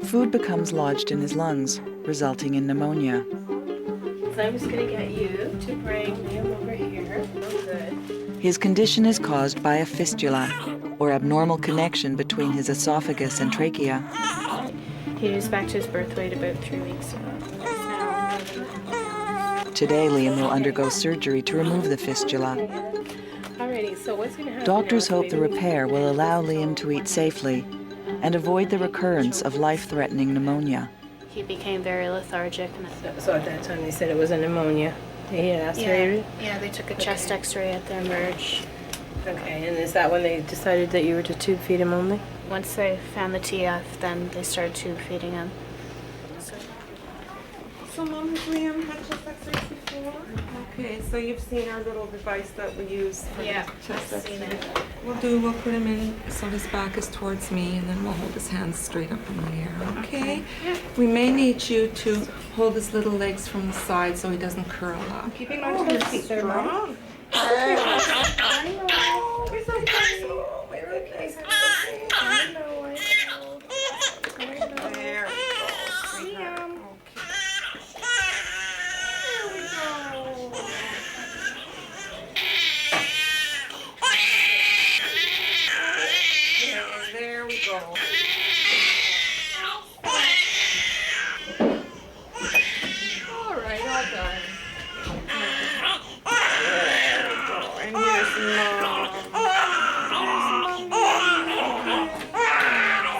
Food becomes lodged in his lungs, resulting in pneumonia. So I'm just going to get you to bring Liam over here. Oh, good. His condition is caused by a fistula, or abnormal connection between his esophagus and trachea. He was back to his birth weight about 3 weeks ago. Today, Liam will undergo surgery to remove the fistula. Alrighty, so what's going to happen? Doctors hope the repair will allow Liam to eat safely and avoid the recurrence of life-threatening pneumonia. He became very lethargic. So at that time they said it was a pneumonia. He had aspirated? Yeah, they took a chest x-ray at the emerge. Okay, and is that when they decided that you were to tube feed him only? Once they found the TF, then they started tube feeding him. So Mom, has Liam had chest x-rays before? Okay, so you've seen our little device that we use for the chest x-ray. We'll put him in so his back is towards me, and then we'll hold his hands straight up in the air, okay? We may need you to hold his little legs from the side so he doesn't curl up. Keeping on to his feet there, Mom. I know. It's okay. It's okay. I know. There we go. Liam. There we go. All right, all done. There we go. And here's Mom.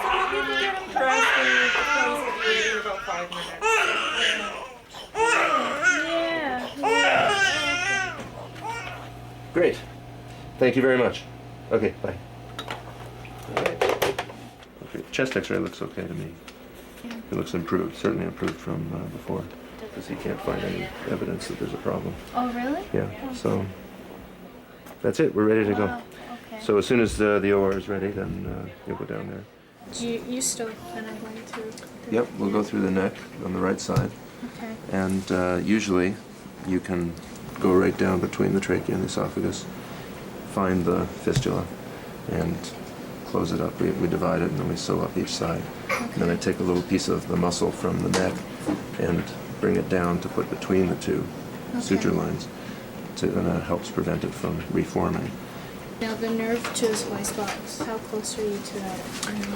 So you can get him dressed and clothes will be ready in about 5 minutes. Great. Thank you very much. Okay, bye. Okay, chest x-ray looks okay to me. It looks improved, certainly improved from before, because he can't find any evidence that there's a problem. Oh, really? Yeah, so that's it. We're ready to go. Okay. So as soon as the OR is ready, then you'll go down there. You still plan on going to? Yep, we'll go through the neck on the right side. Okay. And usually you can go right down between the trachea and the esophagus, find the fistula, and close it up. We divide it and then we sew up each side. Okay. And then I take a little piece of the muscle from the neck and bring it down to put between the two suture lines, and that helps prevent it from reforming. Now the nerve to his voice box, how close are you to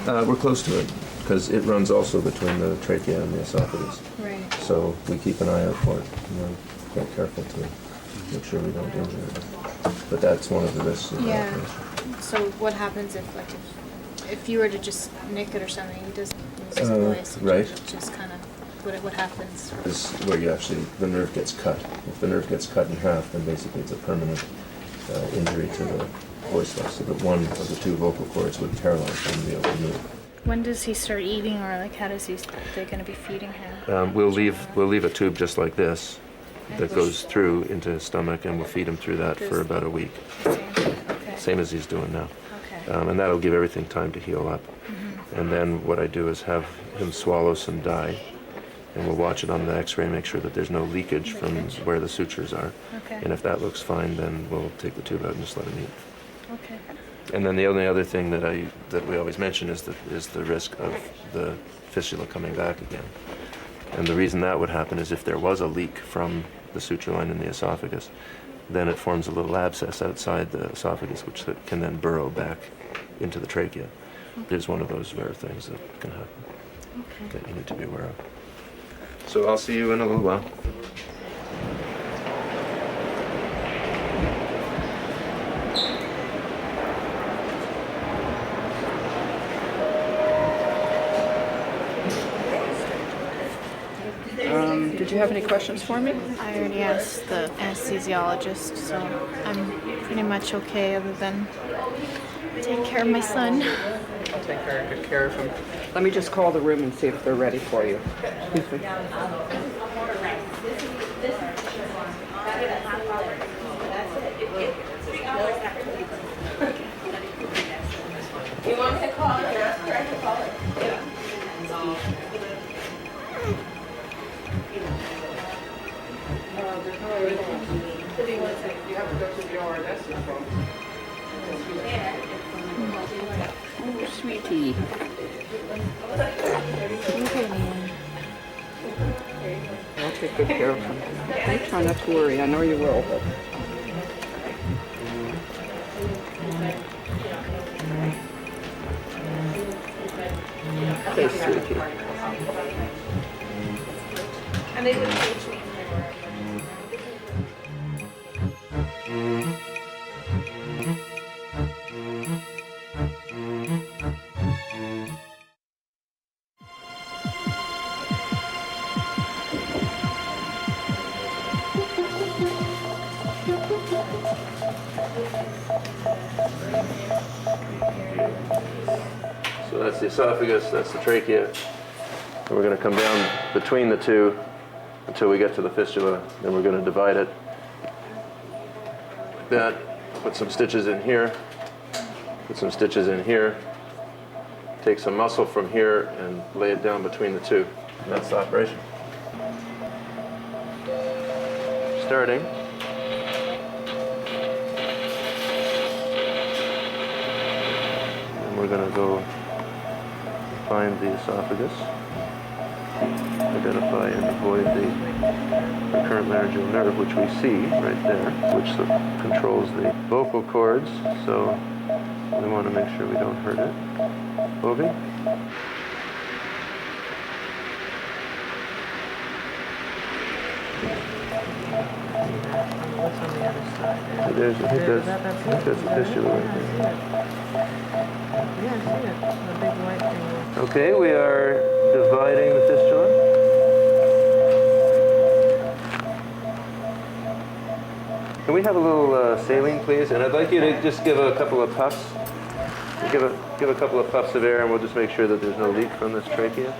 that? We're close to it because it runs also between the trachea and the esophagus. Right. So we keep an eye out for it. We're quite careful to make sure we don't injure it. But that's one of the risks of the operation. So what happens if you were to just nick it or something? He doesn't lose his voice. Right. Just kind of what happens? This is where the nerve gets cut. If the nerve gets cut in half, then basically it's a permanent injury to the voice box, so that one of the two vocal cords would paralyze and be able to move. When does he start eating, or like how does they're going to be feeding him? We'll leave a tube just like this that goes through into his stomach, and we'll feed him through that for about a week. Same as he's doing now. And that'll give everything time to heal up. And then what I do is have him swallow some dye, and we'll watch it on the x-ray and make sure that there's no leakage from where the sutures are. And if that looks fine, then we'll take the tube out and just let him eat. Okay. And then the only other thing that we always mention is the risk of the fistula coming back again. And the reason that would happen is if there was a leak from the suture line in the esophagus, then it forms a little abscess outside the esophagus, which can then burrow back into the trachea. There's one of those rare things that can happen that you need to be aware of. So I'll see you in a little while. Did you have any questions for me? I already asked the anesthesiologist, so I'm pretty much okay other than take care of my son. I'll take very good care of him. Let me just call the room and see if they're ready for you. Excuse me. You want to call it? Yeah, try to call it. Yeah. You have to go to the OR. That's your phone. Oh, sweetie. I'll take good care of him. Don't try not to worry. I know you will, but... Okay, sweetie. And they would teach me. So that's the esophagus, that's the trachea. And we're going to come down between the two until we get to the fistula. Then we're going to divide it like that. Put some stitches in here. Put some stitches in here. Take some muscle from here and lay it down between the two. And that's the operation. Starting. And we're going to go find the esophagus, identify and avoid the recurrent laryngeal nerve, which we see right there, which controls the vocal cords, so we want to make sure we don't hurt it. Bobby? There's, I think that's the fistula right there. Yeah, I see it. The big white thing. Okay, we are dividing the fistula. Can we have a little saline, please? And I'd like you to just give a couple of puffs. Give a couple of puffs of air, and we'll just make sure that there's no leak from this trachea.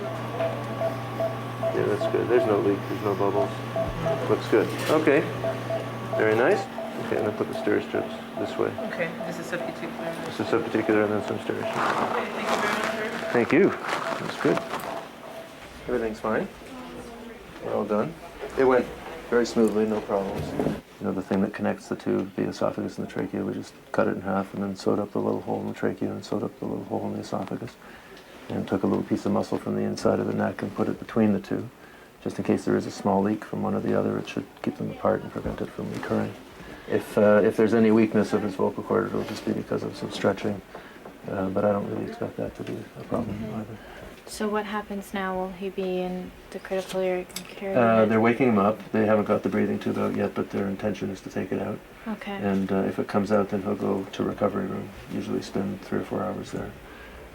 Yeah, that's good. There's no leak. There's no bubbles. Looks good. Okay. Very nice. Okay, and then put the stir strips this way. Okay, this is subcuticular. This is subcuticular and then some stir strips. Okay, thank you very much, sir. Thank you. That's good. Everything's fine. We're all done. It went very smoothly, no problems. You know, the thing that connects the two, the esophagus and the trachea, we just cut it in half and then sewed up the little hole in the trachea and sewed up the little hole in the esophagus. And took a little piece of muscle from the inside of the neck and put it between the two. Just in case there is a small leak from one or the other, it should keep them apart and prevent it from recurring. If there's any weakness of his vocal cord, it'll just be because of some stretching. But I don't really expect that to be a problem either. So what happens now? Will he be in the critical care unit? They're waking him up. They haven't got the breathing tube out yet, but their intention is to take it out. Okay. And if it comes out, then he'll go to recovery room. Usually spend 3 or 4 hours there.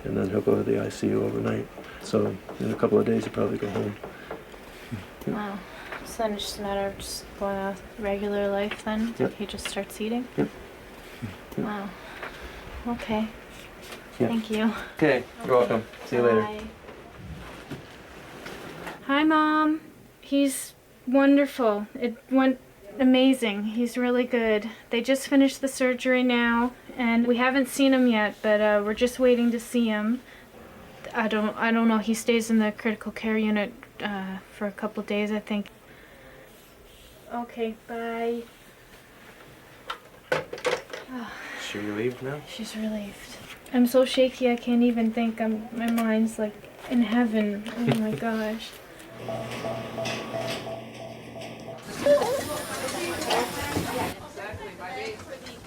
And then he'll go to the ICU overnight. So in a couple of days, he'll probably go home. Wow. So then it's just a matter of just going on regular life then? Yep. He just starts eating? Yep. Wow. Okay. Yep. Thank you. Okay, you're welcome. See you later. Bye. Hi, Mom. He's wonderful. It went amazing. He's really good. They just finished the surgery now, and we haven't seen him yet, but we're just waiting to see him. I don't know. He stays in the critical care unit for a couple days, I think. Okay, bye. Oh, Is she relieved now? she's relieved. I'm so shaky I can't even think. My mind's like in heaven. Oh my gosh.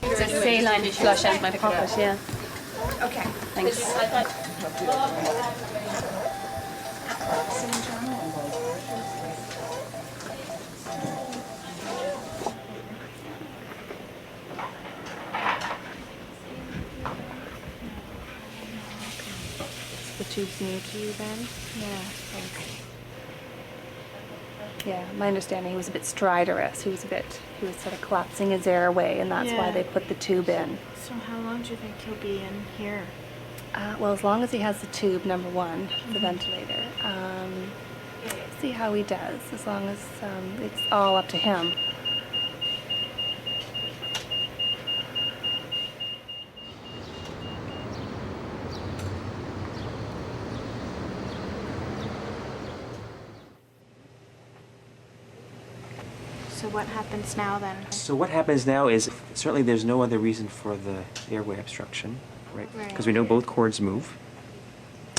It's a saline flush out my pocket, yeah. Okay. Thanks. The tube's near to you then? Yeah. Yeah, my understanding he was a bit stridorous. He was sort of collapsing his airway, and that's why Yeah. they put the tube in. So how long do you think he'll be in here? Well, as long as he has the tube, number one, the ventilator. See how he does, as long as it's all up to him. So what happens now then? So what happens now is certainly there's no other reason for the airway obstruction, right? Because we know both cords move,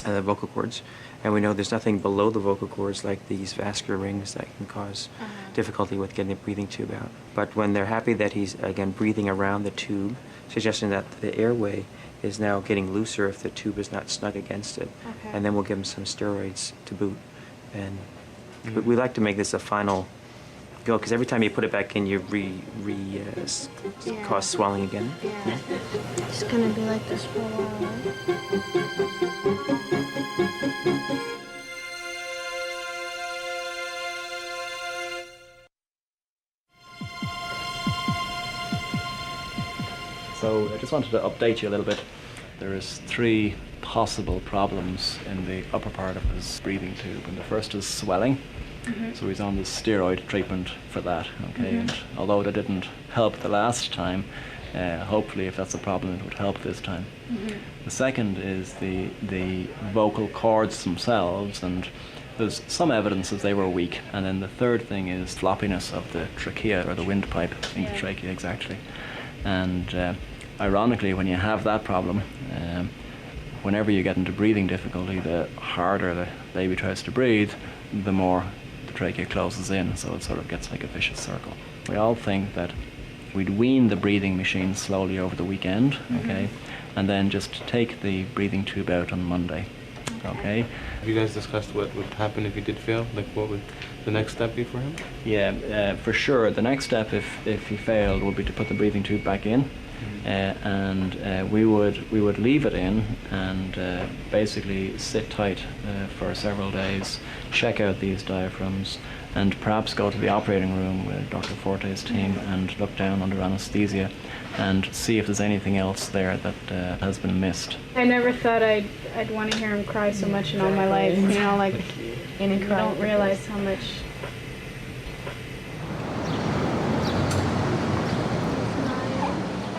the vocal cords, and we know there's nothing below the vocal cords like these vascular rings that can cause difficulty with getting the breathing tube out. But when they're happy that he's, again, breathing around the tube, suggesting that the airway is now getting looser if the tube is not snug against it. And then we'll give him some steroids to boot. And we like to make this a final go, because every time you put it back in, you cause swelling again. Yeah. It's gonna be like this for a while. So I just wanted to update you a little bit. There is 3 possible problems in the upper part of his breathing tube, and the first is swelling. So he's on the steroid treatment for that, okay? And although that didn't help the last time, hopefully if that's a problem it would help this time. The second is the vocal cords themselves, and there's some evidence that they were weak. And then the third thing is floppiness of the trachea, or the windpipe in the trachea, exactly. And ironically, when you have that problem, whenever you get into breathing difficulty, the harder the baby tries to breathe, the more the trachea closes in, so it sort of gets like a vicious circle. We all think that we'd wean the breathing machine slowly over the weekend, okay, and then just take the breathing tube out on Monday, okay? Have you guys discussed what would happen if he did fail? Like, what would the next step be for him? Yeah, for sure. The next step, if he failed, would be to put the breathing tube back in. And we would leave it in and basically sit tight for several days, check out these diaphragms, and perhaps go to the operating room with Dr. Forte's team and look down under anesthesia and see if there's anything else there that has been missed. I never thought I'd want to hear him cry so much in all my life. You know, like, you don't realize how much.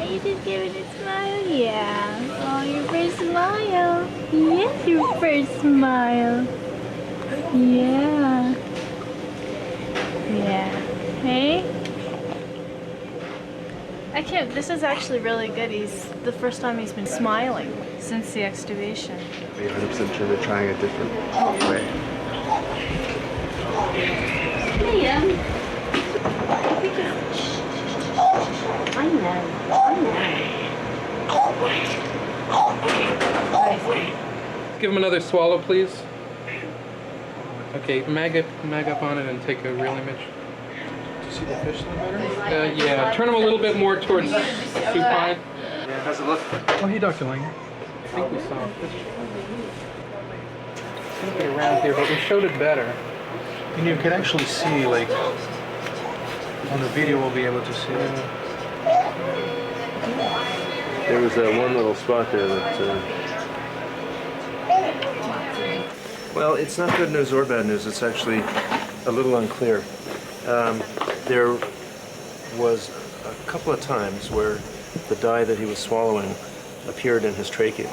You just give it a smile? Yeah. Oh, your first smile. Yes, your first smile. Yeah. Yeah. Hey? I can't, this is actually really good. He's the first time he's been smiling since the extubation. 100% sure they're trying a different way. Liam. I know. Give him another swallow, please. Okay, mag up on it and take a real image. Do you see the fish a little better? Yeah, turn him a little bit more towards supine. Yeah, how's it look? Oh, hey, Dr. Lang. I think we saw a fish. It's going to be around here, but we showed it better. And you can actually see, like, on the video we'll be able to see it. There was one little spot there that... Well, it's not good news or bad news. It's actually a little unclear. There was a couple of times where the dye that he was swallowing appeared in his trachea,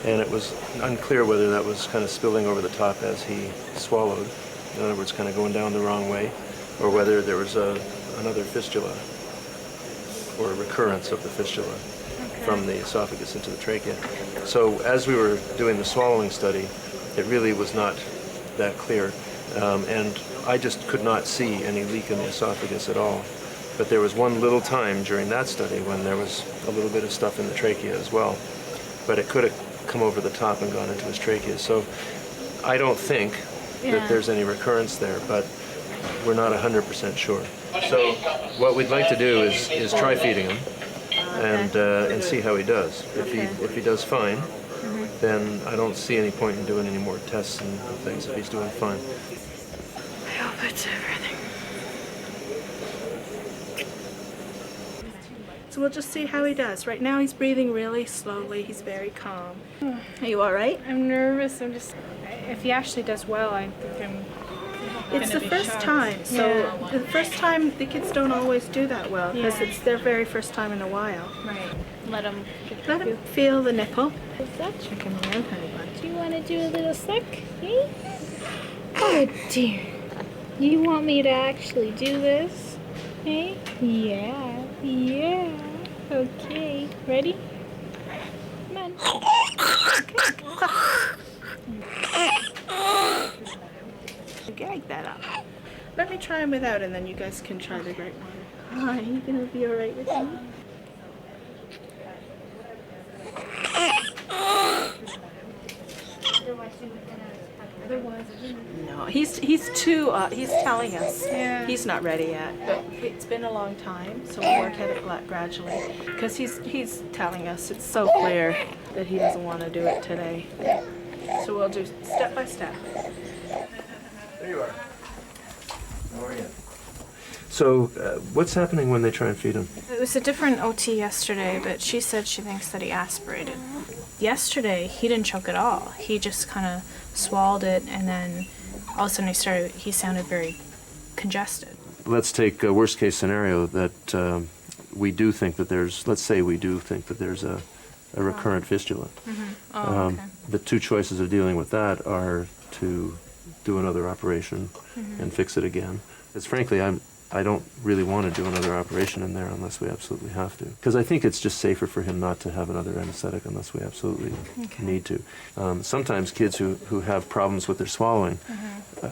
and it was unclear whether that was kind of spilling over the top as he swallowed, in other words, kind of going down the wrong way, or whether there was another fistula or a recurrence of the fistula from the esophagus into the trachea. So as we were doing the swallowing study, it really was not that clear, and I just could not see any leak in the esophagus at all. But there was one little time during that study when there was a little bit of stuff in the trachea as well, but it could have come over the top and gone into his trachea. So I don't think that there's any recurrence there, but we're not 100% sure. So what we'd like to do is try feeding him and see how he does. If he does fine, then I don't see any point in doing any more tests and things if he's doing fine. I hope it's everything. So we'll just see how he does. Right now he's breathing really slowly. He's very calm. Are you all right? I'm nervous. If he actually does well, I think I'm It's the first time, so the first time the kids don't always do that well because it's their very first time in a while. Right. Let them feel the nipple. Come here, honey bun. Do you want to do a little suck? Hey? Oh dear. You want me to actually do this? Hey? Yeah. Yeah. Okay. Ready? Come on. Gag that up. Let me try him without, and then you guys can try the great one. Are you gonna be alright with me? No, he's telling us he's not ready yet, but it's been a long time, so we'll work at it gradually. Because he's telling us it's so clear that he doesn't want to do it today. So we'll do step by step. There you are. How are you? So, what's happening when they try and feed him? It was a different OT yesterday, but she said she thinks that he aspirated. Yesterday, he didn't choke at all. He just kind of swallowed it, and then all of a sudden he sounded very congested. Let's take a worst case scenario that we do think that there's, let's say we do think that there's a recurrent fistula. Okay. The two choices of dealing with that are to do another operation and fix it again. Because frankly, I don't really want to do another operation in there unless we absolutely have to. Because I think it's just safer for him not to have another anesthetic unless we absolutely need to. Sometimes kids who have problems with their swallowing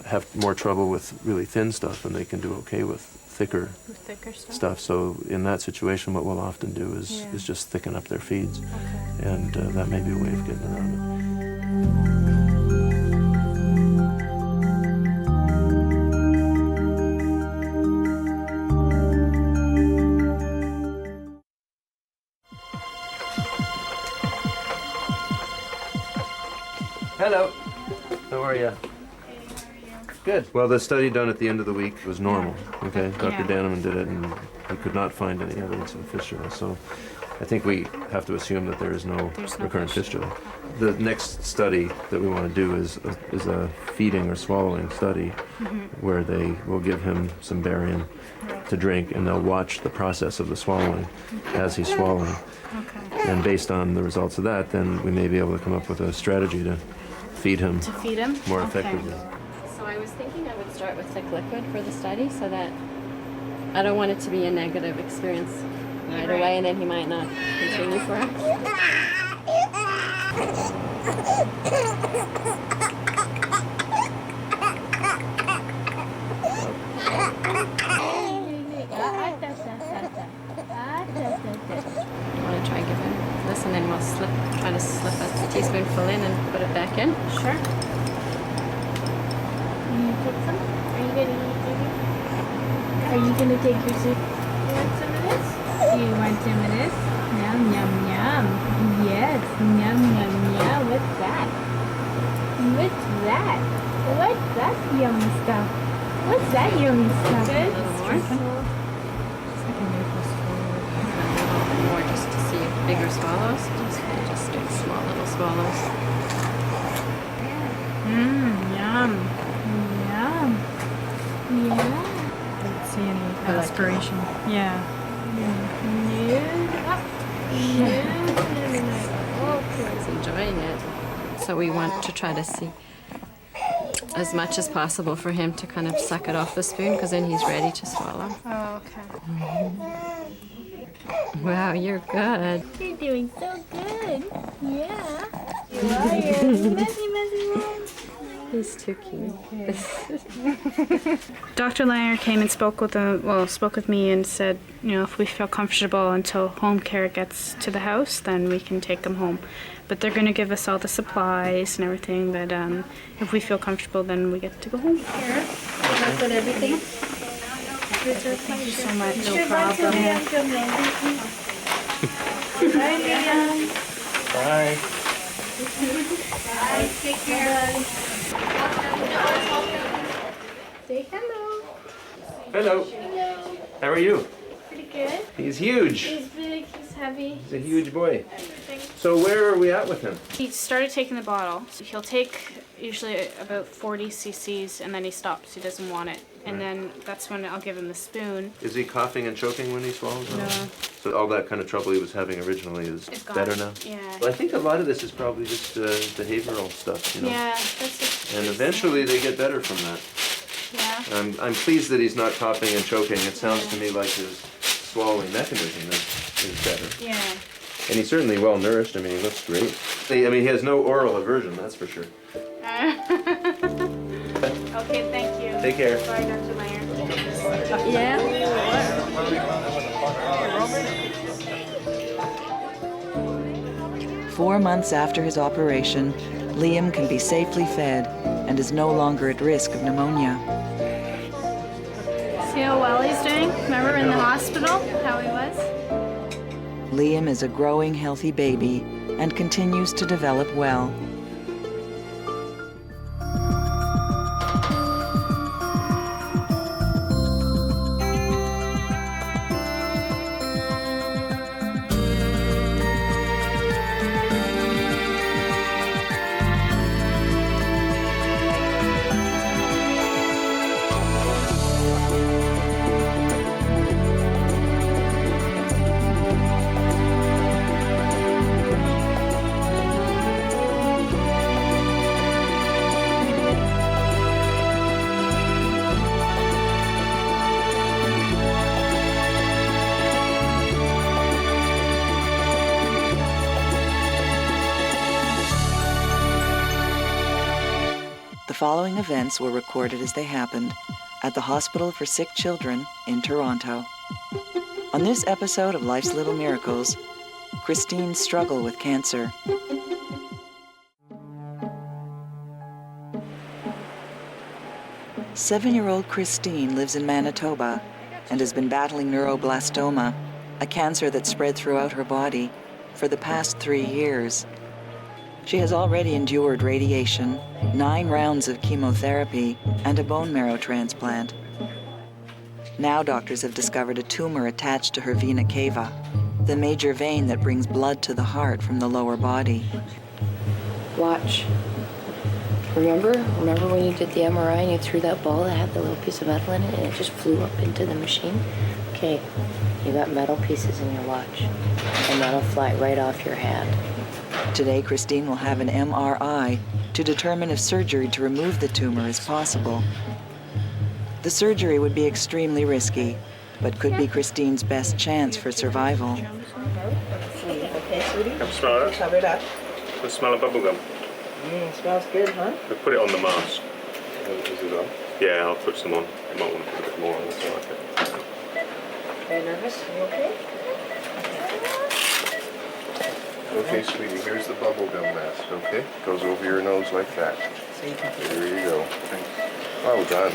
have more trouble with really thin stuff, and they can do okay with thicker stuff. So in that situation, what we'll often do is just thicken up their feeds. And that may be a way of getting around it. Hello. How are you? Good. Well, the study done at the end of the week was normal. Okay, Dr. Danneman did it, and he could not find any evidence of fistula. So, I think we have to assume that there is no recurrent fistula. The next study that we want to do is a feeding or swallowing study, where they will give him some barium to drink, and they'll watch the process of the swallowing as he's swallowing. And based on the results of that, then we may be able to come up with a strategy to feed him more effectively. So I was thinking I would start with thick liquid for the study so that I don't want it to be a negative experience right away, and then he might not continue for it. I want to try and give him this, and then we'll try to slip a teaspoonful in and put it back in. Sure. You take some? Are you gonna eat it? Are you gonna take your soup? You want some of this? You want some of this? Yum, yum, yum. Yes, yum, yum, yum. What's that? What's that? What's that yummy stuff? What's that yummy stuff? Good. More just to see bigger swallows. Just do small little swallows. Yum. Yum. Yeah. Don't see any aspiration. Yeah. He's enjoying it. So we want to try to see as much as possible for him to kind of suck it off the spoon, because then he's ready to swallow. Oh, okay. Wow, you're good. You're doing so good. Yeah. You are. You're messy mom. He's too cute. Dr. Langer came and spoke with me and said, if we feel comfortable until home care gets to the house, then we can take him home. But they're going to give us all the supplies and everything. But if we feel comfortable, then we get to go home. Here. Good luck with everything. Thank you so much. No problem. Bye, Liam. Bye. Bye. Take care. Say hello. Hello. Hello. How are you? Pretty good. He's huge. He's big. He's heavy. He's a huge boy. So where are we at with him? He started taking the bottle. So he'll take usually about 40 cc's, and then he stops. He doesn't want it. And then that's when I'll give him the spoon. Is he coughing and choking when he swallows? No. So all that kind of trouble he was having originally is It's gone. better now? Yeah. Well, I think a lot of this is probably just behavioral stuff, Yeah, that's it. And eventually they get better from that. Yeah. I'm pleased that he's not coughing and choking. It sounds to me like his swallowing mechanism is better. Yeah. And he's certainly well nourished. I mean, he looks great. I mean, he has no oral aversion, that's for sure. Okay, thank you. Take care. Bye, Dr. Meyer. Yeah. 4 months after his operation, Liam can be safely fed and is no longer at risk of pneumonia. See how well he's doing? Remember in the hospital, how he was? Liam is a growing, healthy baby and continues to develop well. The following events were recorded as they happened at the Hospital for Sick Children in Toronto. On this episode of Life's Little Miracles, Christine's struggle with cancer. Seven-year-old Christine lives in Manitoba and has been battling neuroblastoma, a cancer that spread throughout her body, for the past 3 years. She has already endured radiation, 9 rounds of chemotherapy, and a bone marrow transplant. Now doctors have discovered a tumor attached to her vena cava, the major vein that brings blood to the heart from the lower body. Watch. Remember when you did the MRI and you threw that ball that had the little piece of metal in it and it just flew up into the machine? Okay, you got metal pieces in your watch and that'll fly right off your hand. Today, Christine will have an MRI to determine if surgery to remove the tumor is possible. The surgery would be extremely risky, but could be Christine's best chance for survival. Okay, sweetie. Come smell it. Cover it up. Let's smell a bubblegum. Smells good, huh? We put it on the mask. Is it on? Yeah, I'll put some on. You might want to put a bit more on. That's all right. Very nervous? You okay? Okay, sweetie, here's the bubblegum mask, okay? Goes over your nose like that. So you can There you go. Well done.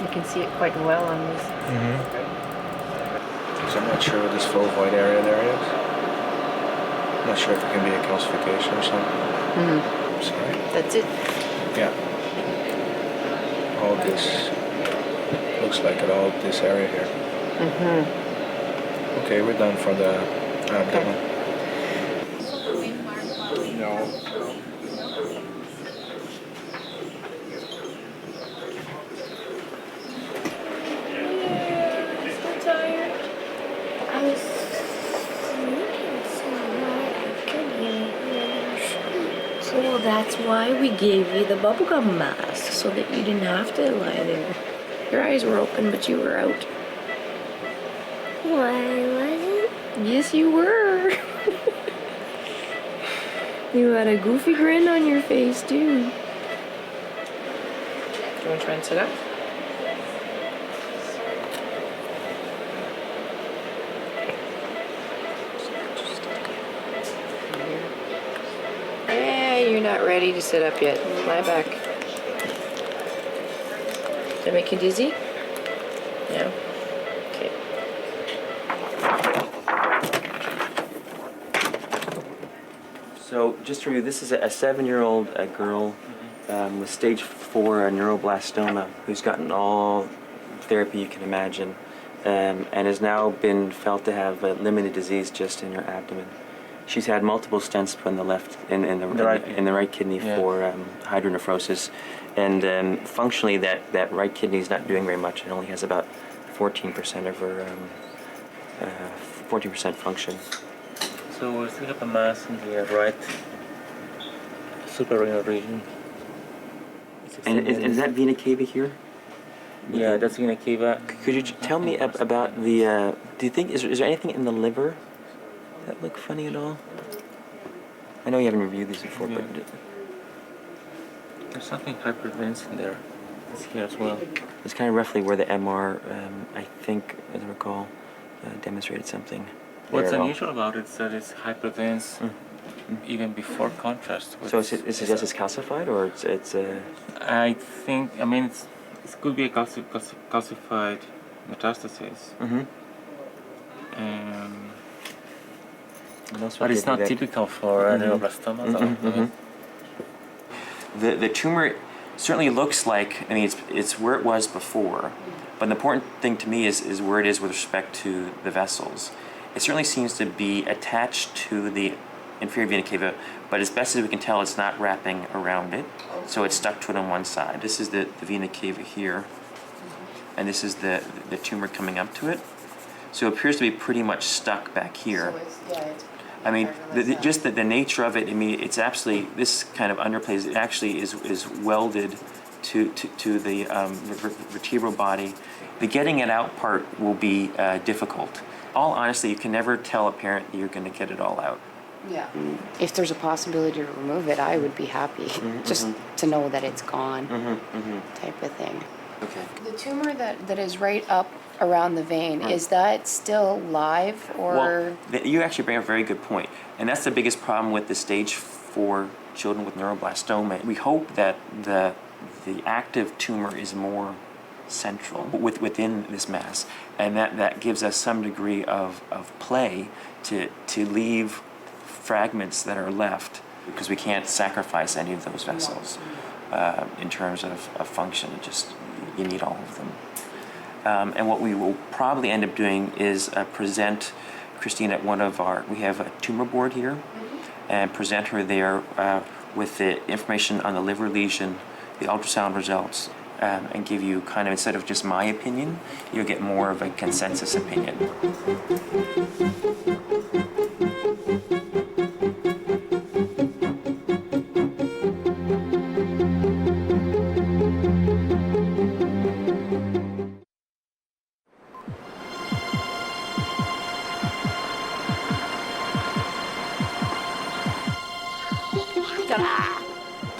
You can see it quite well on this. So I'm not sure what this full void area there is. I'm not sure if it can be a calcification or something. I'm sorry. That's it. Yeah. All this looks like it, all this area here. Okay, we're done for the abdomen. No. Well, that's why we gave you the bubblegum mask, so that you didn't have to lie there. Your eyes were open, but you were out. Why wasn't? Yes, you were. You had a goofy grin on your face, too. Do you want to try and sit up? You're not ready to sit up yet. Lie back. Does that make you dizzy? Yeah. Okay. So just to review, this is a 7-year-old girl with stage 4 neuroblastoma who's gotten all therapy you can imagine and has now been felt to have a limited disease just in her abdomen. She's had multiple stents put in the right kidney for hydronephrosis, and functionally that right kidney is not doing very much. It only has about 14% of her 14% function. So we still have a mass in the right suprarenal region. And is that vena cava here? Yeah, that's vena cava. Could you tell me about the? Do you think is there anything in the liver that look funny at all? I know you haven't reviewed these before, but there's something hyperdense in there. It's here as well. It's kind of roughly where the MR, I think, as I recall, demonstrated something. What's unusual about it is that it's hyperdense even before contrast. So is it just it's calcified, or it's I think, I mean, it could be a calcified metastasis. But it's not typical for neuroblastoma. The tumor certainly looks like, I mean, it's where it was before, but the important thing to me is where it is with respect to the vessels. It certainly seems to be attached to the inferior vena cava, but as best as we can tell, it's not wrapping around it, so it's stuck to it on one side. This is the vena cava here, and this is the tumor coming up to it. So it appears to be pretty much stuck back here. I mean, just the nature of it, I mean, it's absolutely, this kind of underplays, it actually is welded to the vertebral body. The getting it out part will be difficult. All honestly, you can never tell a parent that you're going to get it all out. Yeah. If there's a possibility to remove it, I would be happy just to know that it's gone, type of thing. Okay. The tumor that is right up around the vein, is that still live, or? Well, you actually bring up a very good point, and that's the biggest problem with the stage 4 children with neuroblastoma. We hope that the active tumor is more central within this mass, and that gives us some degree of play to leave fragments that are left, because we can't sacrifice any of those vessels in terms of function. You need all of them. And what we will probably end up doing is present Christine at one of we have a tumor board here, and present her there with the information on the liver lesion, the ultrasound results, and give you kind of, instead of just my opinion, you'll get more of a consensus opinion.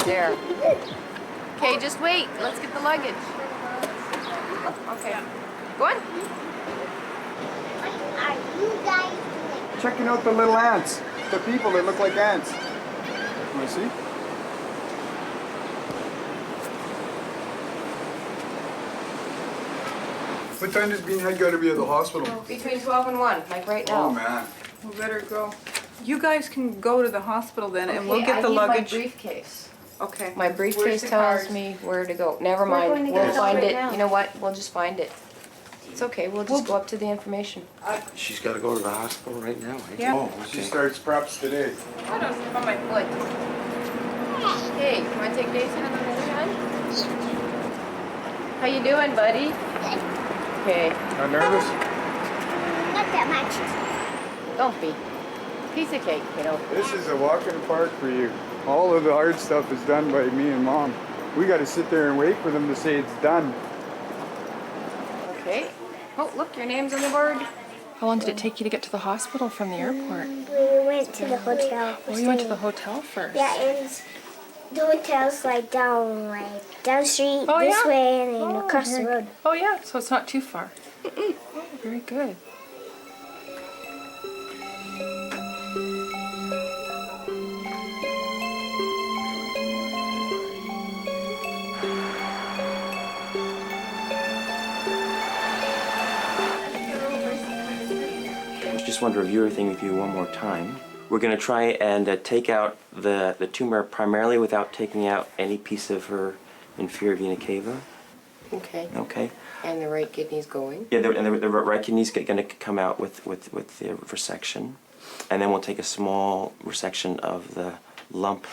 There. Okay, just wait. Let's get the luggage. Okay. Go on. What are you guys doing? Checking out the little ants. The people that look like ants. Want to see? What time does Beanhead got to be at the hospital? Between 12 and 1, like right now. Oh, man. We better go. You guys can go to the hospital then, and we'll Okay, get the luggage. I need my briefcase. Okay. My briefcase tells me where to go. Never We're going mind. to We'll get it find right it. now. You know what? We'll just find it. It's okay. We'll just go up to the information. She's got to go to the hospital right now, eh? Yeah. Oh, she starts preps today. I don't know on my foot. Hey, can I take Daisy on the other hand? How you doing, buddy? Okay. Not nervous? Not that much. Don't be. Piece of cake, kiddo. This is a walk in the park for you. All of the hard stuff is done by me and Mom. We got to sit there and wait for them to say it's done. Okay. Oh, look, your name's on the board. How long did it take you to get to the hospital from the airport? We went to the hotel. Oh, you went to the hotel first? Yeah, and the hotel's like down the street this way and then across the road. Oh, yeah, so it's not too far. Oh, very good. I just wanted to review everything with you one more time. We're going to try and take out the tumor primarily without taking out any piece of her inferior vena cava. Okay. Okay. And the right kidney's going? Yeah, the right kidney's going to come out with the resection. And then we'll take a small resection of the lump.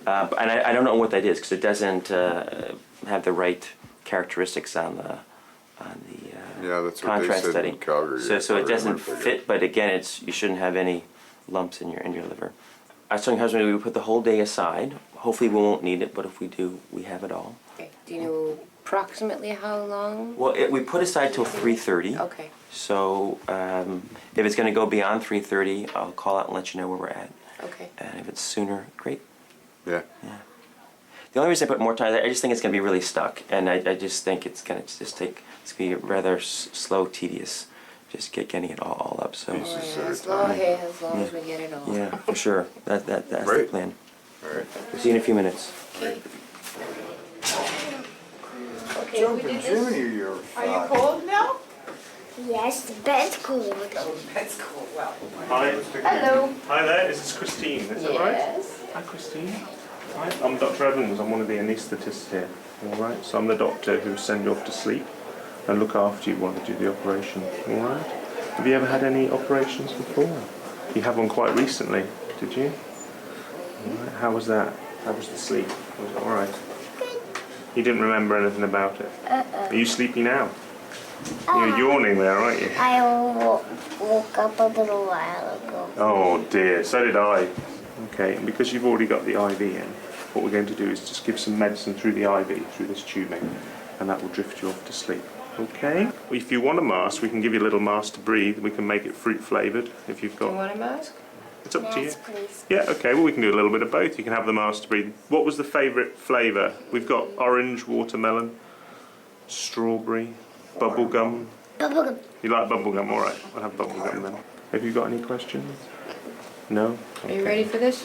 And I don't know what that is because it doesn't have the right characteristics on the yeah, that's what contrast they said study. in Calgary. So it doesn't fit, but again, you shouldn't have any lumps in your liver. I was telling my husband we put the whole day aside. Hopefully we won't need it, but if we do, we have it all. Okay. Do you know approximately how long? Well, we put aside till 3:30. Okay. So if it's going to go beyond 3:30, I'll call out and let you know where we're at. Okay. And if it's sooner, great. Yeah. Yeah. The only reason I put more time, I just think it's going to be really stuck, and I just think it's going to just take. It's going to be rather slow, tedious, just getting it all up. So. As long as we get it all. Yeah, for sure. That's the plan. All right. We'll see you in a few minutes. Okay. Jumping Jiminy, you're Are you cold now? Yes, the bed's cold. Oh, that's cool. Well. Hi. Hello. Hi there, is this Christine? Is that right? Yes. Hi, Christine. Hi, I'm Dr. Evans. I'm one of the anaesthetists here. All right. So I'm the doctor who send you off to sleep and look after you while they do the operation. All right. Have you ever had any operations before? You had one quite recently, did you? All right. How was that? How was the sleep? Was it all right? You didn't remember anything about it? Are you sleepy now? You're yawning there, aren't you? I woke up a little while ago. Oh dear, so did I. Okay, and because you've already got the IV in, what we're going to do is just give some medicine through the IV, through this tubing, and that will drift you off to sleep. Okay? Well, if you want a mask, we can give you a little mask to breathe. We can make it fruit flavoured if you've got... Do you want a mask? It's up to you. Yes, please. Yeah, okay, well we can do a little bit of both. You can have the mask to breathe. What was the favourite flavour? We've got orange, watermelon, strawberry, bubblegum. Bubblegum. You like bubblegum? Alright, I'll have bubblegum then. Have you got any questions? No? Are you ready for this?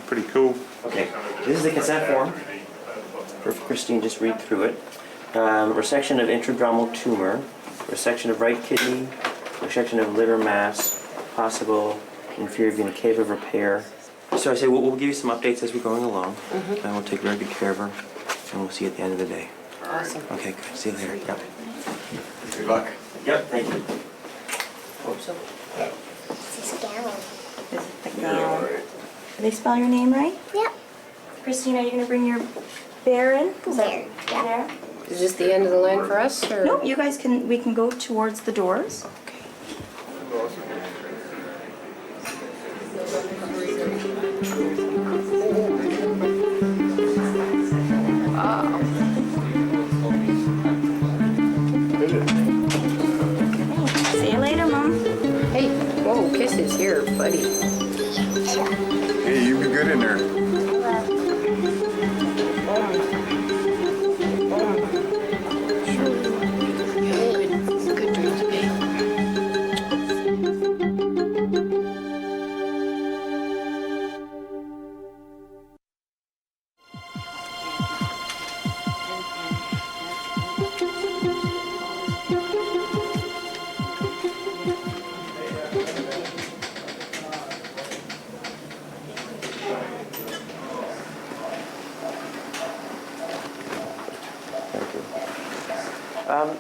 Pretty cool. Okay, this is the consent form for Christine. Just read through it. Resection of intradermal tumor, resection of right kidney, resection of liver mass, possible inferior vena cava repair. So I say we'll give you some updates as we're going along, and we'll take very good care of her, and we'll see you at the end of the day. Awesome. Okay, good. See you later. Yep. Good luck. Yep, thank you. Hope so. It's a gown. Is it the gown? Did they spell your name right? Yep. Christine, are you going to bring your bear in? There. Yeah. Is this the end of the line for us, or? Nope, you guys we can go towards the doors. See you later, Mom. Hey, whoa, kisses here, buddy. Hey, you be good in there. Good dreams, babe.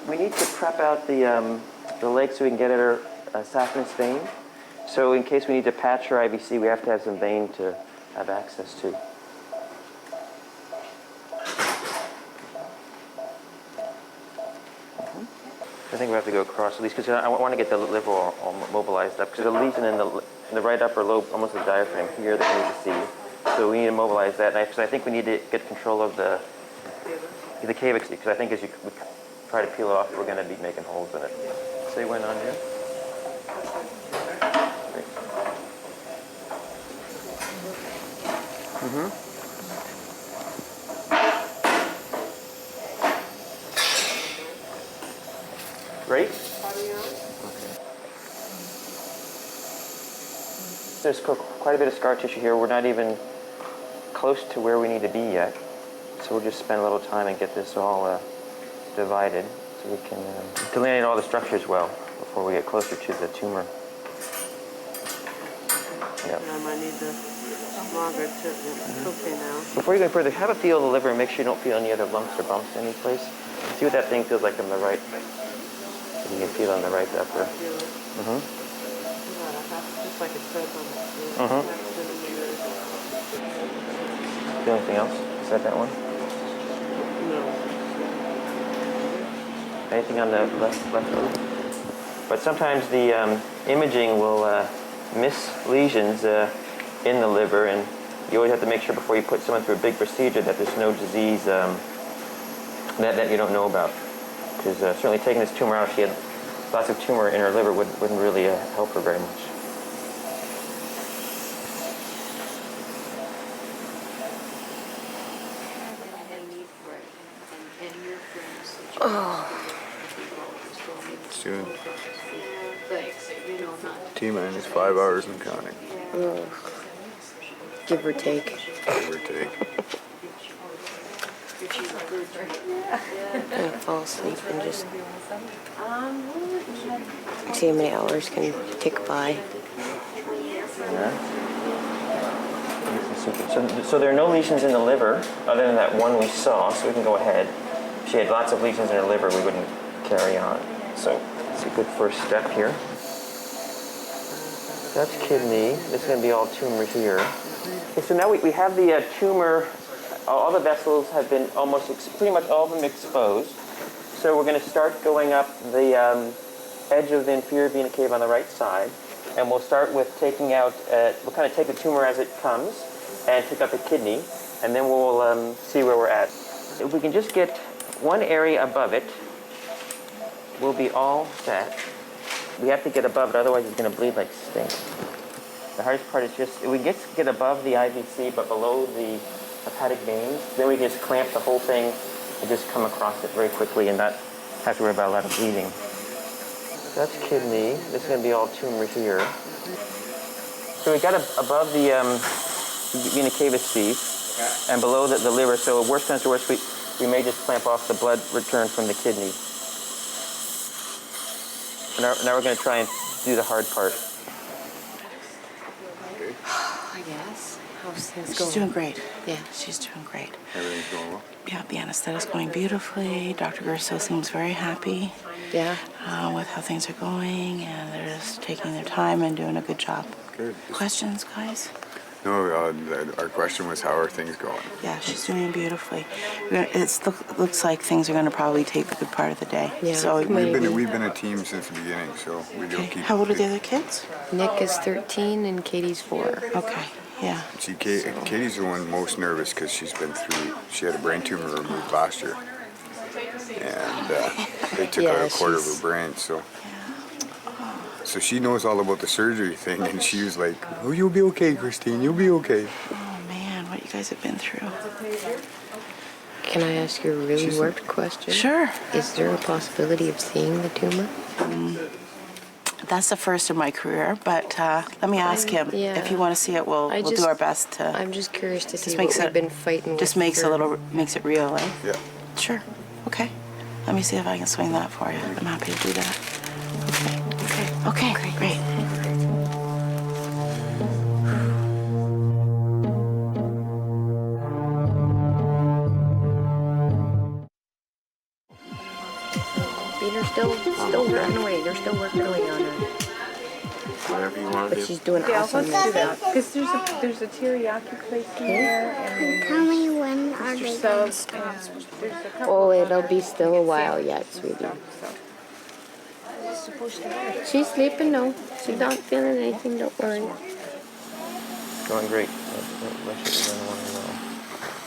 We need to prep out the leg so we can get at her saphenous vein. So in case we need to patch her IVC, we have to have some vein to have access to. I think we have to go across at least because I want to get the liver all mobilized up because the lesion in the right upper lobe, almost the diaphragm here that we need to see. So we need to mobilize that. Because I think we need to get control of the cava because I think as we try to peel it off, we're going to be making holes in it. Say when on here. Great. There's quite a bit of scar tissue here. We're not even close to where we need to be yet. So we'll just spend a little time and get this all divided so we can delineate all the structures well before we get closer to the tumor. Yep. I might need the longer to. It's okay now. Before you go further, have a feel of the liver and make sure you don't feel any other lumps or bumps any place. See what that thing feels like on the right. If you can feel it on the right upper. Mm-hmm. Just like it says on the screen. Mm-hmm. Feel anything else? Is that one? No. Anything on the left lobe? But sometimes the imaging will miss lesions in the liver, and you always have to make sure before you put someone through a big procedure that there's no disease that you don't know about. Because certainly taking this tumor out, if she had lots of tumor in her liver, wouldn't really help her very much. Oh. Soon. T-minus 5 hours and counting. Oh. Give or take. Give or take. I'm gonna fall asleep and just see how many hours can tick by. Yeah. So there are no lesions in the liver other than that one we saw, so we can go ahead. If she had lots of lesions in her liver, we wouldn't carry on. So it's a good first step here. That's kidney. This is going to be all tumor here. Okay, so now we have the tumor. All the vessels have been pretty much all of them exposed. So we're going to start going up the edge of the inferior vena cava on the right side. And we'll start with taking out, we'll kind of take the tumor as it comes and take out the kidney. And then we'll see where we're at. If we can just get one area above it, we'll be all set. We have to get above it, otherwise it's going to bleed like stink. The hardest part is just, if we get above the IVC but below the hepatic veins, then we can just clamp the whole thing and just come across it very quickly and not have to worry about a lot of bleeding. That's kidney. This is going to be all tumor here. So we got above the vena cava sleeve and below the liver, so worst comes to worst, we may just clamp off the blood return from the kidney. Now we're going to try and do the hard part. I guess. How's things going? She's doing great. Yeah. She's doing great. Everything's going well? Yeah, the anesthetist going beautifully. Dr. Gerso seems very happy. Yeah. With how things are going, and they're just taking their time and doing a good job. Good. Questions, guys? No, our question was, how are things going? Yeah, she's doing beautifully. It looks like things are going to probably take the good part of the day. Yeah. So We've been a team since the beginning, so we don't keep. How old are the other kids? Nick is 13 and Katie's 4. Okay. Yeah. See, Katie's the one most nervous because she had a brain tumor removed last year. And they took out a quarter of her brain, so she knows all about the surgery thing, and she was like, "Oh, you'll be okay, Christine, you'll be okay." Oh man, what you guys have been through. Can I ask you a really warped question? Sure. Is there a possibility of seeing the tumor? That's the first in my career, but let me ask him. Yeah. If you want to see it, we'll do our best to. I'm just curious to see what we've been fighting just with. makes it real, eh? Yeah. Sure. Okay. Let me see if I can swing that for you. I'm happy to do that. Okay. Great. They're still working away. They're still working away on her. Whatever you want to do. She's doing awesome. Let's do that. Because there's a teriyaki place in there. And tell me when are they going to stop? Oh, it'll be still a while yet, sweetie. She's sleeping now. She's not feeling anything, don't worry. Going great.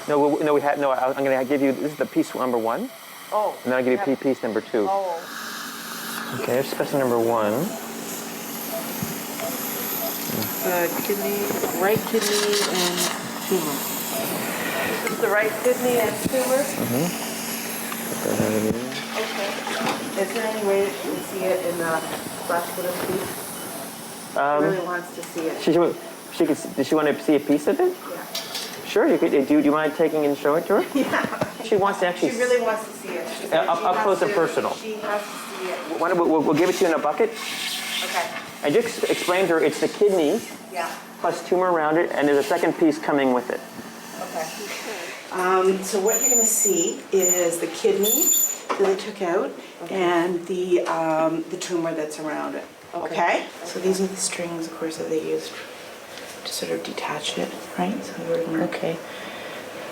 No, I'm going to give you, this is the piece number 1. Oh. And then I'll give you piece number 2. Oh. Okay, here's specimen number 1. Kidney, right kidney and tumor. This is the right kidney and tumor? Mm-hmm. Okay. Is there any way that you can see it in the vascular piece? She really wants to see it. Does she want to see a piece of it? Yeah. Sure, you could. Do you mind taking and showing it to her? Yeah. She wants to actually. She really wants to see it. Up close and personal. She has to see it. We'll give it to you in a bucket. Okay. And just explain to her it's the kidney. Yeah. plus tumor around it, and there's a second piece coming with it. Okay. So what you're going to see is the kidney that they took out and the tumor that's around it. Okay. So these are the strings, of course, that they used to sort of detach it, right? So we're gonna, Okay.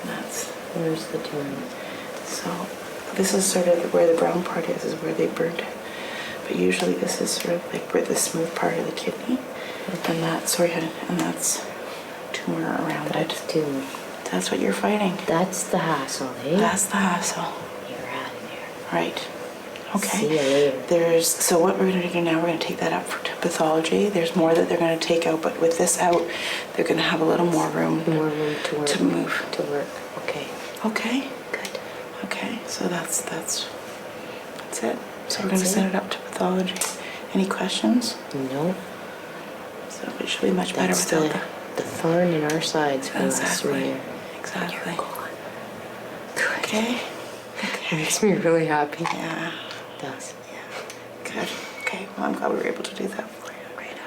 That's Where's the tumor? so. This is sort of where the brown part is where they burnt it. But usually this is sort of like where the smooth part of the kidney, and that's tumor around That's it. tumor. That's what you're fighting. That's the hassle, eh? That's the hassle. You're out of there. Right. Okay. See you later. So what we're going to do now, we're going to take that up to pathology. There's more that they're going to take out, but with this out, they're going to have a little more room. More room to work. To move. To work. Okay. Okay. Good. Okay. So that's it. So we're going to send it up to pathology. Any questions? No. So it should be much better That's without the thorn in our sides for us Exactly. right here. Exactly. Good. Okay. It makes me really happy. Yeah. It does. Good. Okay. Well, I'm glad we were able to do that for you. Right on.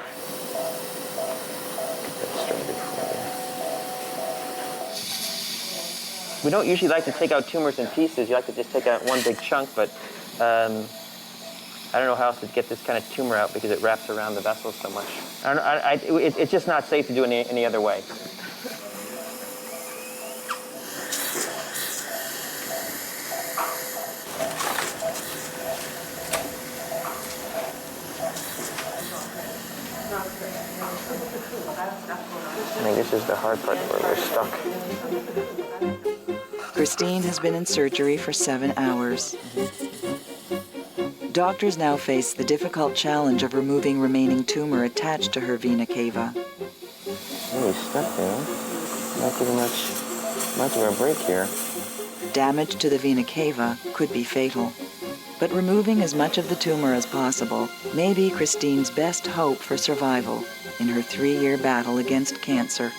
We don't usually like to take out tumors in pieces. You like to just take out one big chunk, but I don't know how else to get this kind of tumor out because it wraps around the vessel so much. It's just not safe to do it any other way. I think this is the hard part where we're stuck. Christine has been in surgery for 7 hours. Doctors now face the difficult challenge of removing remaining tumor attached to her vena cava. Really stuck there. Not giving much of a break here. Damage to the vena cava could be fatal. But removing as much of the tumor as possible may be Christine's best hope for survival in her 3-year battle against cancer.